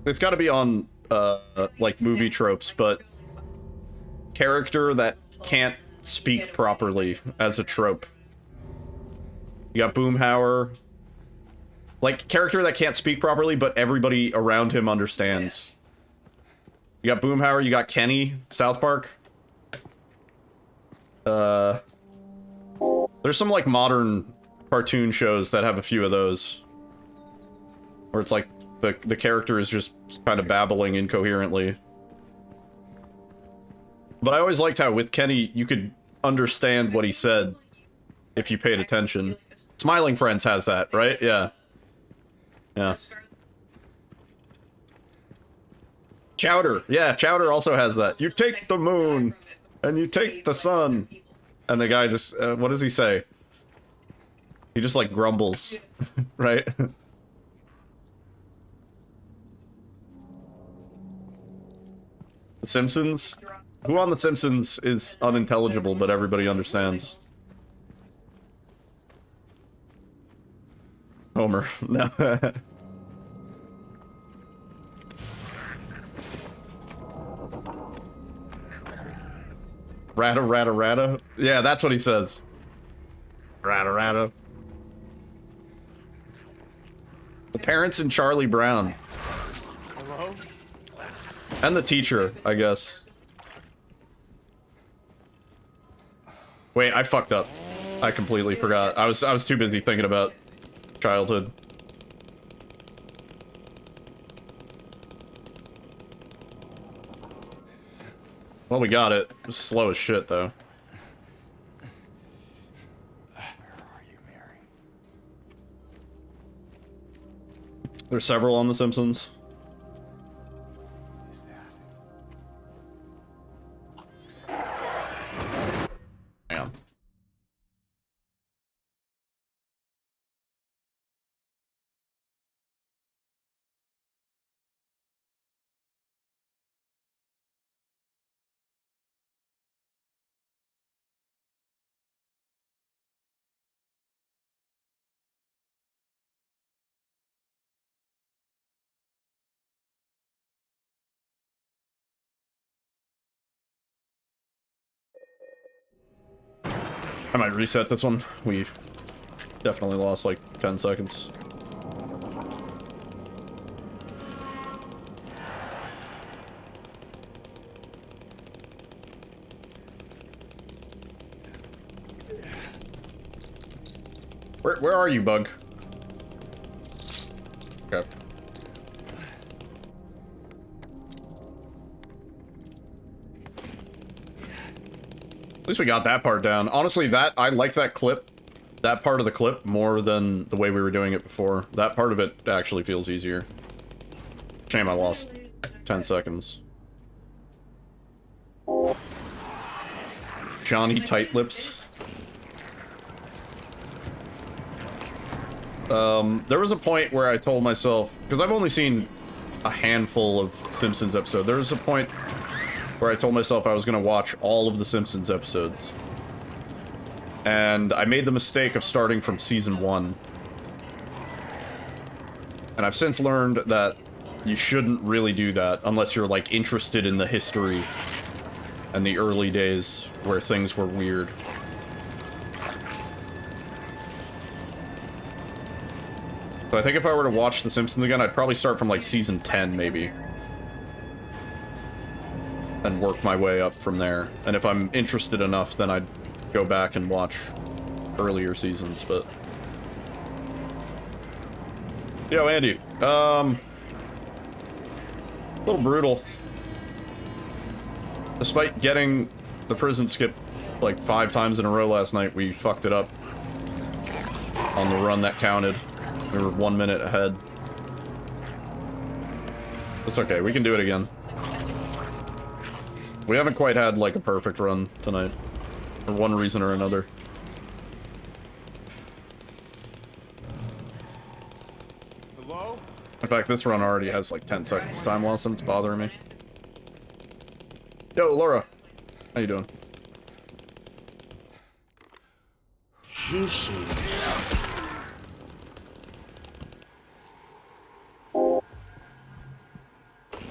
A: It's got to be on like movie tropes, but character that can't speak properly as a trope. You got Boomhauer, like character that can't speak properly, but everybody around him understands. You got Boomhauer, you got Kenny, South Park. There's some like modern cartoon shows that have a few of those. Where it's like the character is just kind of babbling incoherently. But I always liked how with Kenny you could understand what he said if you paid attention. Smiling Friends has that, right? Yeah. Yeah. Chowder. Yeah, Chowder also has that. You take the moon, and you take the sun. And the guy just, what does he say? He just, like, grumbles. Right? The Simpsons? Who on The Simpsons is unintelligible, but everybody understands? Homer. No. Rata, rata, rata. Yeah, that's what he says. Rata, rata. The parents in Charlie Brown.
E: Hello?
A: And the teacher, I guess. Wait, I fucked up. I completely forgot. I was too busy thinking about childhood. Well, we got it. It was slow as shit, though.
E: Where are you, Mary?
A: There's several on The Simpsons.
E: Is that?
A: Yeah. I might reset this one. We definitely lost like 10 seconds. Where are you, Bug? Okay. At least we got that part down. Honestly, I like that clip, that part of the clip, more than the way we were doing it before. That part of it actually feels easier. Shame I lost 10 seconds. Johnny Tight Lips. There was a point where I told myself, because I've only seen a handful of Simpsons episodes, there was a point where I told myself I was going to watch all of the Simpsons episodes. And I made the mistake of starting from season 1. And I've since learned that you shouldn't really do that unless you're, like, interested in the history and the early days where things were weird. So I think if I were to watch The Simpsons again, I'd probably start from, like, season 10, maybe. And work my way up from there. And if I'm interested enough, then I'd go back and watch earlier seasons, but... Yo, Andy. A little brutal. Despite getting the prison skip like 5 times in a row last night, we fucked it up on the run that counted. We were 1 minute ahead. It's okay, we can do it again. We haven't quite had, like, a perfect run tonight. For one reason or another.
E: Hello?
A: In fact, this run already has, like, 10 seconds time loss, and it's bothering me. Yo, Laura. How you doing?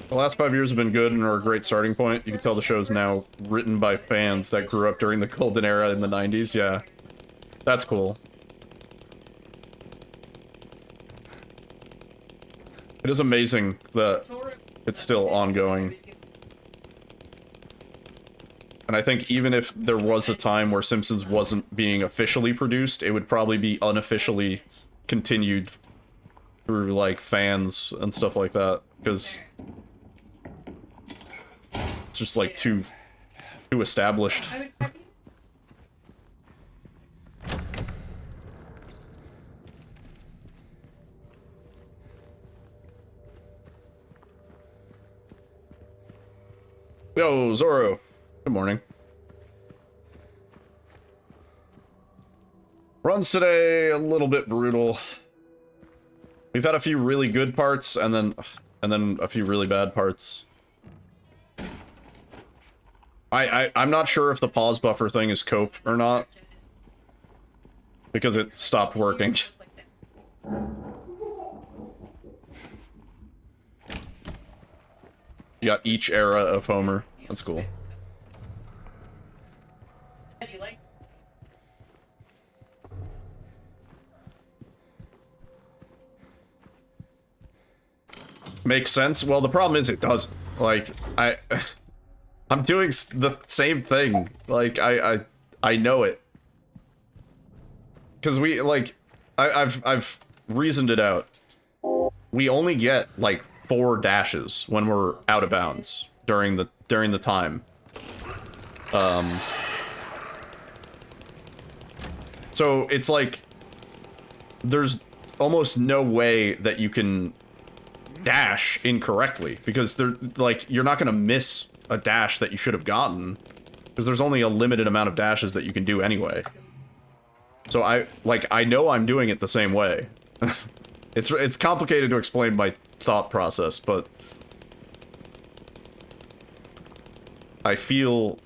A: The last 5 years have been good and are a great starting point. You can tell the show's now written by fans that grew up during the golden era in the 90s. Yeah. That's cool. It is amazing that it's still ongoing. And I think even if there was a time where Simpsons wasn't being officially produced, it would probably be unofficially continued through, like, fans and stuff like that. Because it's just, like, too established. Yo, Zoro. Good morning. Runs today a little bit brutal. We've had a few really good parts and then a few really bad parts. I'm not sure if the pause buffer thing is cope or not, because it stopped working. You got each era of Homer. That's cool. Makes sense. Well, the problem is it doesn't. Like, I'm doing the same thing. Like, I know it. Because we, like, I've reasoned it out. We only get, like, 4 dashes when we're out of bounds during the time. So it's like, there's almost no way that you can dash incorrectly, because they're like, you're not gonna miss a dash that you should have gotten, because there's only a limited amount of dashes that you can do anyway. So I know I'm doing it the same way. It's complicated to explain my thought process, but I feel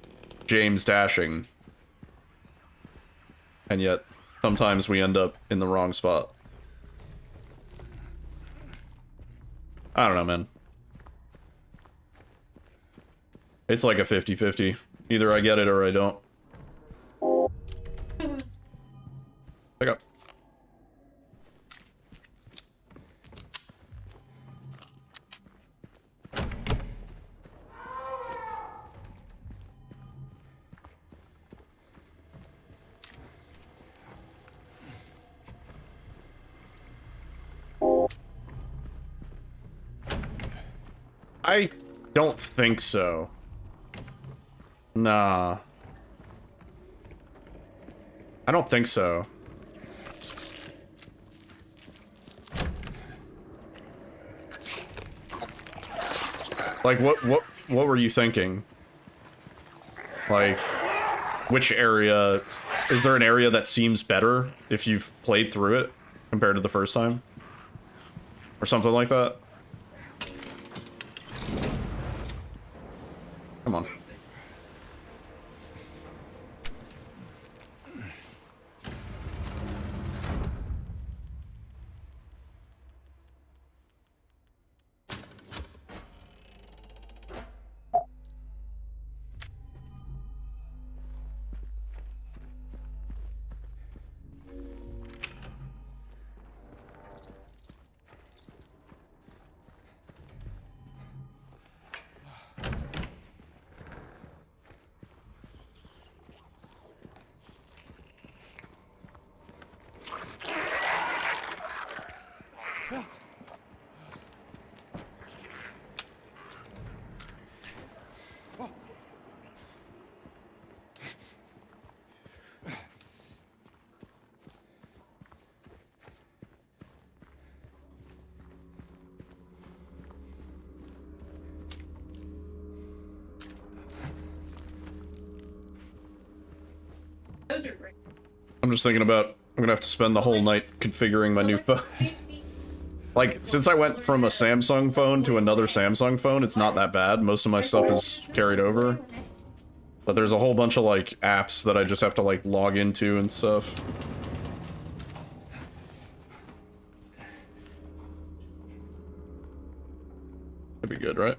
A: James dashing, and yet sometimes we end up in the wrong spot. I don't know, man. It's like a 50-50. Either I get it or I don't. Pick up. I don't think so. Nah. I don't think so. Like, what were you thinking? Like, which area? Is there an area that seems better if you've played through it compared to the first time? Or something like that? Come on.
B: Those are great.
A: I'm just thinking about, I'm gonna have to spend the whole night configuring my new phone. Like, since I went from a Samsung phone to another Samsung phone, it's not that bad. Most of my stuff is carried over. But there's a whole bunch of, like, apps that I just have to, like, log into and stuff. That'd be good, right?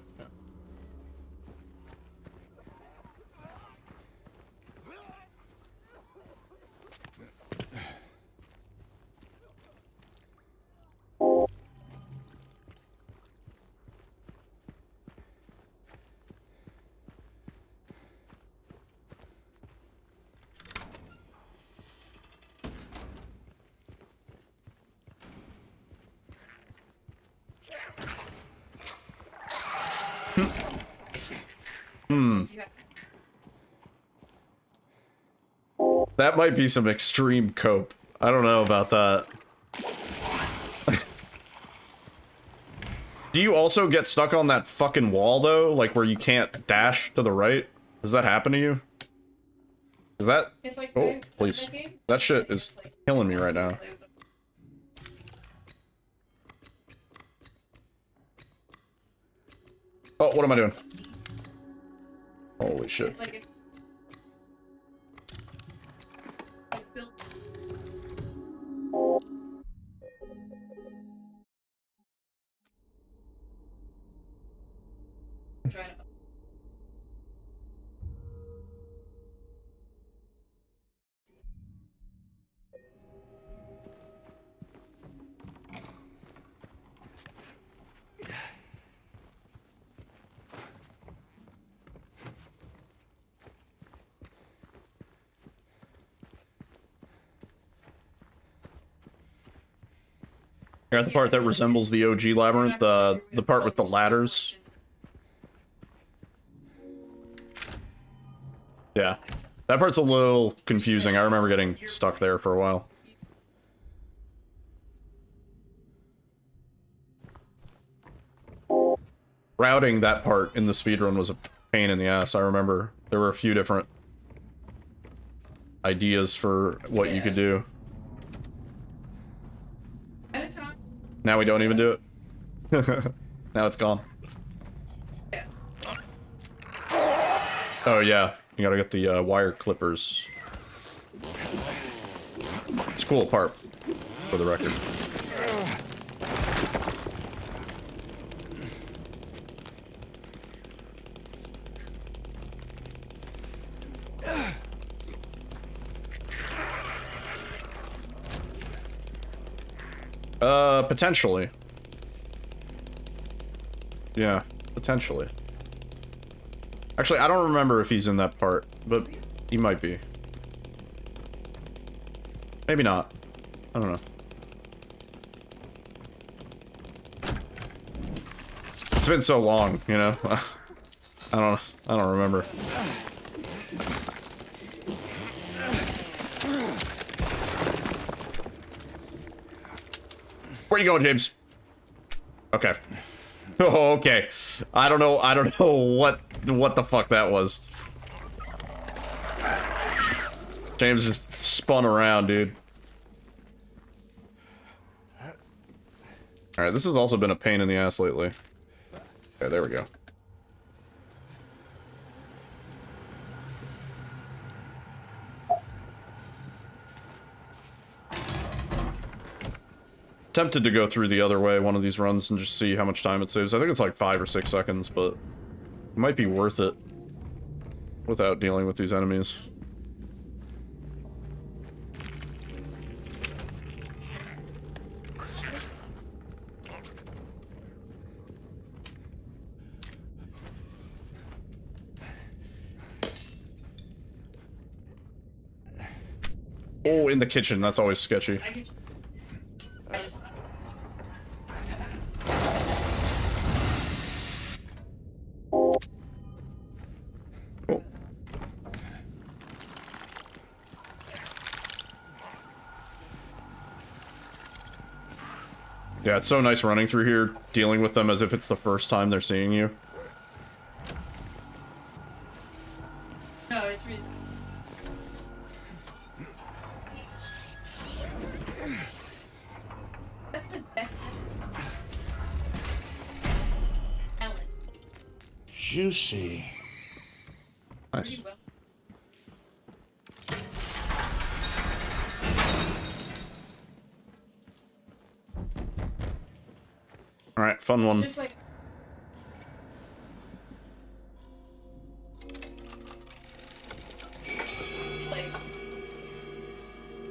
A: That might be some extreme cope. I don't know about that. Do you also get stuck on that fucking wall, though? Like, where you can't dash to the right? Does that happen to you? Is that...
B: It's like
A: Oh, please. That shit is killing me right now. Oh, what am I doing? Holy shit.
B: It's like trying to...
A: You're at the part that resembles the OG labyrinth, the part with the ladders. Yeah. That part's a little confusing. I remember getting stuck there for a while. Routing that part in the speedrun was a pain in the ass. I remember there were a few different ideas for what you could do.
B: At a time.
A: Now we don't even do it. Now it's gone.
B: Yeah.
A: Oh yeah, you gotta get the wire clippers. It's a cool part, for the record. Potentially. Yeah, potentially. Actually, I don't remember if he's in that part, but he might be. Maybe not. I don't know. It's been so long, you know? I don't remember. Where you going, James? Okay. Oh, okay. I don't know what the fuck that was. James just spun around, dude. Alright, this has also been a pain in the ass lately. Okay, there we go. Tempted to go through the other way one of these runs and just see how much time it saves. I think it's like 5 or 6 seconds, but it might be worth it without dealing with these enemies. Oh, in the kitchen, that's always sketchy. Yeah, it's so nice running through here, dealing with them as if it's the first time they're seeing you.
B: No, it's really... That's the best. Alan.
E: Juicy.
A: Nice.
B: Pretty well.
A: Alright, fun one.
B: Just like...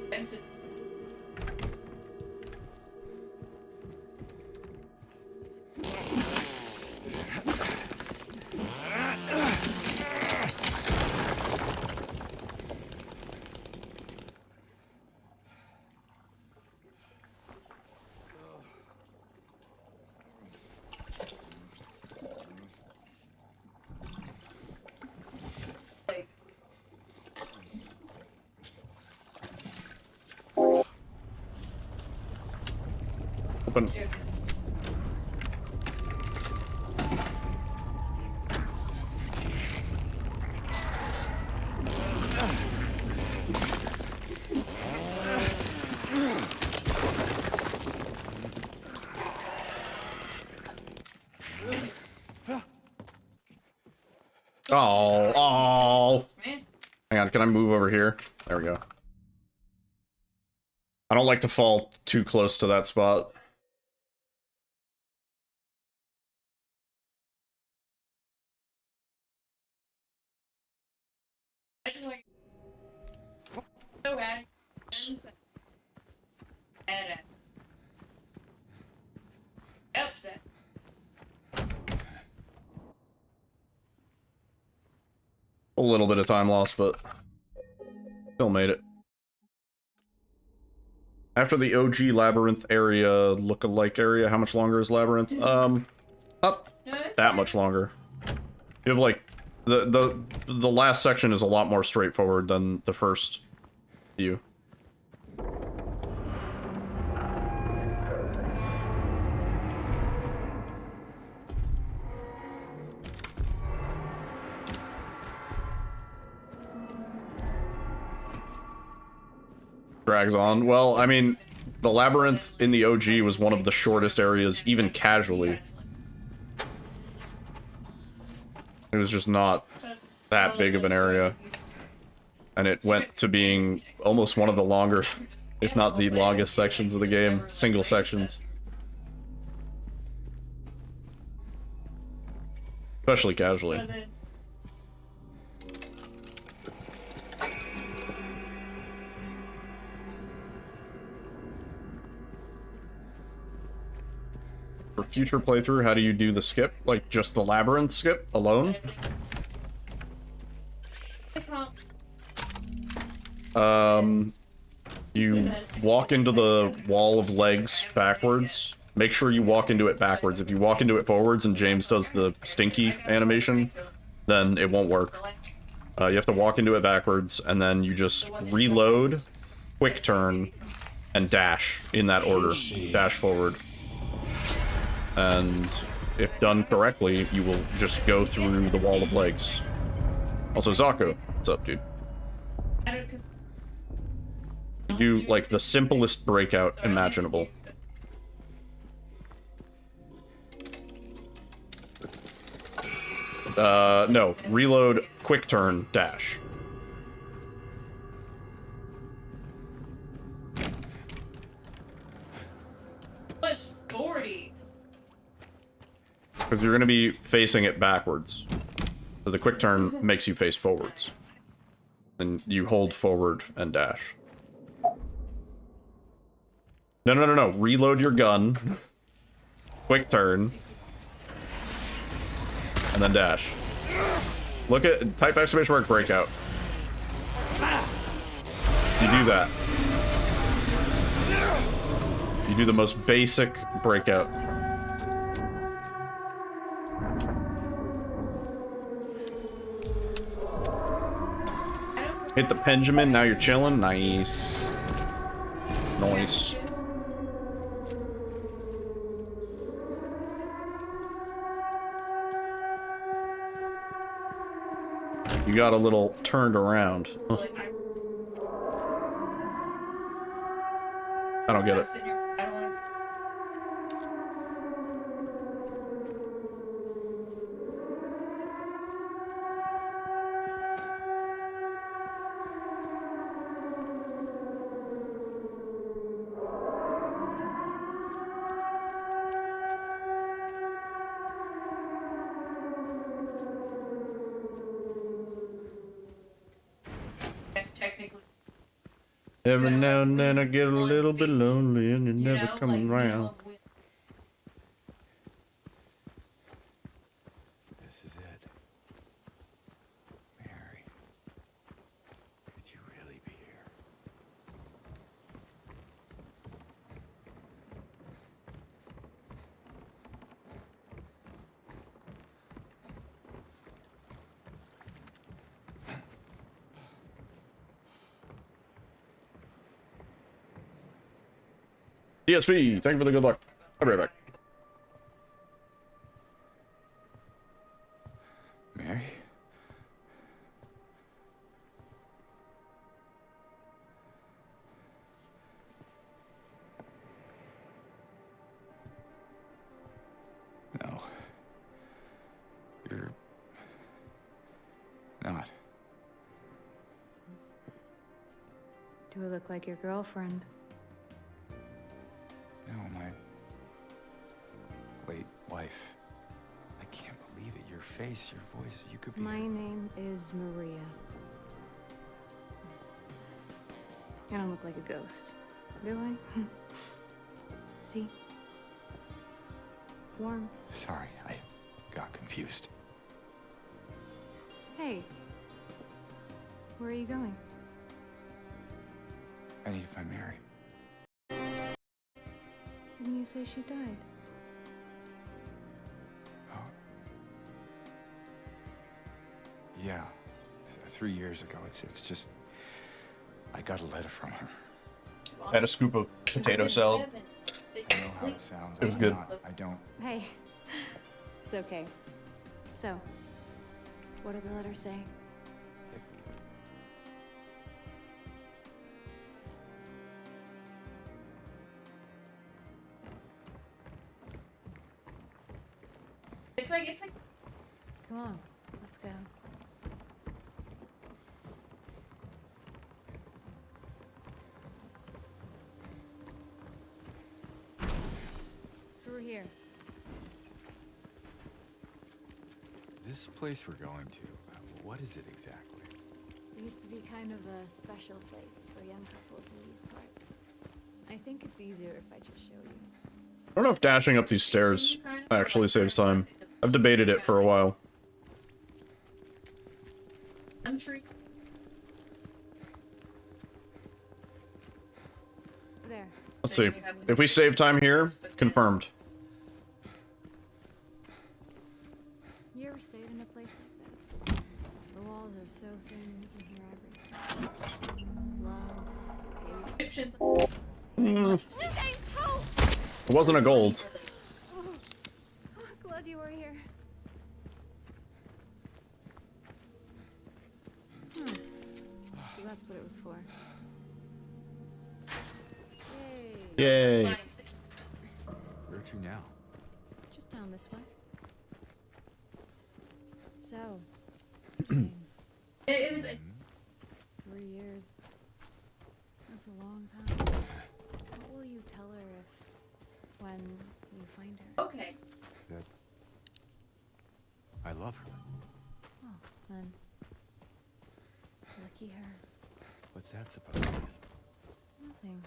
B: Benson.
A: Open. Oh, oh.
B: Man.
A: Hang on, can I move over here? There we go. I don't like to fall too close to that spot.
B: I just like so bad. Bad. Yep, that.
A: A little bit of time lost, but still made it. After the OG Labyrinth area, look-alike area, how much longer is Labyrinth? Not that much longer. You have like the last section is a lot more straightforward than the first few. Drags on. Well, I mean, the Labyrinth in the OG was one of the shortest areas, even casually. It was just not that big of an area. And it went to being almost one of the longer, if not the longest sections of the game. Single sections. Especially casually. For future playthrough, how do you do the skip? Like, just the Labyrinth skip alone? You walk into the wall of legs backwards. Make sure you walk into it backwards. If you walk into it forwards and James does the stinky animation, then it won't work. You have to walk into it backwards, and then you just reload, quick turn, and dash in that order. Dash forward. And if done correctly, you will just go through the wall of legs. Also, Zako, what's up, dude? You do, like, the simplest breakout imaginable. No. Reload, quick turn, dash.
B: Plus 40.
A: Because you're going to be facing it backwards. So the quick turn makes you face forwards. And you hold forward and dash. No, no, no, no. Reload your gun. Quick turn. And then dash. Look at... Type exclamation mark breakout. You do that. You do the most basic breakout. Hit the Benjamin, now you're chilling. Nice. Nice. You got a little turned around. Huh. I don't get it. Every now and then I get a little bit lonely and you're never coming round.
E: This is it. Mary. Could you really be here?
A: DSP, thank you for the good luck. I'll be right back.
E: Mary? No. You're
F: Do I look like your girlfriend?
E: No, my late wife. I can't believe it. Your face, your voice. You could be.
F: My name is Maria. I don't look like a ghost, do I? See? Warm.
E: Sorry, I got confused.
F: Hey. Where are you going?
E: I need to find Mary.
F: Didn't you say she died?
E: Oh. Yeah. 3 years ago. It's just. I got a letter from her.
A: I had a scoop of potato salad.
E: I know how it sounds.
A: It was
E: I'm
A: good.
E: I don't.
F: Hey. It's okay. So, what did the letter say?
B: It's like.
F: Come on, let's go. Through here.
E: This place we're going to. What is it exactly?
F: It used to be kind of a special place for young couples in these parts. I think it's easier if I just show you.
A: I don't know if dashing up these stairs actually saves time. I've debated it for a while.
B: Country.
F: There.
A: Let's see. If we save time here, confirmed.
F: You ever stayed in a place like this? The walls are so thin you can hear everything. Love, hate,
B: Egyptians.
F: Thanks, help!
A: It wasn't a gold.
F: Oh, glad you were here. So that's what it was for. Yay.
A: Yay.
E: Where to now?
F: Just down this way. So, James,
B: It was.
F: 3 years. That's a long time. What will you tell her when you find her?
B: Okay.
E: That I love her.
F: Oh, then. Lucky her.
E: What's that supposed to mean?
F: Nothing.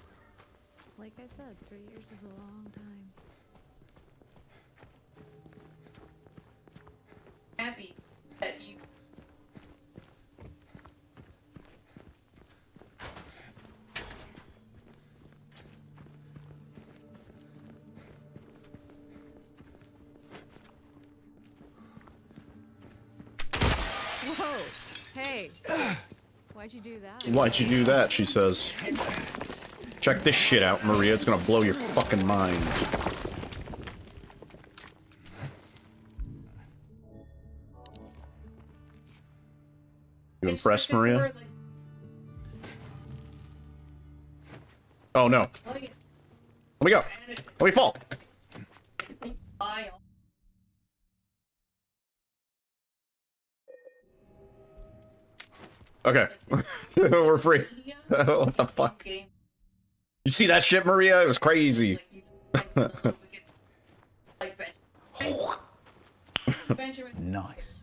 F: Like I said, 3 years is a long time.
B: Happy that you.
F: Whoa! Hey! Why'd you do that?
A: Why'd you do that, she says. Check this shit out, Maria. It's gonna blow your fucking mind. You impressed, Maria? Oh no. Let me go. Let me fall. Okay. We're free. What the fuck? You see that shit, Maria? It was crazy.
I: Nice.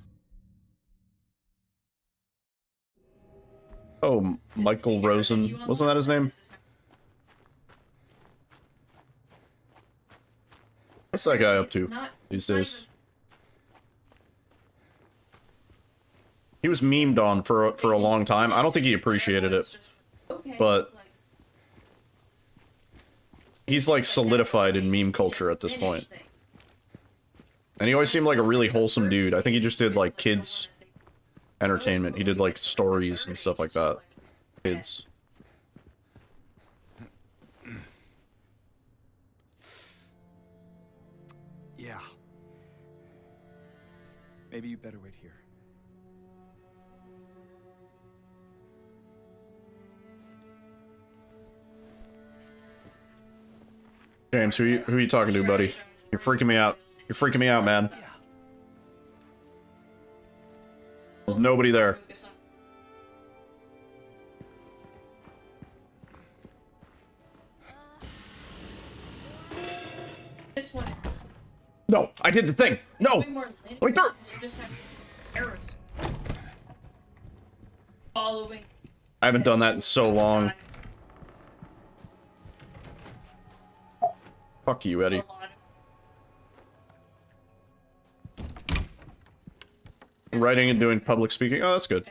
A: Oh, Michael Rosen. Wasn't that his name? What's that guy up to these days? He was memed on for a long time. I don't think he appreciated it, but he's like solidified in meme culture at this point. And he always seemed like a really wholesome dude. I think he just did like kids entertainment. He did like stories and stuff like that. Kids.
E: Yeah. Maybe you better wait here.
A: James, who are you talking to, buddy? You're freaking me out. You're freaking me out, man. There's nobody there.
B: This one.
A: No, I did the thing. No.
B: Way more linear.
A: Wait, through.
B: You just have arrows. Following.
A: I haven't done that in so long. Fuck you, Eddie. Writing and doing public speaking. Oh, that's good.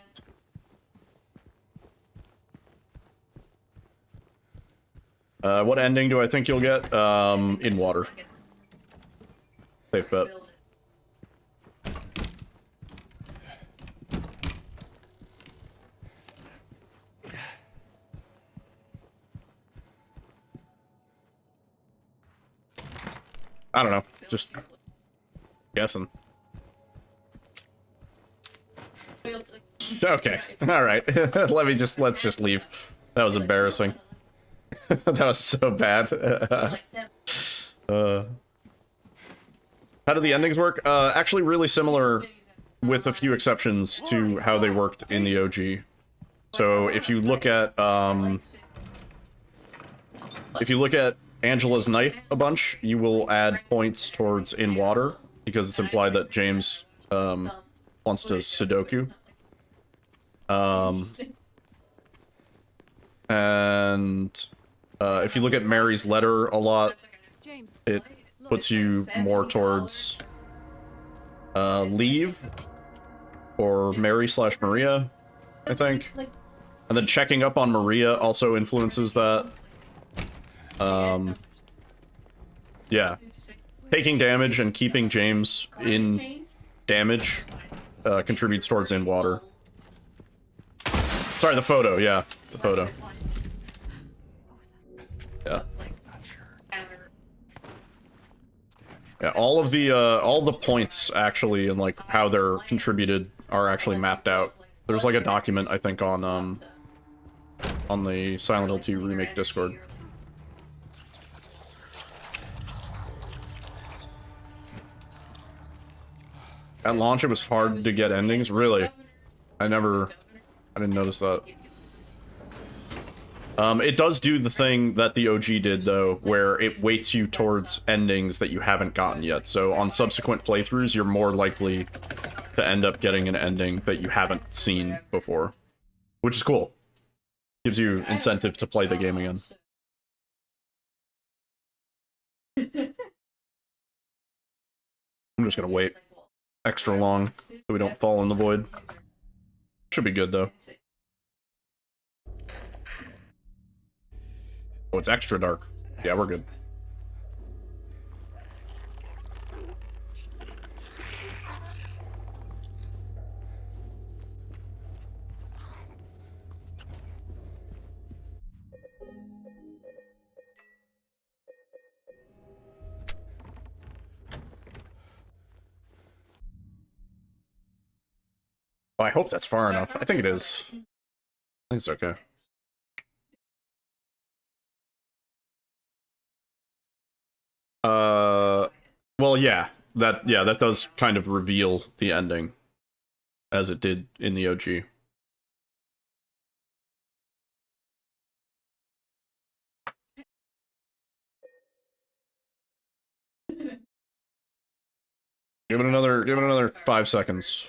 A: What ending do I think you'll get? In water. Safe bet. I don't know. Just guessing. Okay. All right. Let's just leave. That was embarrassing. That was so bad. How do the endings work? Actually really similar with a few exceptions to how they worked in the OG. So if you look at Angela's knife a bunch, you will add points towards in water because it's implied that James wants to Sudoku. And if you look at Mary's letter a lot, it puts you more towards leave or Mary/Maria, I think. And then checking up on Maria also influences that. Yeah. Taking damage and keeping James in damage contributes towards in water. Sorry, the photo, yeah. The photo. Yeah. Yeah, all the points actually and like how they're contributed are actually mapped out. There's like a document I think on the Silent Hill 2 remake Discord. At launch it was hard to get endings, really. I didn't notice that. It does do the thing that the OG did, though, where it weights you towards endings that you haven't gotten yet. So on subsequent playthroughs, you're more likely to end up getting an ending that you haven't seen before. Which is cool. Gives you incentive to play the game again. I'm just gonna wait extra long so we don't fall in the void. Should be good, though. Oh, it's extra dark. Yeah, we're good. Oh, I hope that's far enough. I think it is. I think it's okay. Well, yeah, that does kind of reveal the ending, as it did in the OG. Give it another 5 seconds.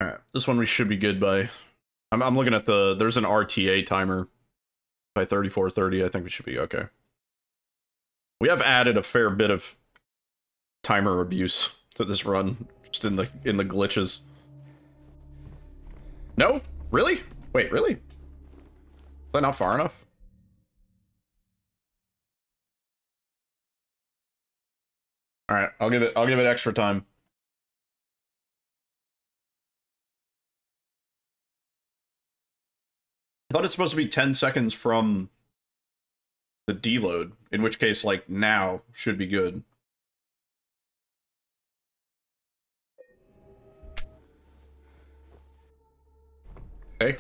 A: Alright, this one we should be good by... I'm looking at there's an RTA timer. By 34:30, I think we should be okay. We have added a fair bit of timer abuse to this run, just in the glitches. No? Really? Wait, really? Is that not far enough? Alright, I'll give it extra time. I thought it's supposed to be 10 seconds from the deload, in which case, like, now should be good. Okay.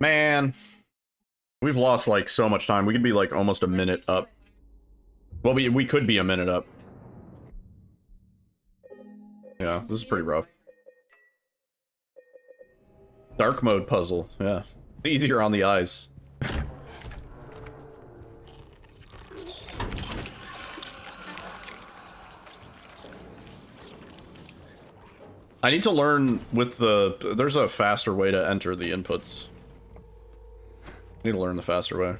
A: Man, we've lost like so much time. We could be like almost a minute up. Well, we could be a minute up. Yeah, this is pretty rough. Dark mode puzzle, yeah. It's easier on the eyes. I need to learn with the... There's a faster way to enter the inputs. I need to learn the faster way.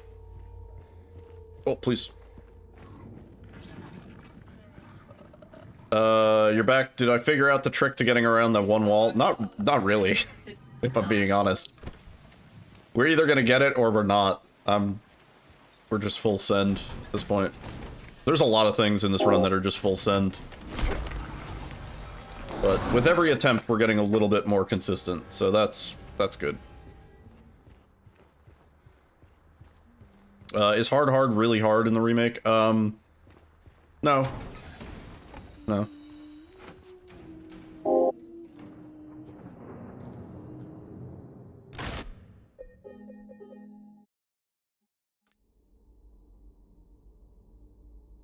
A: Oh, please. You're back. Did I figure out the trick to getting around that one wall? Not really, if I'm being honest. We're either gonna get it or we're not. We're just full send at this point. There's a lot of things in this run that are just full send. But with every attempt, we're getting a little bit more consistent, so that's good. Is hard really hard in the remake? No. No.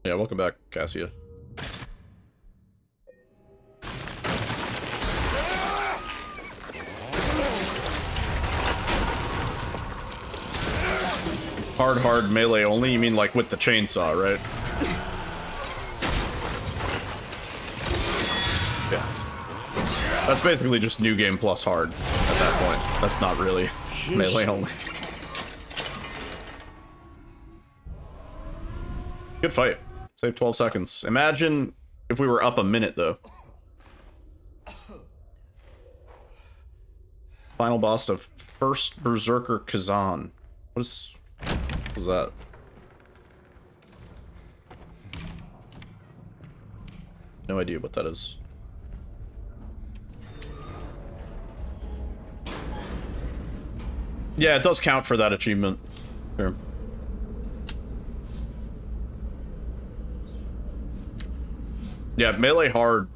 A: Yeah, welcome back, Cassia. Hard melee only? You mean like with the chainsaw, right? Yeah. That's basically just new game plus hard at that point. That's not really melee only. Good fight. Save 12 seconds. Imagine if we were up a minute, though. Final boss of First Berserker Kazan. What is that? No idea what that is. Yeah, it does count for that achievement. Sure. Yeah, melee hard.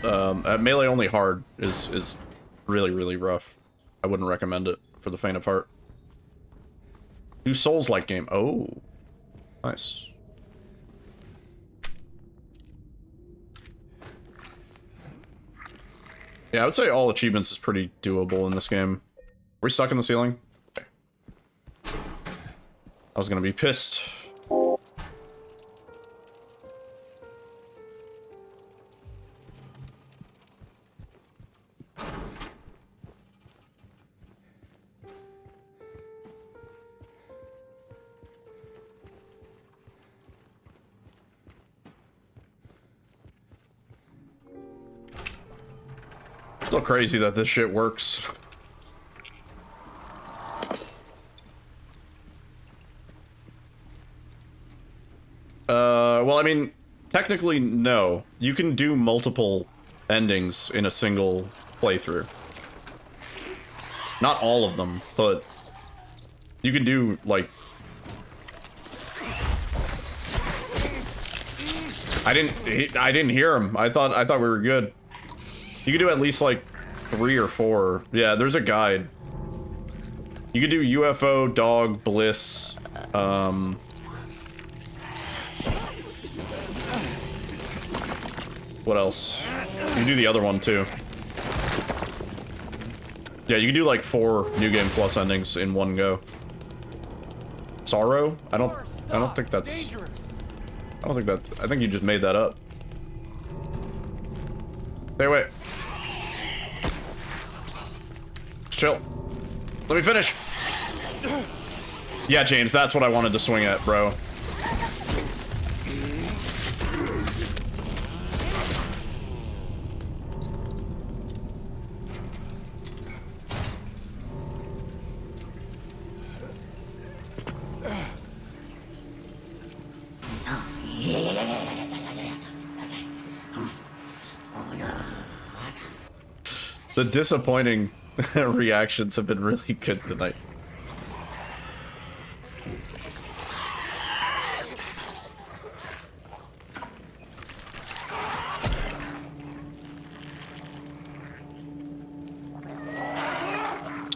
A: Melee only hard is really rough. I wouldn't recommend it for the faint of heart. New Souls-like game. Oh, nice. Yeah, I would say all achievements is pretty doable in this game. We're stuck in the ceiling? Okay. I was gonna be pissed. Still crazy that this shit works. Well, I mean, technically, no. You can do multiple endings in a single playthrough. Not all of them, but you can do, like... I didn't hear him. I thought we were good. You could do at least, like, 3 or 4. Yeah, there's a guide. You could do UFO, dog, bliss, what else? You can do the other one, too. Yeah, you can do, like, 4 New Game Plus endings in one go. Sorrow? I don't think that's... I think you just made that up. Stay away. Chill. Let me finish. Yeah, James, that's what I wanted to swing at, bro. The disappointing reactions have been really good tonight.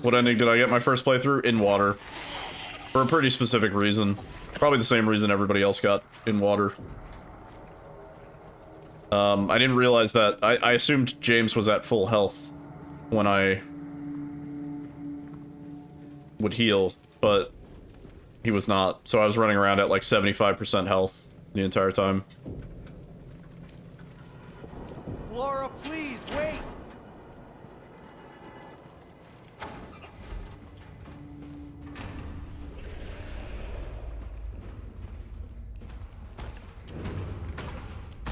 A: What ending did I get my first playthrough? In water. For a pretty specific reason. Probably the same reason everybody else got in water. I didn't realize that. I assumed James was at full health when I would heal, but he was not. So I was running around at like 75% health the entire time.
E: Laura, please, wait!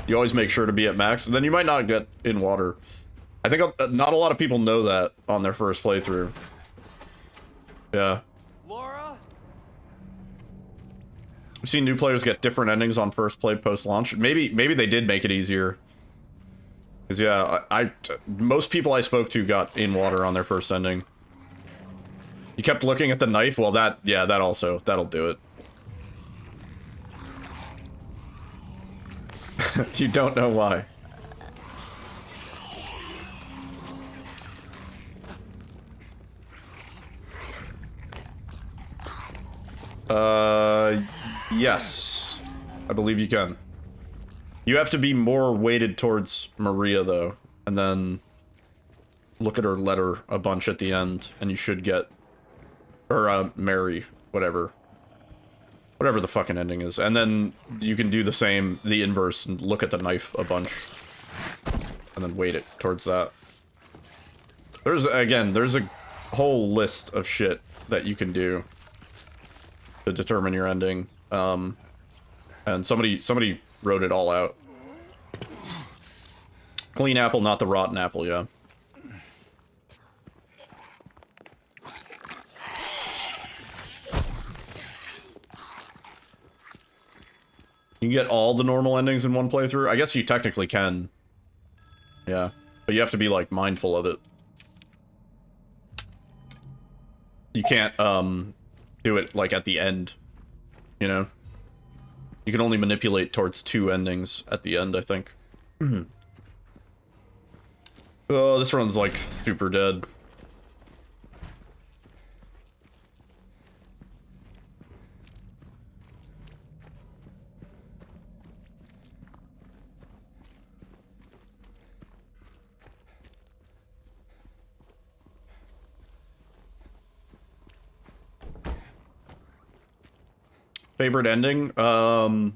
A: You always make sure to be at max, and then you might not get in water. I think not a lot of people know that on their first playthrough. Yeah.
E: Laura?
A: I've seen new players get different endings on first play post-launch. Maybe they did make it easier. Because, yeah, most people I spoke to got in water on their first ending. You kept looking at the knife? Well, that'll do it. You don't know why. Yes. I believe you can. You have to be more weighted towards Maria, though, and then look at her letter a bunch at the end, and you should get... Or, Mary, whatever. Whatever the fucking ending is. And then you can do the same, the inverse, and look at the knife a bunch. And then weight it towards that. There's a whole list of shit that you can do to determine your ending. And somebody wrote it all out. Clean apple, not the rotten apple, yeah. You can get all the normal endings in one playthrough? I guess you technically can. Yeah. But you have to be, like, mindful of it. You can't, do it, like, at the end. You know? You can only manipulate towards 2 endings at the end, I think. Oh, this run's, like, super dead. Favorite ending? Of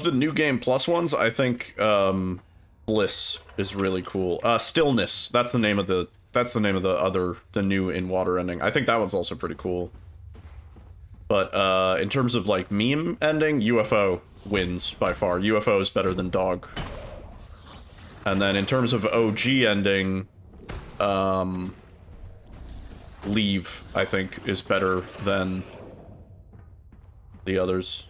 A: the new game plus ones, I think Bliss is really cool. Stillness. That's the name of the new in water ending. I think that one's also pretty cool. But in terms of like meme ending, UFO wins by far. UFO is better than Dog. And then in terms of OG ending, Leave, I think, is better than the others.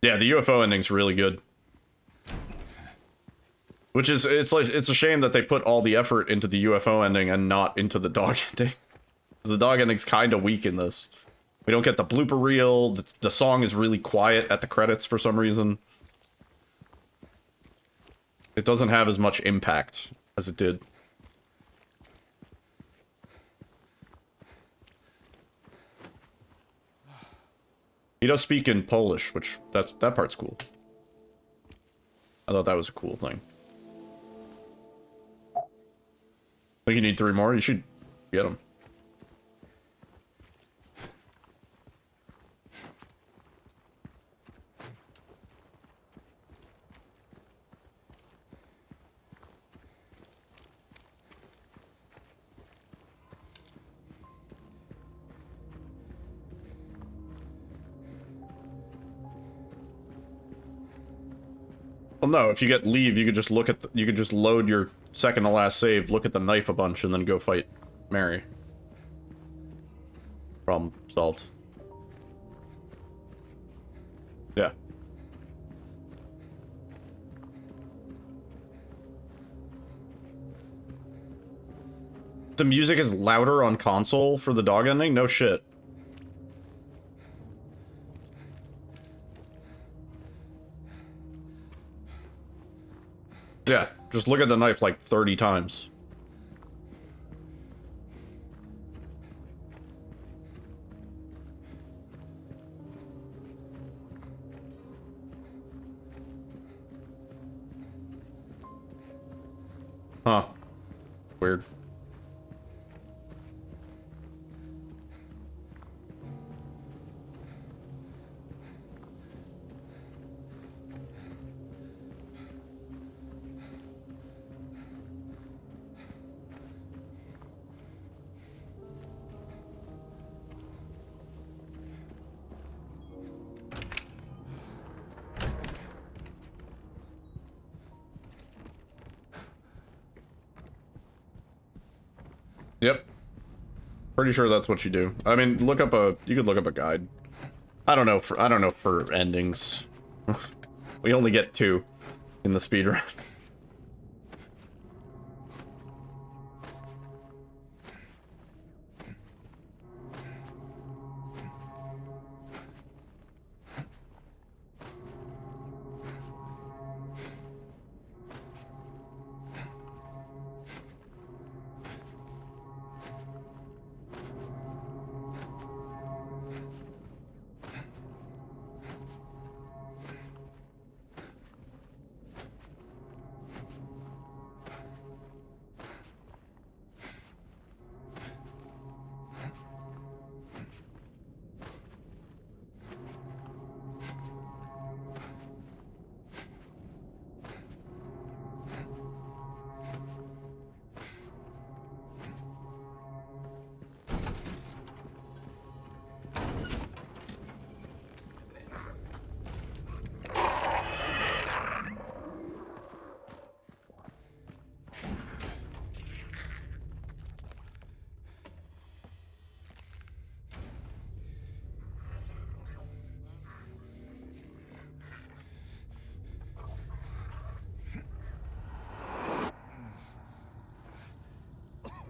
A: Yeah, the UFO ending's really good. Which is, it's a shame that they put all the effort into the UFO ending and not into the Dog ending. The Dog ending's kind of weak in this. We don't get the blooper reel, the song is really quiet at the credits for some reason. It doesn't have as much impact as it did. He does speak in Polish, which that part's cool. I thought that was a cool thing. I think you need 3 more. You should get them. Well, no, if you get Leave, you could just look at you could just load your second to last save, look at the knife a bunch, and then go fight Mary. Problem solved. Yeah. The music is louder on console for the Dog ending? No shit. Yeah, just look at the knife like 30 times. Huh. Weird. Yep. Pretty sure that's what you do. I mean, you could look up a guide. I don't know for endings. We only get 2 in the speedrun.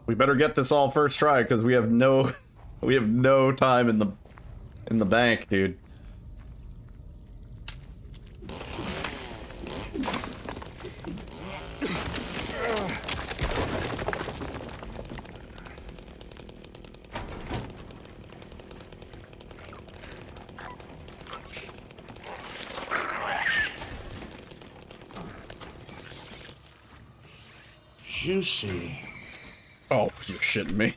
A: We better get this all first try because we have no time in the bank, dude.
I: Juicy.
A: Oh, you're shitting me.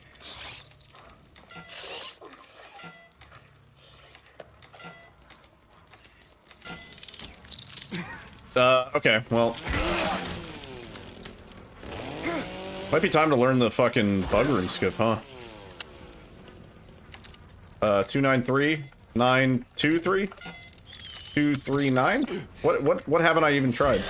A: Okay, well. Might be time to learn the fucking bug room skip, huh? 293 923 239? What haven't I even tried?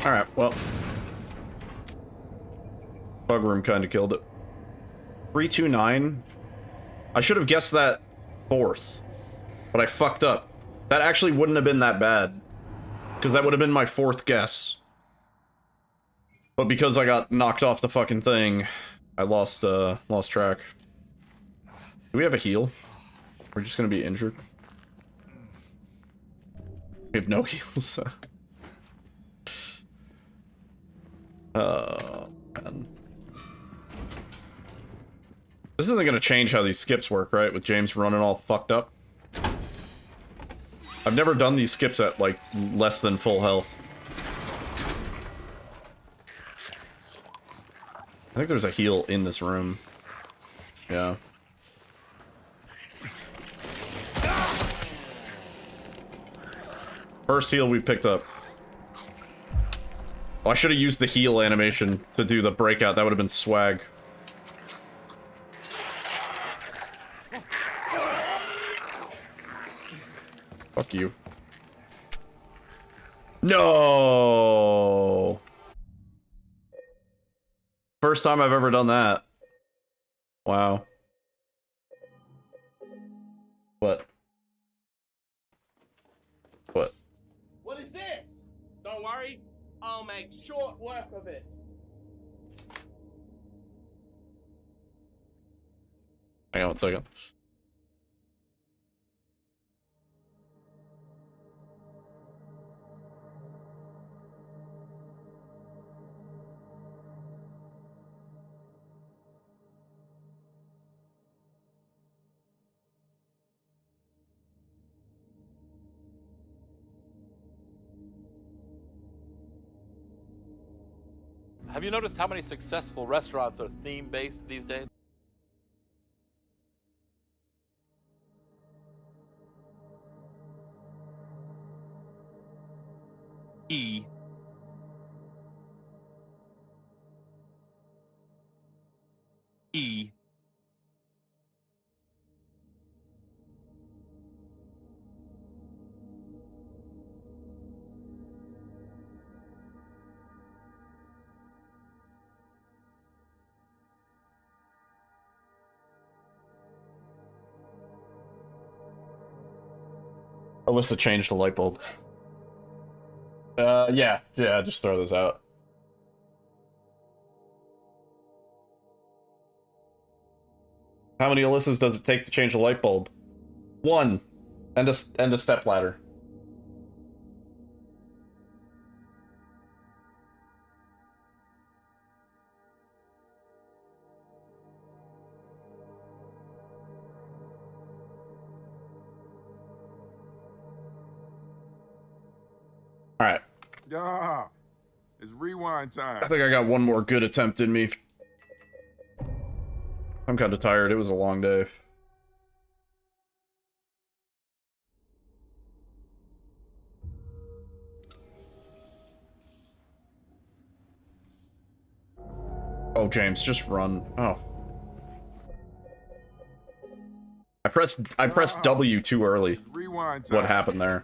A: Alright, well. Bug room kind of killed it. 329. I should have guessed that 4th. But I fucked up. That actually wouldn't have been that bad. Because that would have been my 4th guess. But because I got knocked off the fucking thing, I lost track. Do we have a heal? We're just gonna be injured. We have no heals. Man. This isn't gonna change how these skips work, right? With James running all fucked up. I've never done these skips at, like, less than full health. I think there's a heal in this room. Yeah. First heal we picked up. Oh, I should have used the heal animation to do the breakout. That would have been swag. Fuck you. No! First time I've ever done that. Wow. What? What?
D: What is this? Don't worry, I'll make short work of it.
A: Hang on 1 second.
J: Have you noticed how many successful restaurants are theme-based these days?
D: E. E.
A: Alyssa changed the light bulb. Yeah, just throw this out. How many Alyssas does it take to change a light bulb? 1. And a step ladder. Alright.
C: Yeah. It's rewind time.
A: I think I got one more good attempt in me. I'm kind of tired. It was a long day. Oh, James, just run. Oh. I pressed W too early.
C: It's rewind time.
A: What happened there?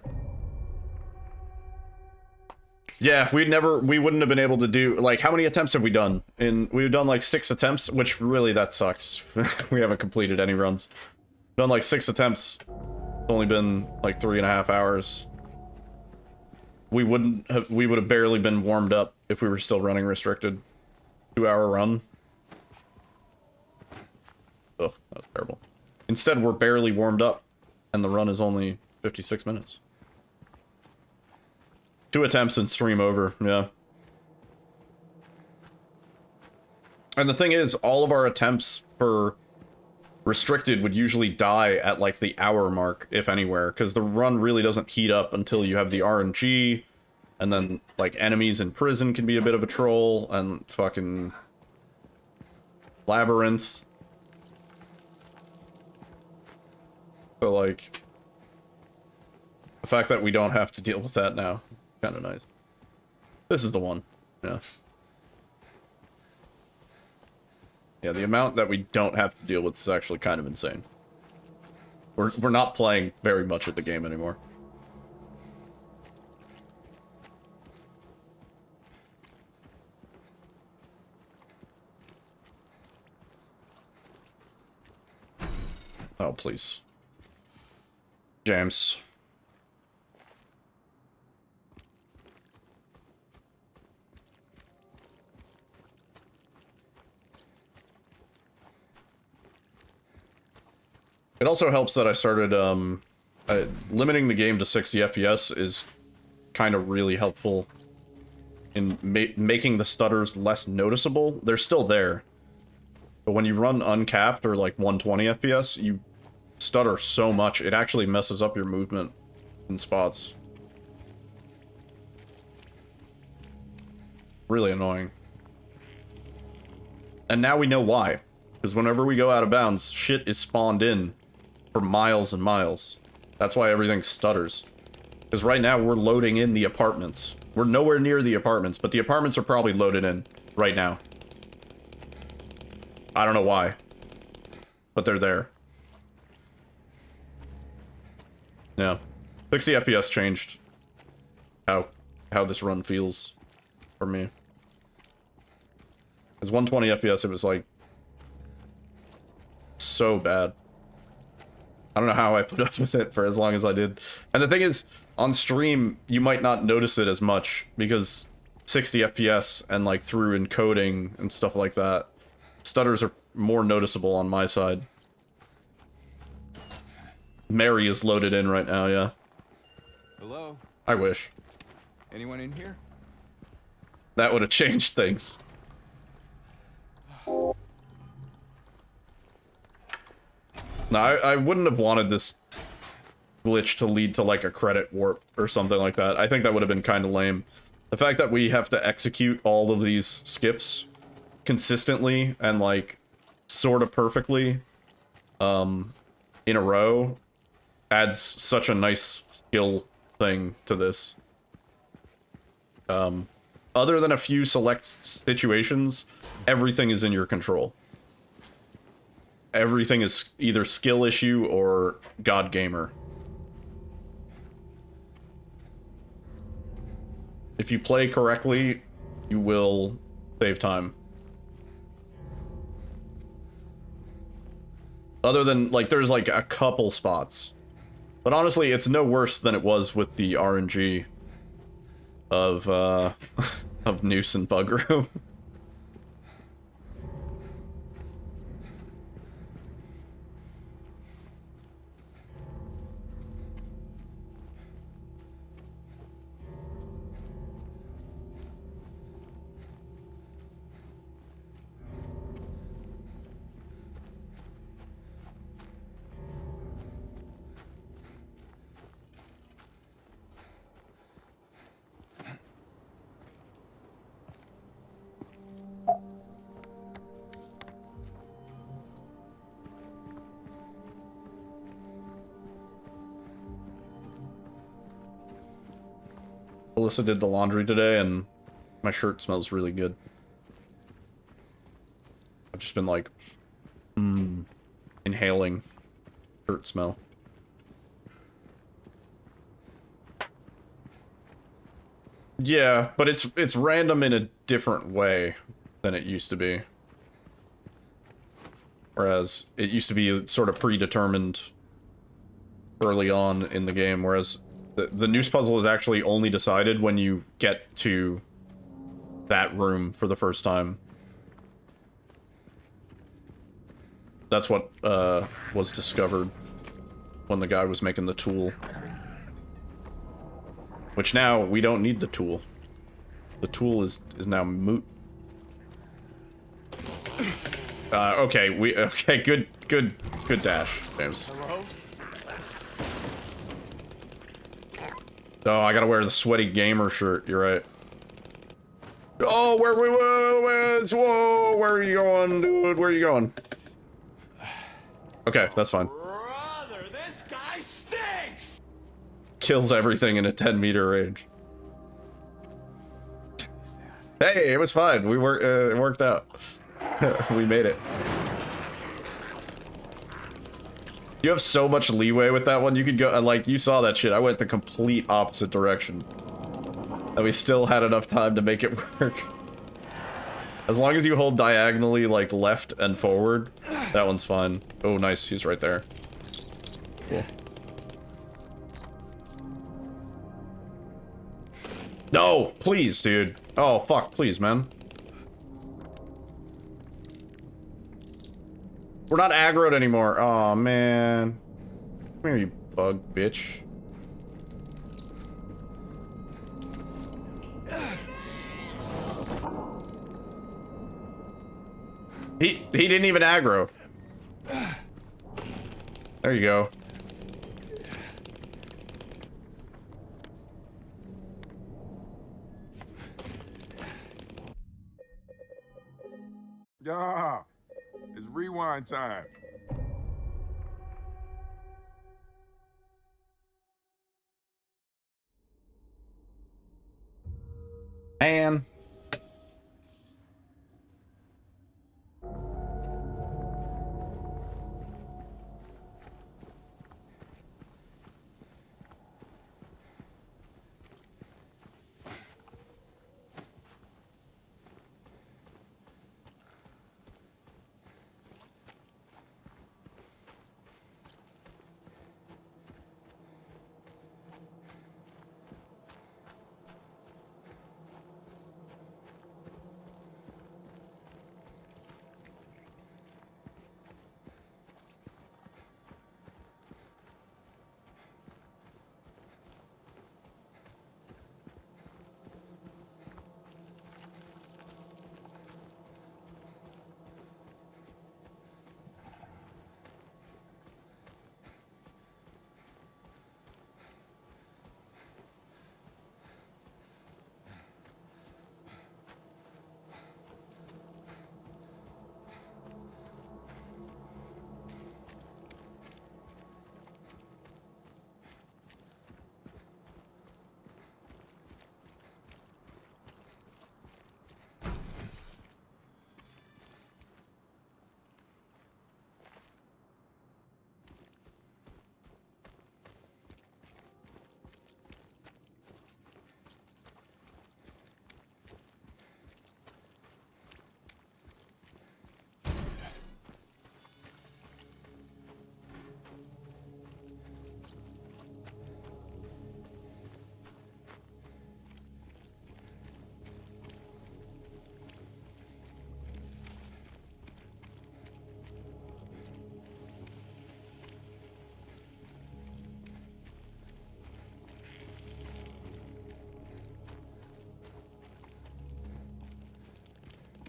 A: Yeah, we wouldn't have been able to do, like, how many attempts have we done? We've done like 6 attempts, which really, that sucks. We haven't completed any runs. Done like 6 attempts. It's only been like 3.5 hours. We would have barely been warmed up if we were still running restricted. 2-hour run. Oh, that was terrible. Instead, we're barely warmed up, and the run is only 56 minutes. 2 attempts and stream over, yeah. And the thing is, all of our attempts for restricted would usually die at like the hour mark, if anywhere, because the run really doesn't heat up until you have the RNG, and then like enemies in prison can be a bit of a troll, and fucking labyrinth. So like, the fact that we don't have to deal with that now. Kind of nice. This is the one. Yeah. Yeah, the amount that we don't have to deal with is actually kind of insane. We're not playing very much of the game anymore. Oh, please. James. It also helps that I started, limiting the game to 60 FPS is kind of really helpful in making the stutters less noticeable. They're still there. But when you run uncapped or like 120 FPS, you stutter so much, it actually messes up your movement in spots. Really annoying. And now we know why. Because whenever we go out of bounds, shit is spawned in for miles and miles. That's why everything stutters. Because right now we're loading in the apartments. We're nowhere near the apartments, but the apartments are probably loaded in right now. I don't know why, but they're there. Yeah. 60 FPS changed how this run feels for me. Because 120 FPS, it was like so bad. I don't know how I put up with it for as long as I did. And the thing is, on stream, you might not notice it as much because 60 FPS and like through encoding and stuff like that, stutters are more noticeable on my side. Mary is loaded in right now, yeah.
E: Hello?
A: I wish.
E: Anyone in here?
A: That would have changed things. No, I wouldn't have wanted this glitch to lead to, like, a credit warp or something like that. I think that would have been kind of lame. The fact that we have to execute all of these skips consistently and, like, sort of perfectly, in a row adds such a nice skill thing to this. Other than a few select situations, everything is in your control. Everything is either skill issue or God Gamer. If you play correctly, you will save time. Other than, like, there's, like, a couple spots. But honestly, it's no worse than it was with the RNG of, of Noose and Bug Room. Alyssa did the laundry today, and my shirt smells really good. I've just been, like, inhaling shirt smell. Yeah, but it's random in a different way than it used to be. Whereas it used to be sort of predetermined early on in the game, whereas the noose puzzle is actually only decided when you get to that room for the first time. That's what was discovered when the guy was making the tool. Which now, we don't need the tool. The tool is now moot. Okay, okay, good dash, James.
D: Hello?
A: Oh, I gotta wear the sweaty gamer shirt, you're right. Oh, where are you going, dude? Where are you going? Okay, that's fine.
D: Brother, this guy stinks!
A: Kills everything in a 10-meter range. Hey, it was fine. It worked out. We made it. You have so much leeway with that one. You could go, like, you saw that shit. I went the complete opposite direction. And we still had enough time to make it work. As long as you hold diagonally, like, left and forward, that one's fine. Oh, nice. He's right there. Cool. No! Please, dude. Oh, fuck. Please, man. We're not aggroed anymore. Oh man. Come here, you bug bitch. He didn't even aggro. There you go.
C: Yeah, it's rewind time.
A: And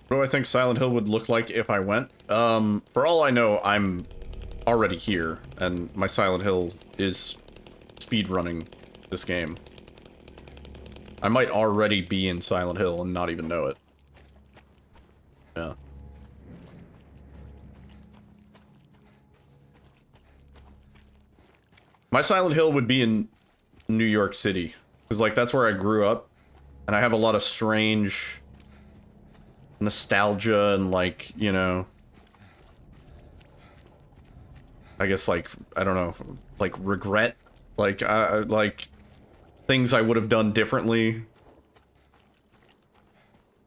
A: What do I think Silent Hill would look like if I went? For all I know, I'm already here, and my Silent Hill is speedrunning this game. I might already be in Silent Hill and not even know it. Yeah. My Silent Hill would be in New York City, because, like, that's where I grew up, and I have a lot of strange nostalgia and, like, you know, I guess, like, I don't know, like, regret, like, like, things I would have done differently.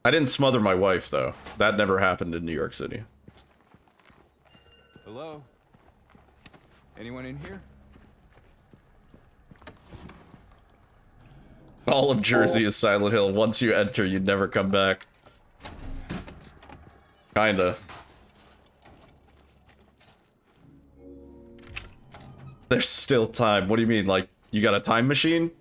A: I didn't smother my wife, though. That never happened in New York City.
E: Hello? Anyone in here?
A: All of Jersey is Silent Hill. Once you enter, you'd never come back. Kinda. There's still time. What do you mean? Like, you got a time machine?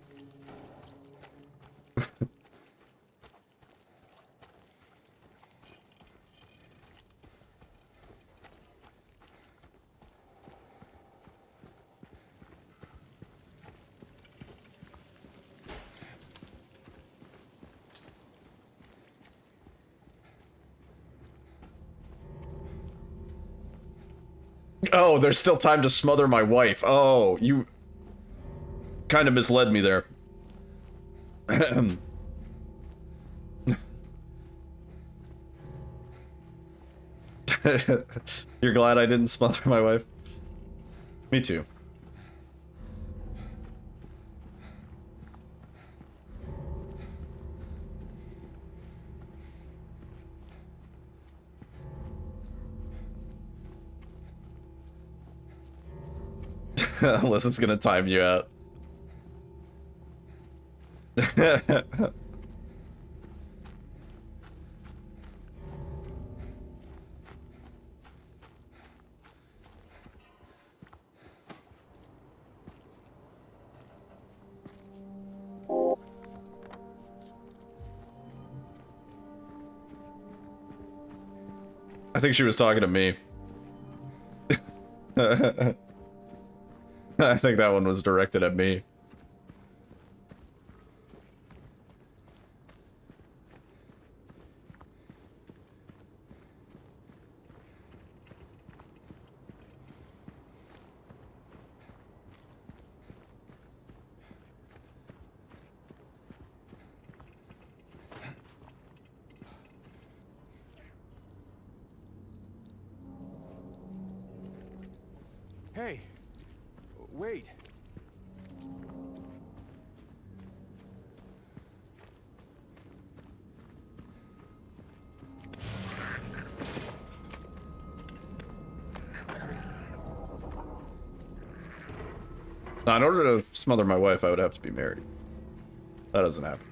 A: Oh, there's still time to smother my wife. Oh, you kind of misled me there. You're glad I didn't smother my wife? Me too. Alyssa's gonna time you out. I think she was talking to me. I think that one was directed at me.
E: Hey, wait.
A: Now, in order to smother my wife, I would have to be married. That doesn't happen.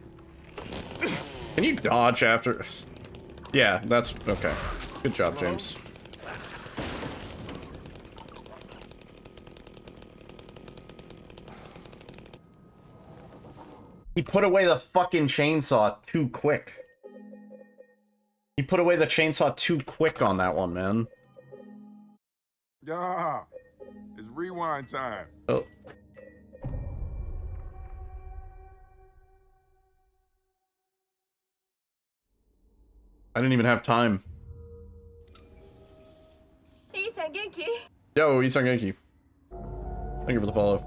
A: Can you dodge after? Yeah, that's okay. Good job, James. He put away the fucking chainsaw too quick. He put away the chainsaw too quick on that one, man.
C: Yeah, it's rewind time.
A: Oh. I didn't even have time. Yo, Isan Genki. Thank you for the follow.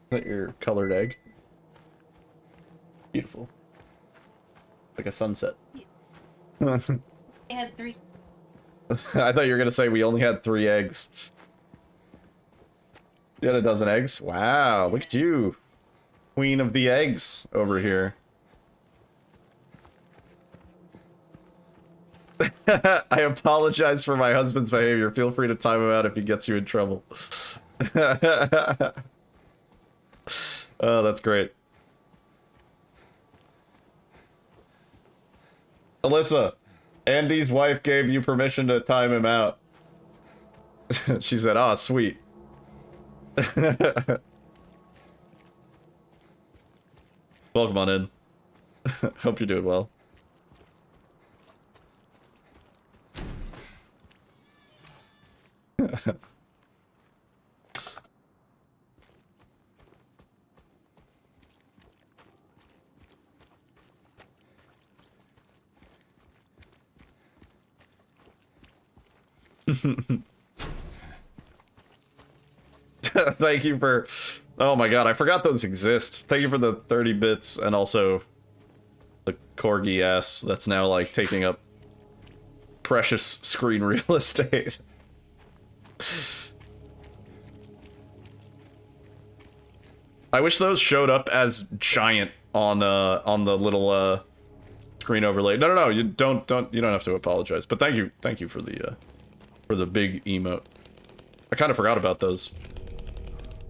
A: Is that your colored egg? Beautiful. Like a sunset.
B: I had 3.
A: I thought you were gonna say we only had 3 eggs. You had a dozen eggs? Wow, look at you. Queen of the eggs over here. I apologize for my husband's behavior. Feel free to time him out if he gets you in trouble. Oh, that's great. Alyssa, Andy's wife gave you permission to time him out. She said, "Ah, sweet." Welcome on in. Hope you're doing well. Thank you for... Oh my god, I forgot those exist. Thank you for the 30 bits and also the corgi ass that's now like taking up precious screen real estate. I wish those showed up as giant on the little screen overlay. No, you don't have to apologize. But thank you for the big emote. I kind of forgot about those.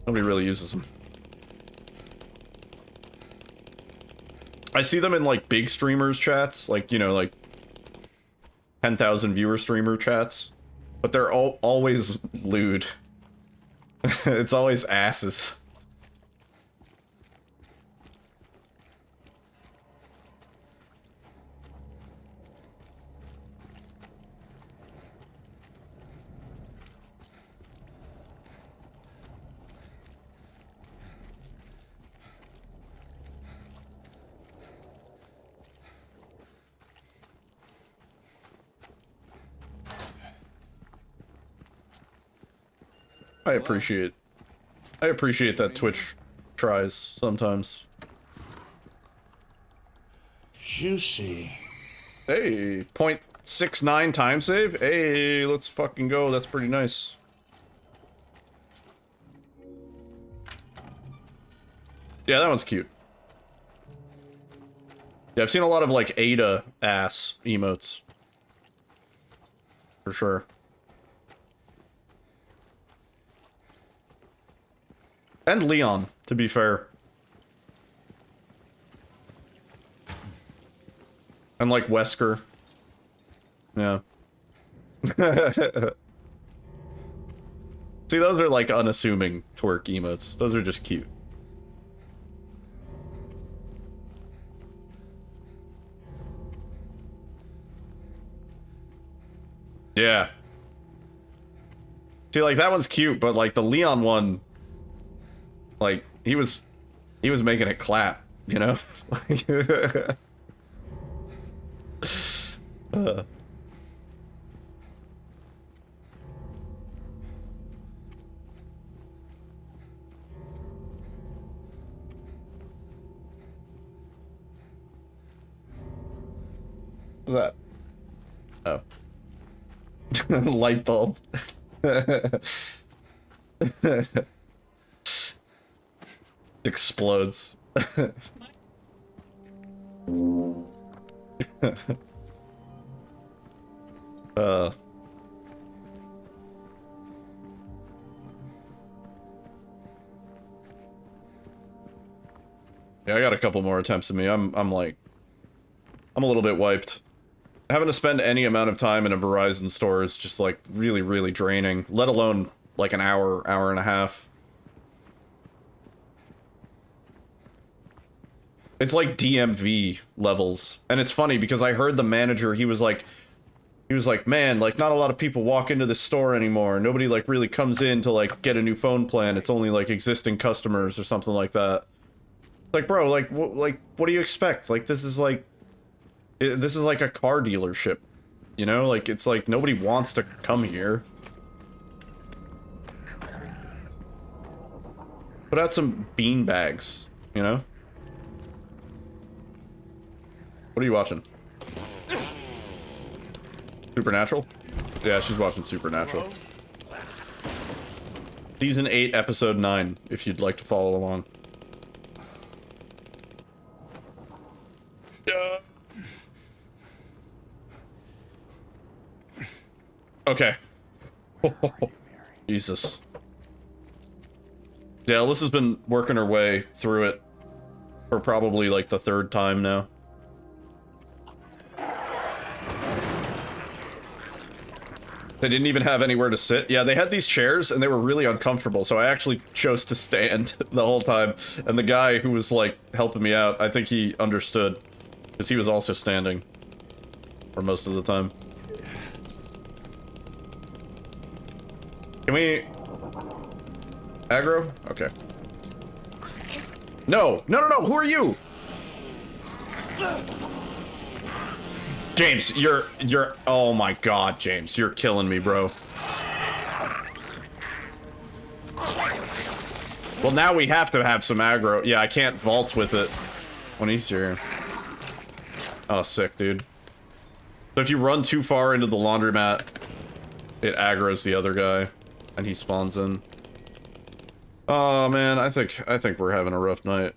A: Nobody really uses them. I see them in like big streamers chats, like, you know, like 10,000 viewer streamer chats, but they're always lewd. It's always asses. I appreciate that Twitch tries sometimes.
I: Juicy.
A: Hey, 0.69 time save? Hey, let's fucking go. That's pretty nice. Yeah, that one's cute. Yeah, I've seen a lot of like Ada ass emotes. For sure. And Leon, to be fair. And like Wesker. Yeah. See, those are like unassuming twerk emotes. Those are just cute. Yeah. See, like that one's cute, but like the Leon one, like he was making it clap, you know? What's that? Oh. Light bulb. Explodes. Yeah, I got a couple more attempts at me. I'm like, I'm a little bit wiped. Having to spend any amount of time in a Verizon store is just like really, really draining, let alone like an hour, hour and a half. It's like DMV levels. And it's funny because I heard the manager, he was like, man, like not a lot of people walk into the store anymore. Nobody like really comes in to like get a new phone plan. It's only like existing customers or something like that. Like, bro, like what do you expect? Like this is like a car dealership, you know? Like, it's like, nobody wants to come here. Put out some bean bags, you know? What are you watching? Supernatural? Yeah, she's watching Supernatural. Season 8, Episode 9, if you'd like to follow along. Okay. Jesus. Yeah, Alyssa's been working her way through it for probably like the third time now. They didn't even have anywhere to sit. Yeah, they had these chairs and they were really uncomfortable, so I actually chose to stand the whole time. And the guy who was, like, helping me out, I think he understood. Because he was also standing. For most of the time. Can we... aggro? Okay. No! No, no, no! Who are you? James, you're... Oh my god, James. You're killing me, bro. Well, now we have to have some aggro. Yeah, I can't vault with it when he's here. Oh, sick, dude. So if you run too far into the laundromat, it aggro's the other guy, and he spawns in. Oh man, I think we're having a rough night.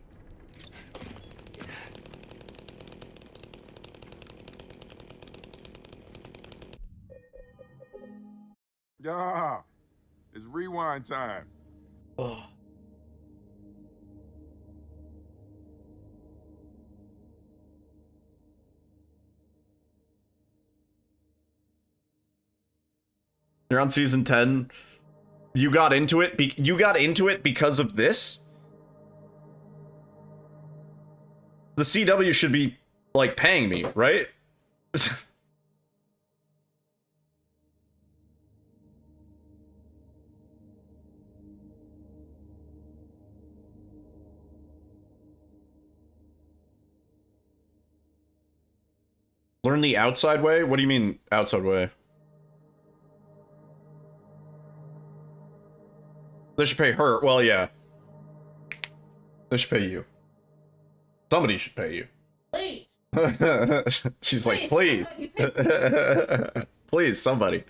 C: Yeah, it's rewind time.
A: Oh. You're on season 10. You got into it because of this? The CW should be, like, paying me, right? Learn the outside way? What do you mean, outside way? They should pay her. Well, yeah. They should pay you. Somebody should pay you.
B: Please.
A: She's like, please. Please, somebody.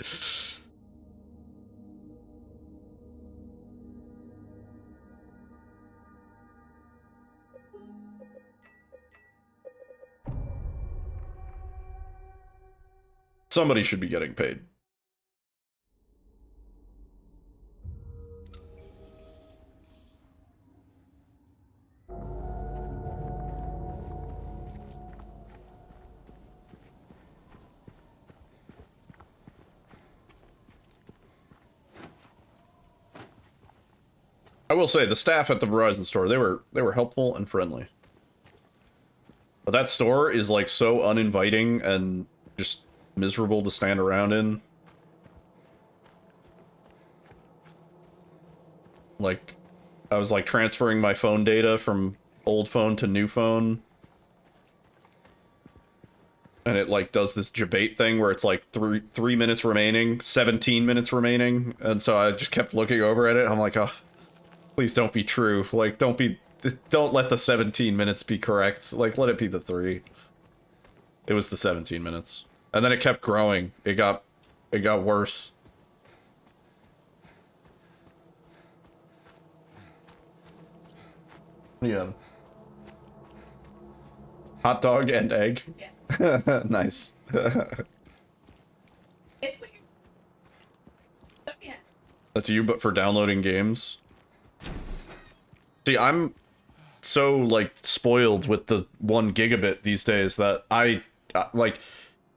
A: Somebody should be getting paid. I will say, the staff at the Verizon store, they were helpful and friendly. But that store is, like, so uninviting and just miserable to stand around in. Like, I was, like, transferring my phone data from old phone to new phone. And it, like, does this debate thing where it's, like, 3 minutes remaining, 17 minutes remaining. And so I just kept looking over at it. I'm like, oh, please don't be true. Like, don't let the 17 minutes be correct. Like, let it be the 3. It was the 17 minutes. And then it kept growing. It got worse. Yeah. Hot dog and egg?
B: Yeah.
A: Nice.
B: It's weird. So, yeah.
A: That's you, but for downloading games? See, I'm so, like, spoiled with the 1 gigabit these days that like,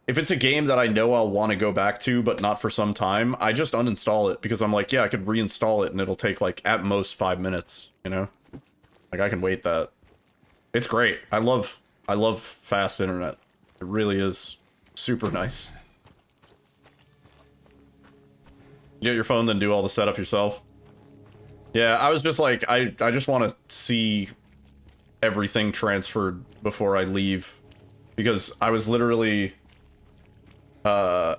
A: if it's a game that I know I'll want to go back to, but not for some time, I just uninstall it, because I'm like, yeah, I could reinstall it, and it'll take, like, at most 5 minutes, you know? Like, I can wait that. It's great. I love fast internet. It really is super nice. You get your phone, then do all the setup yourself? Yeah, I was just like, I just want to see everything transferred before I leave. Because I was literally... I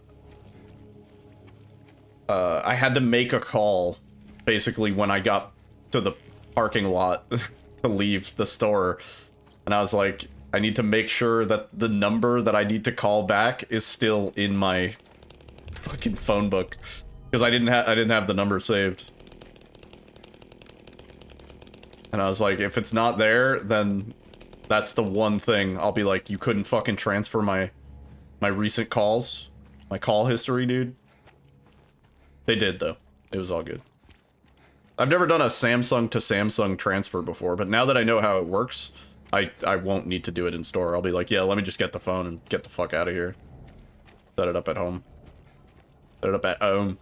A: had to make a call, basically, when I got to the parking lot to leave the store. And I was like, I need to make sure that the number that I need to call back is still in my fucking phone book. Because I didn't have the number saved. And I was like, if it's not there, then that's the one thing. I'll be like, you couldn't fucking transfer my recent calls? My call history, dude? They did, though. It was all good. I've never done a Samsung to Samsung transfer before, but now that I know how it works, I won't need to do it in store. I'll be like, yeah, let me just get the phone and get the fuck out of here. Set it up at home. Set it up at home.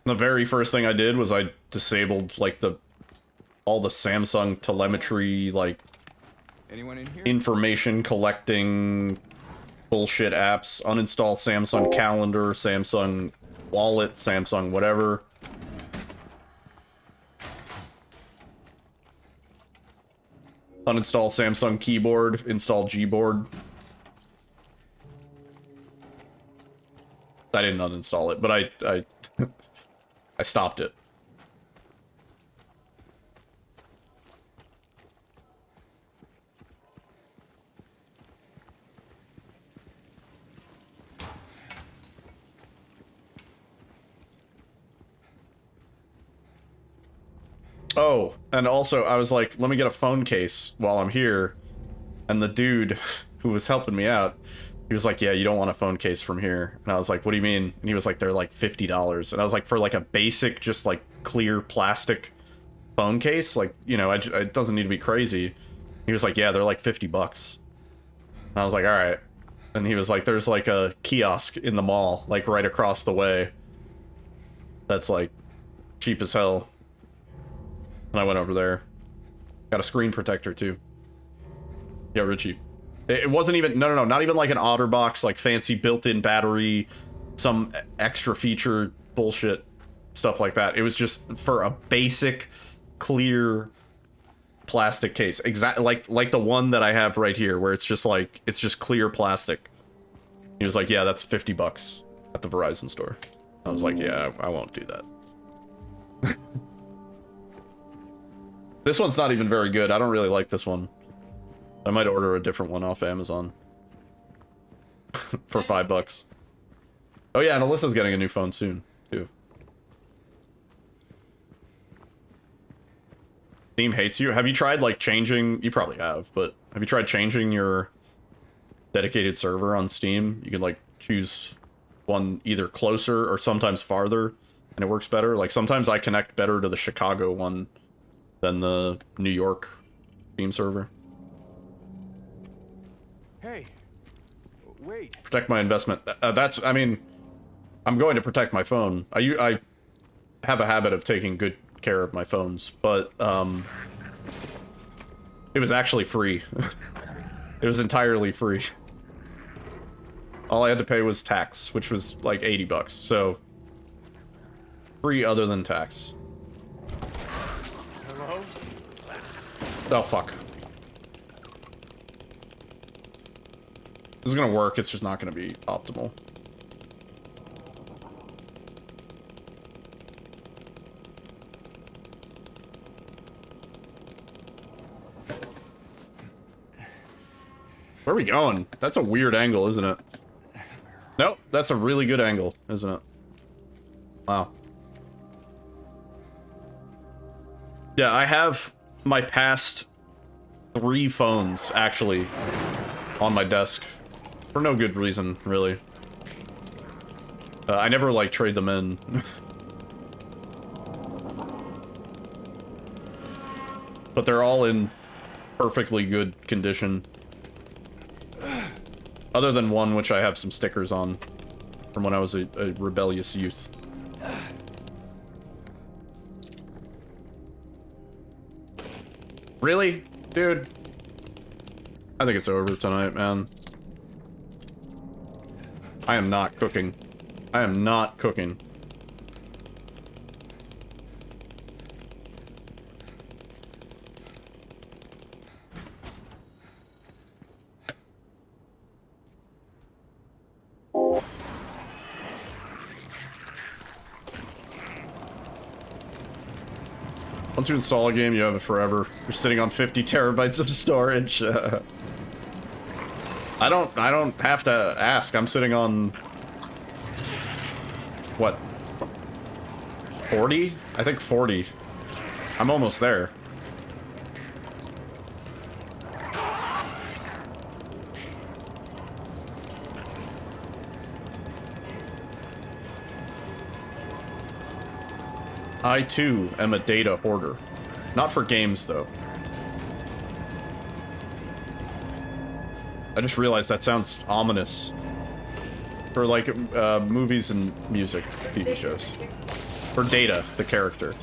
A: The very first thing I did was I disabled like all the Samsung telemetry, like
E: Anyone in here?
A: information collecting bullshit apps. Uninstall Samsung Calendar, Samsung Wallet, Samsung whatever. Uninstall Samsung Keyboard, install Gboard. I didn't uninstall it, but I I stopped it. Oh, and also I was like, let me get a phone case while I'm here. And the dude who was helping me out, he was like, yeah, you don't want a phone case from here. And I was like, what do you mean? And he was like, they're like $50. And I was like, for like a basic, just like clear plastic phone case, like, you know, it doesn't need to be crazy. He was like, yeah, they're like $50. And I was like, all right. And he was like, there's like a kiosk in the mall, like right across the way. That's like cheap as hell. And I went over there. Got a screen protector too. Yeah, Richie. It wasn't even, no, not even like an OtterBox, like fancy built-in battery, some extra feature bullshit, stuff like that. It was just for a basic, clear plastic case. Exactly like the one that I have right here, where it's just like, it's just clear plastic. He was like, yeah, that's $50 at the Verizon store. I was like, yeah, I won't do that. This one's not even very good. I don't really like this one. I might order a different one off Amazon. For $5. Oh yeah, and Alyssa's getting a new phone soon, too. Steam hates you. Have you tried, like, changing... You probably have, but... Have you tried changing your dedicated server on Steam? You can, like, choose one either closer or sometimes farther, and it works better. Like, sometimes I connect better to the Chicago one than the New York Steam server.
E: Hey, wait.
A: Protect my investment. I mean, I'm going to protect my phone. I have a habit of taking good care of my phones, but it was actually free. It was entirely free. All I had to pay was tax, which was like $80. So free other than tax.
E: Hello?
A: Oh fuck. This is gonna work, it's just not gonna be optimal. Where are we going? That's a weird angle, isn't it? Nope, that's a really good angle, isn't it? Wow. Yeah, I have my past 3 phones, actually, on my desk. For no good reason, really. I never, like, trade them in. But they're all in perfectly good condition. Other than one which I have some stickers on from when I was a rebellious youth. Really? Dude? I think it's over tonight, man. I am not cooking. I am not cooking. Once you install a game, you have it forever. You're sitting on 50 terabytes of storage. I don't have to ask. I'm sitting on what? 40? I think 40. I'm almost there. I too am a data hoarder. Not for games though. I just realized that sounds ominous. For, like, movies and music, TV shows. For Data, the character.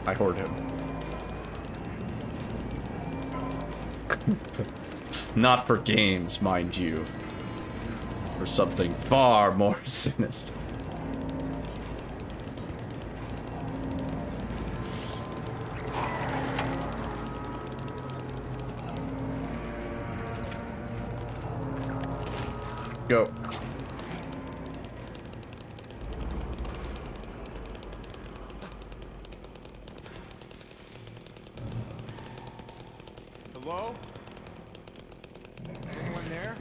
A: I hoard him. Not for games, mind you. For something far more sinister. Go.
C: Hello? Anyone there?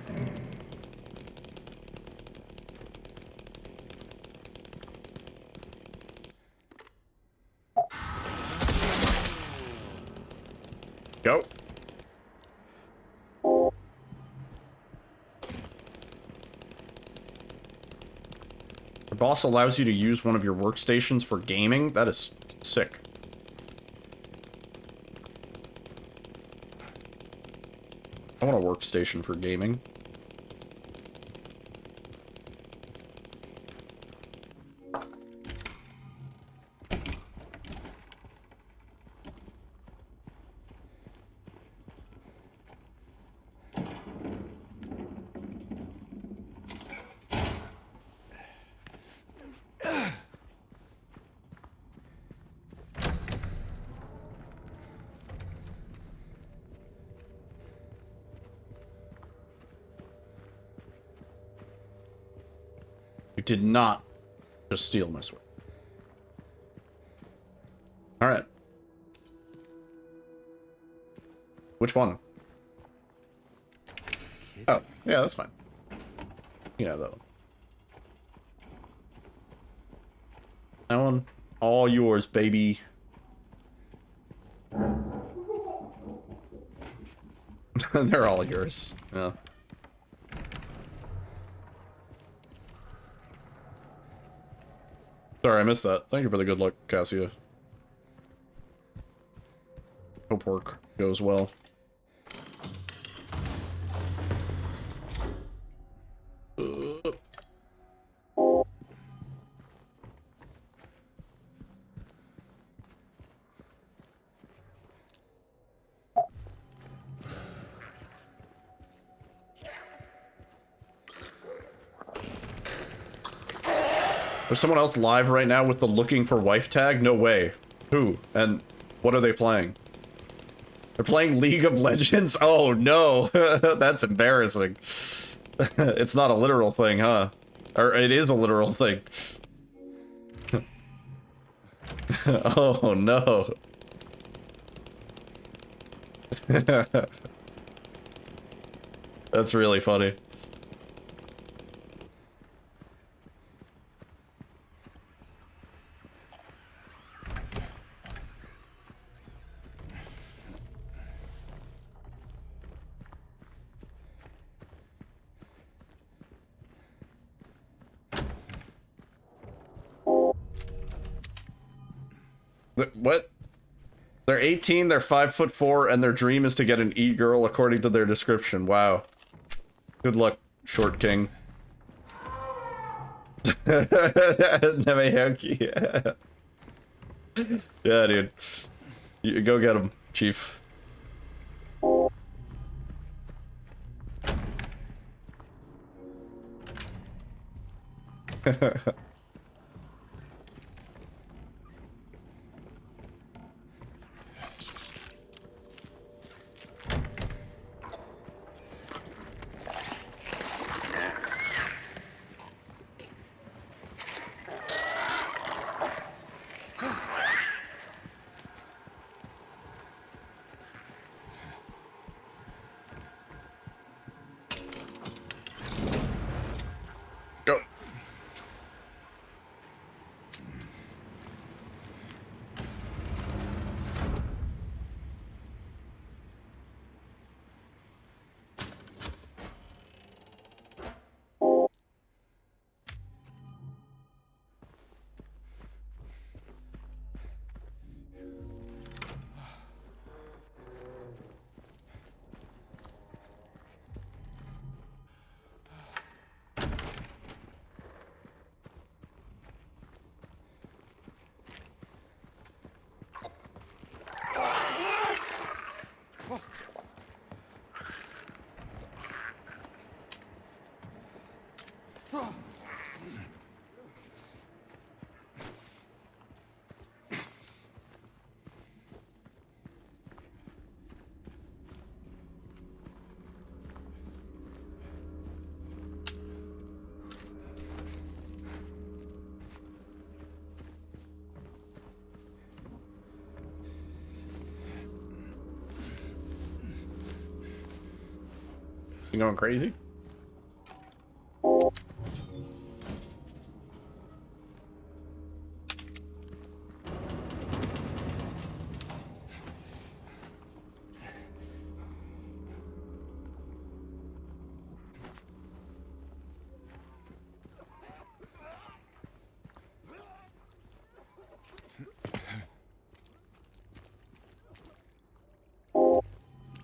A: Go. Your boss allows you to use one of your workstations for gaming? That is sick. I want a workstation for gaming. You did not just steal my sword. Alright. Which one? Oh, yeah, that's fine. Yeah, that one. That one, all yours, baby. They're all yours. Yeah. Sorry, I missed that. Thank you for the good luck, Cassia. Hope work goes well. There's someone else live right now with the looking for wife tag? No way. Who? And what are they playing? They're playing League of Legends? Oh no, that's embarrassing. It's not a literal thing, huh? Or it is a literal thing. Oh no. That's really funny. What? They're 18, they're 5'4", and their dream is to get an e-girl according to their description. Wow. Good luck, short king. Yeah, dude. You, go get him, chief. Go. You going crazy?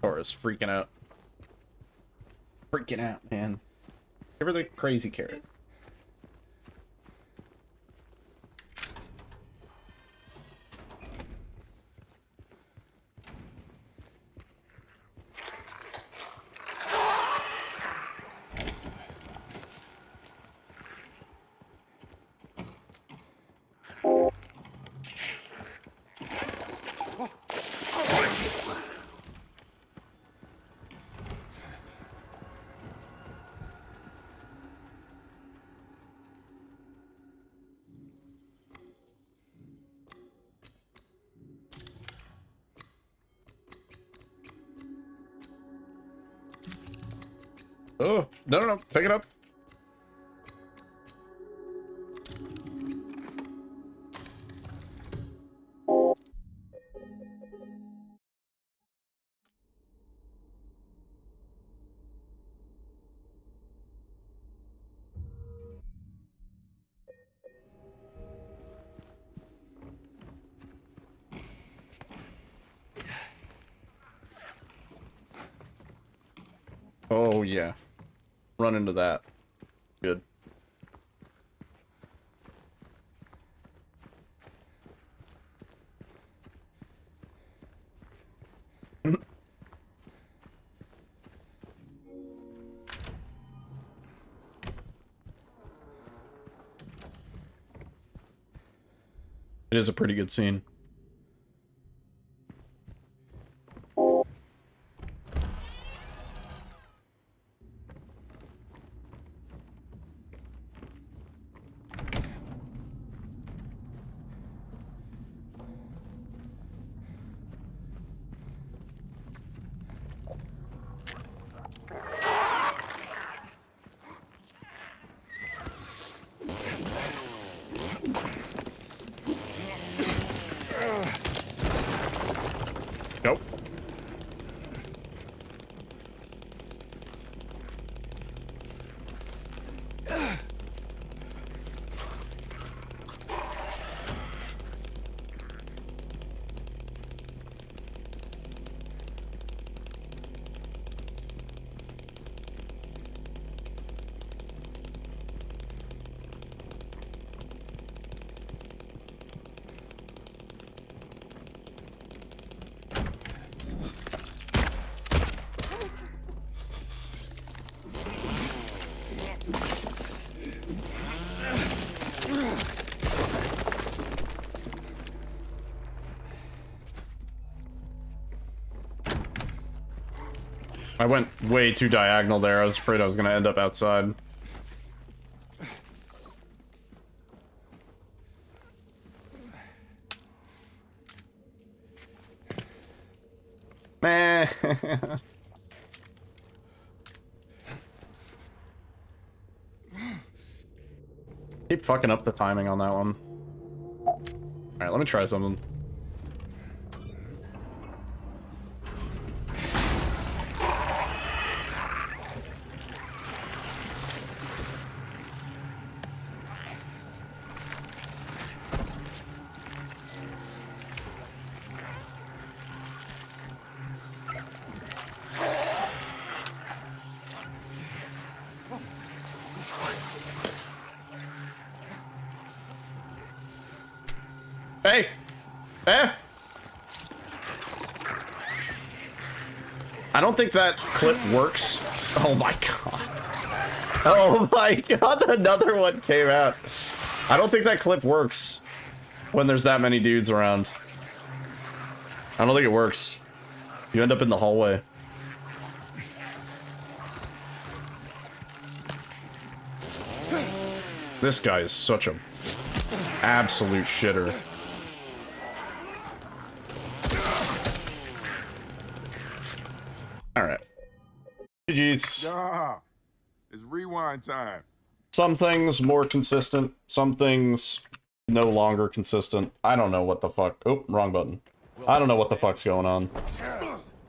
A: Laura's freaking out. Freaking out, man. Give her the crazy carrot. Oh, no, pick it up. Oh, yeah. Run into that. Good. It is a pretty good scene. Nope. I went way too diagonal there. I was afraid I was going to end up outside. Meh. Keep fucking up the timing on that one. Alright, let me try something. Hey! Eh? I don't think that clip works. Oh my god. Oh my god, another one came out. I don't think that clip works when there's that many dudes around. I don't think it works. You end up in the hallway. This guy is such a absolute shitter. Jeez.
C: Yeah. It's rewind time.
A: Some things more consistent, some things no longer consistent. I don't know what the fuck. Oh, wrong button. I don't know what the fuck's going on.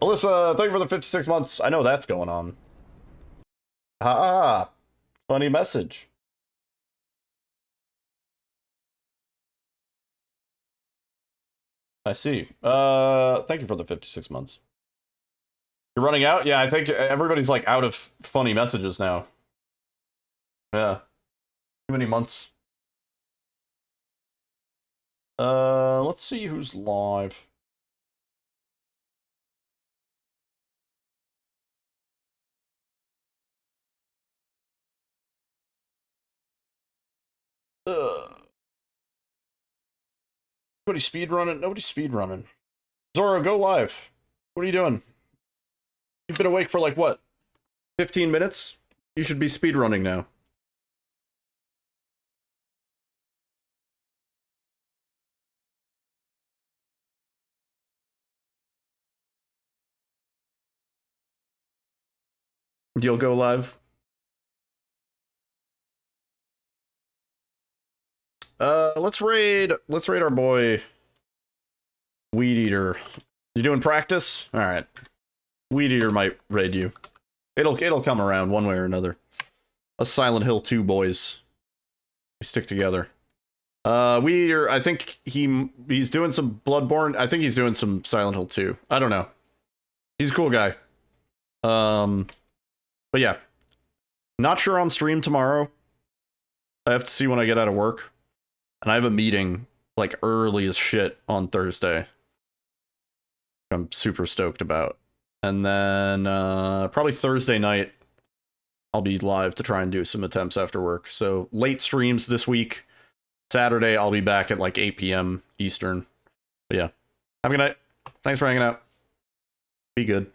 A: Alyssa, thank you for the 56 months. I know that's going on. Ah, funny message. I see. Thank you for the 56 months. You're running out? Yeah, I think everybody's like out of funny messages now. Yeah. Too many months. Let's see who's live. Nobody speedrunning? Nobody's speedrunning. Zoro, go live. What are you doing? You've been awake for like what? 15 minutes? You should be speedrunning now. You'll go live? Let's raid our boy Weed Eater. You doing practice? Alright. Weed Eater might raid you. It'll come around one way or another. Us Silent Hill 2 boys. We stick together. Weed Eater, I think he's doing some Bloodborne. I think he's doing some Silent Hill 2. I don't know. He's a cool guy. But yeah. Not sure on stream tomorrow. I have to see when I get out of work. And I have a meeting, like, early as shit on Thursday. I'm super stoked about. And then, probably Thursday night, I'll be live to try and do some attempts after work. So, late streams this week. Saturday, I'll be back at, like, 8 p.m. Eastern. But yeah. Have a good night. Thanks for hanging out. Be good.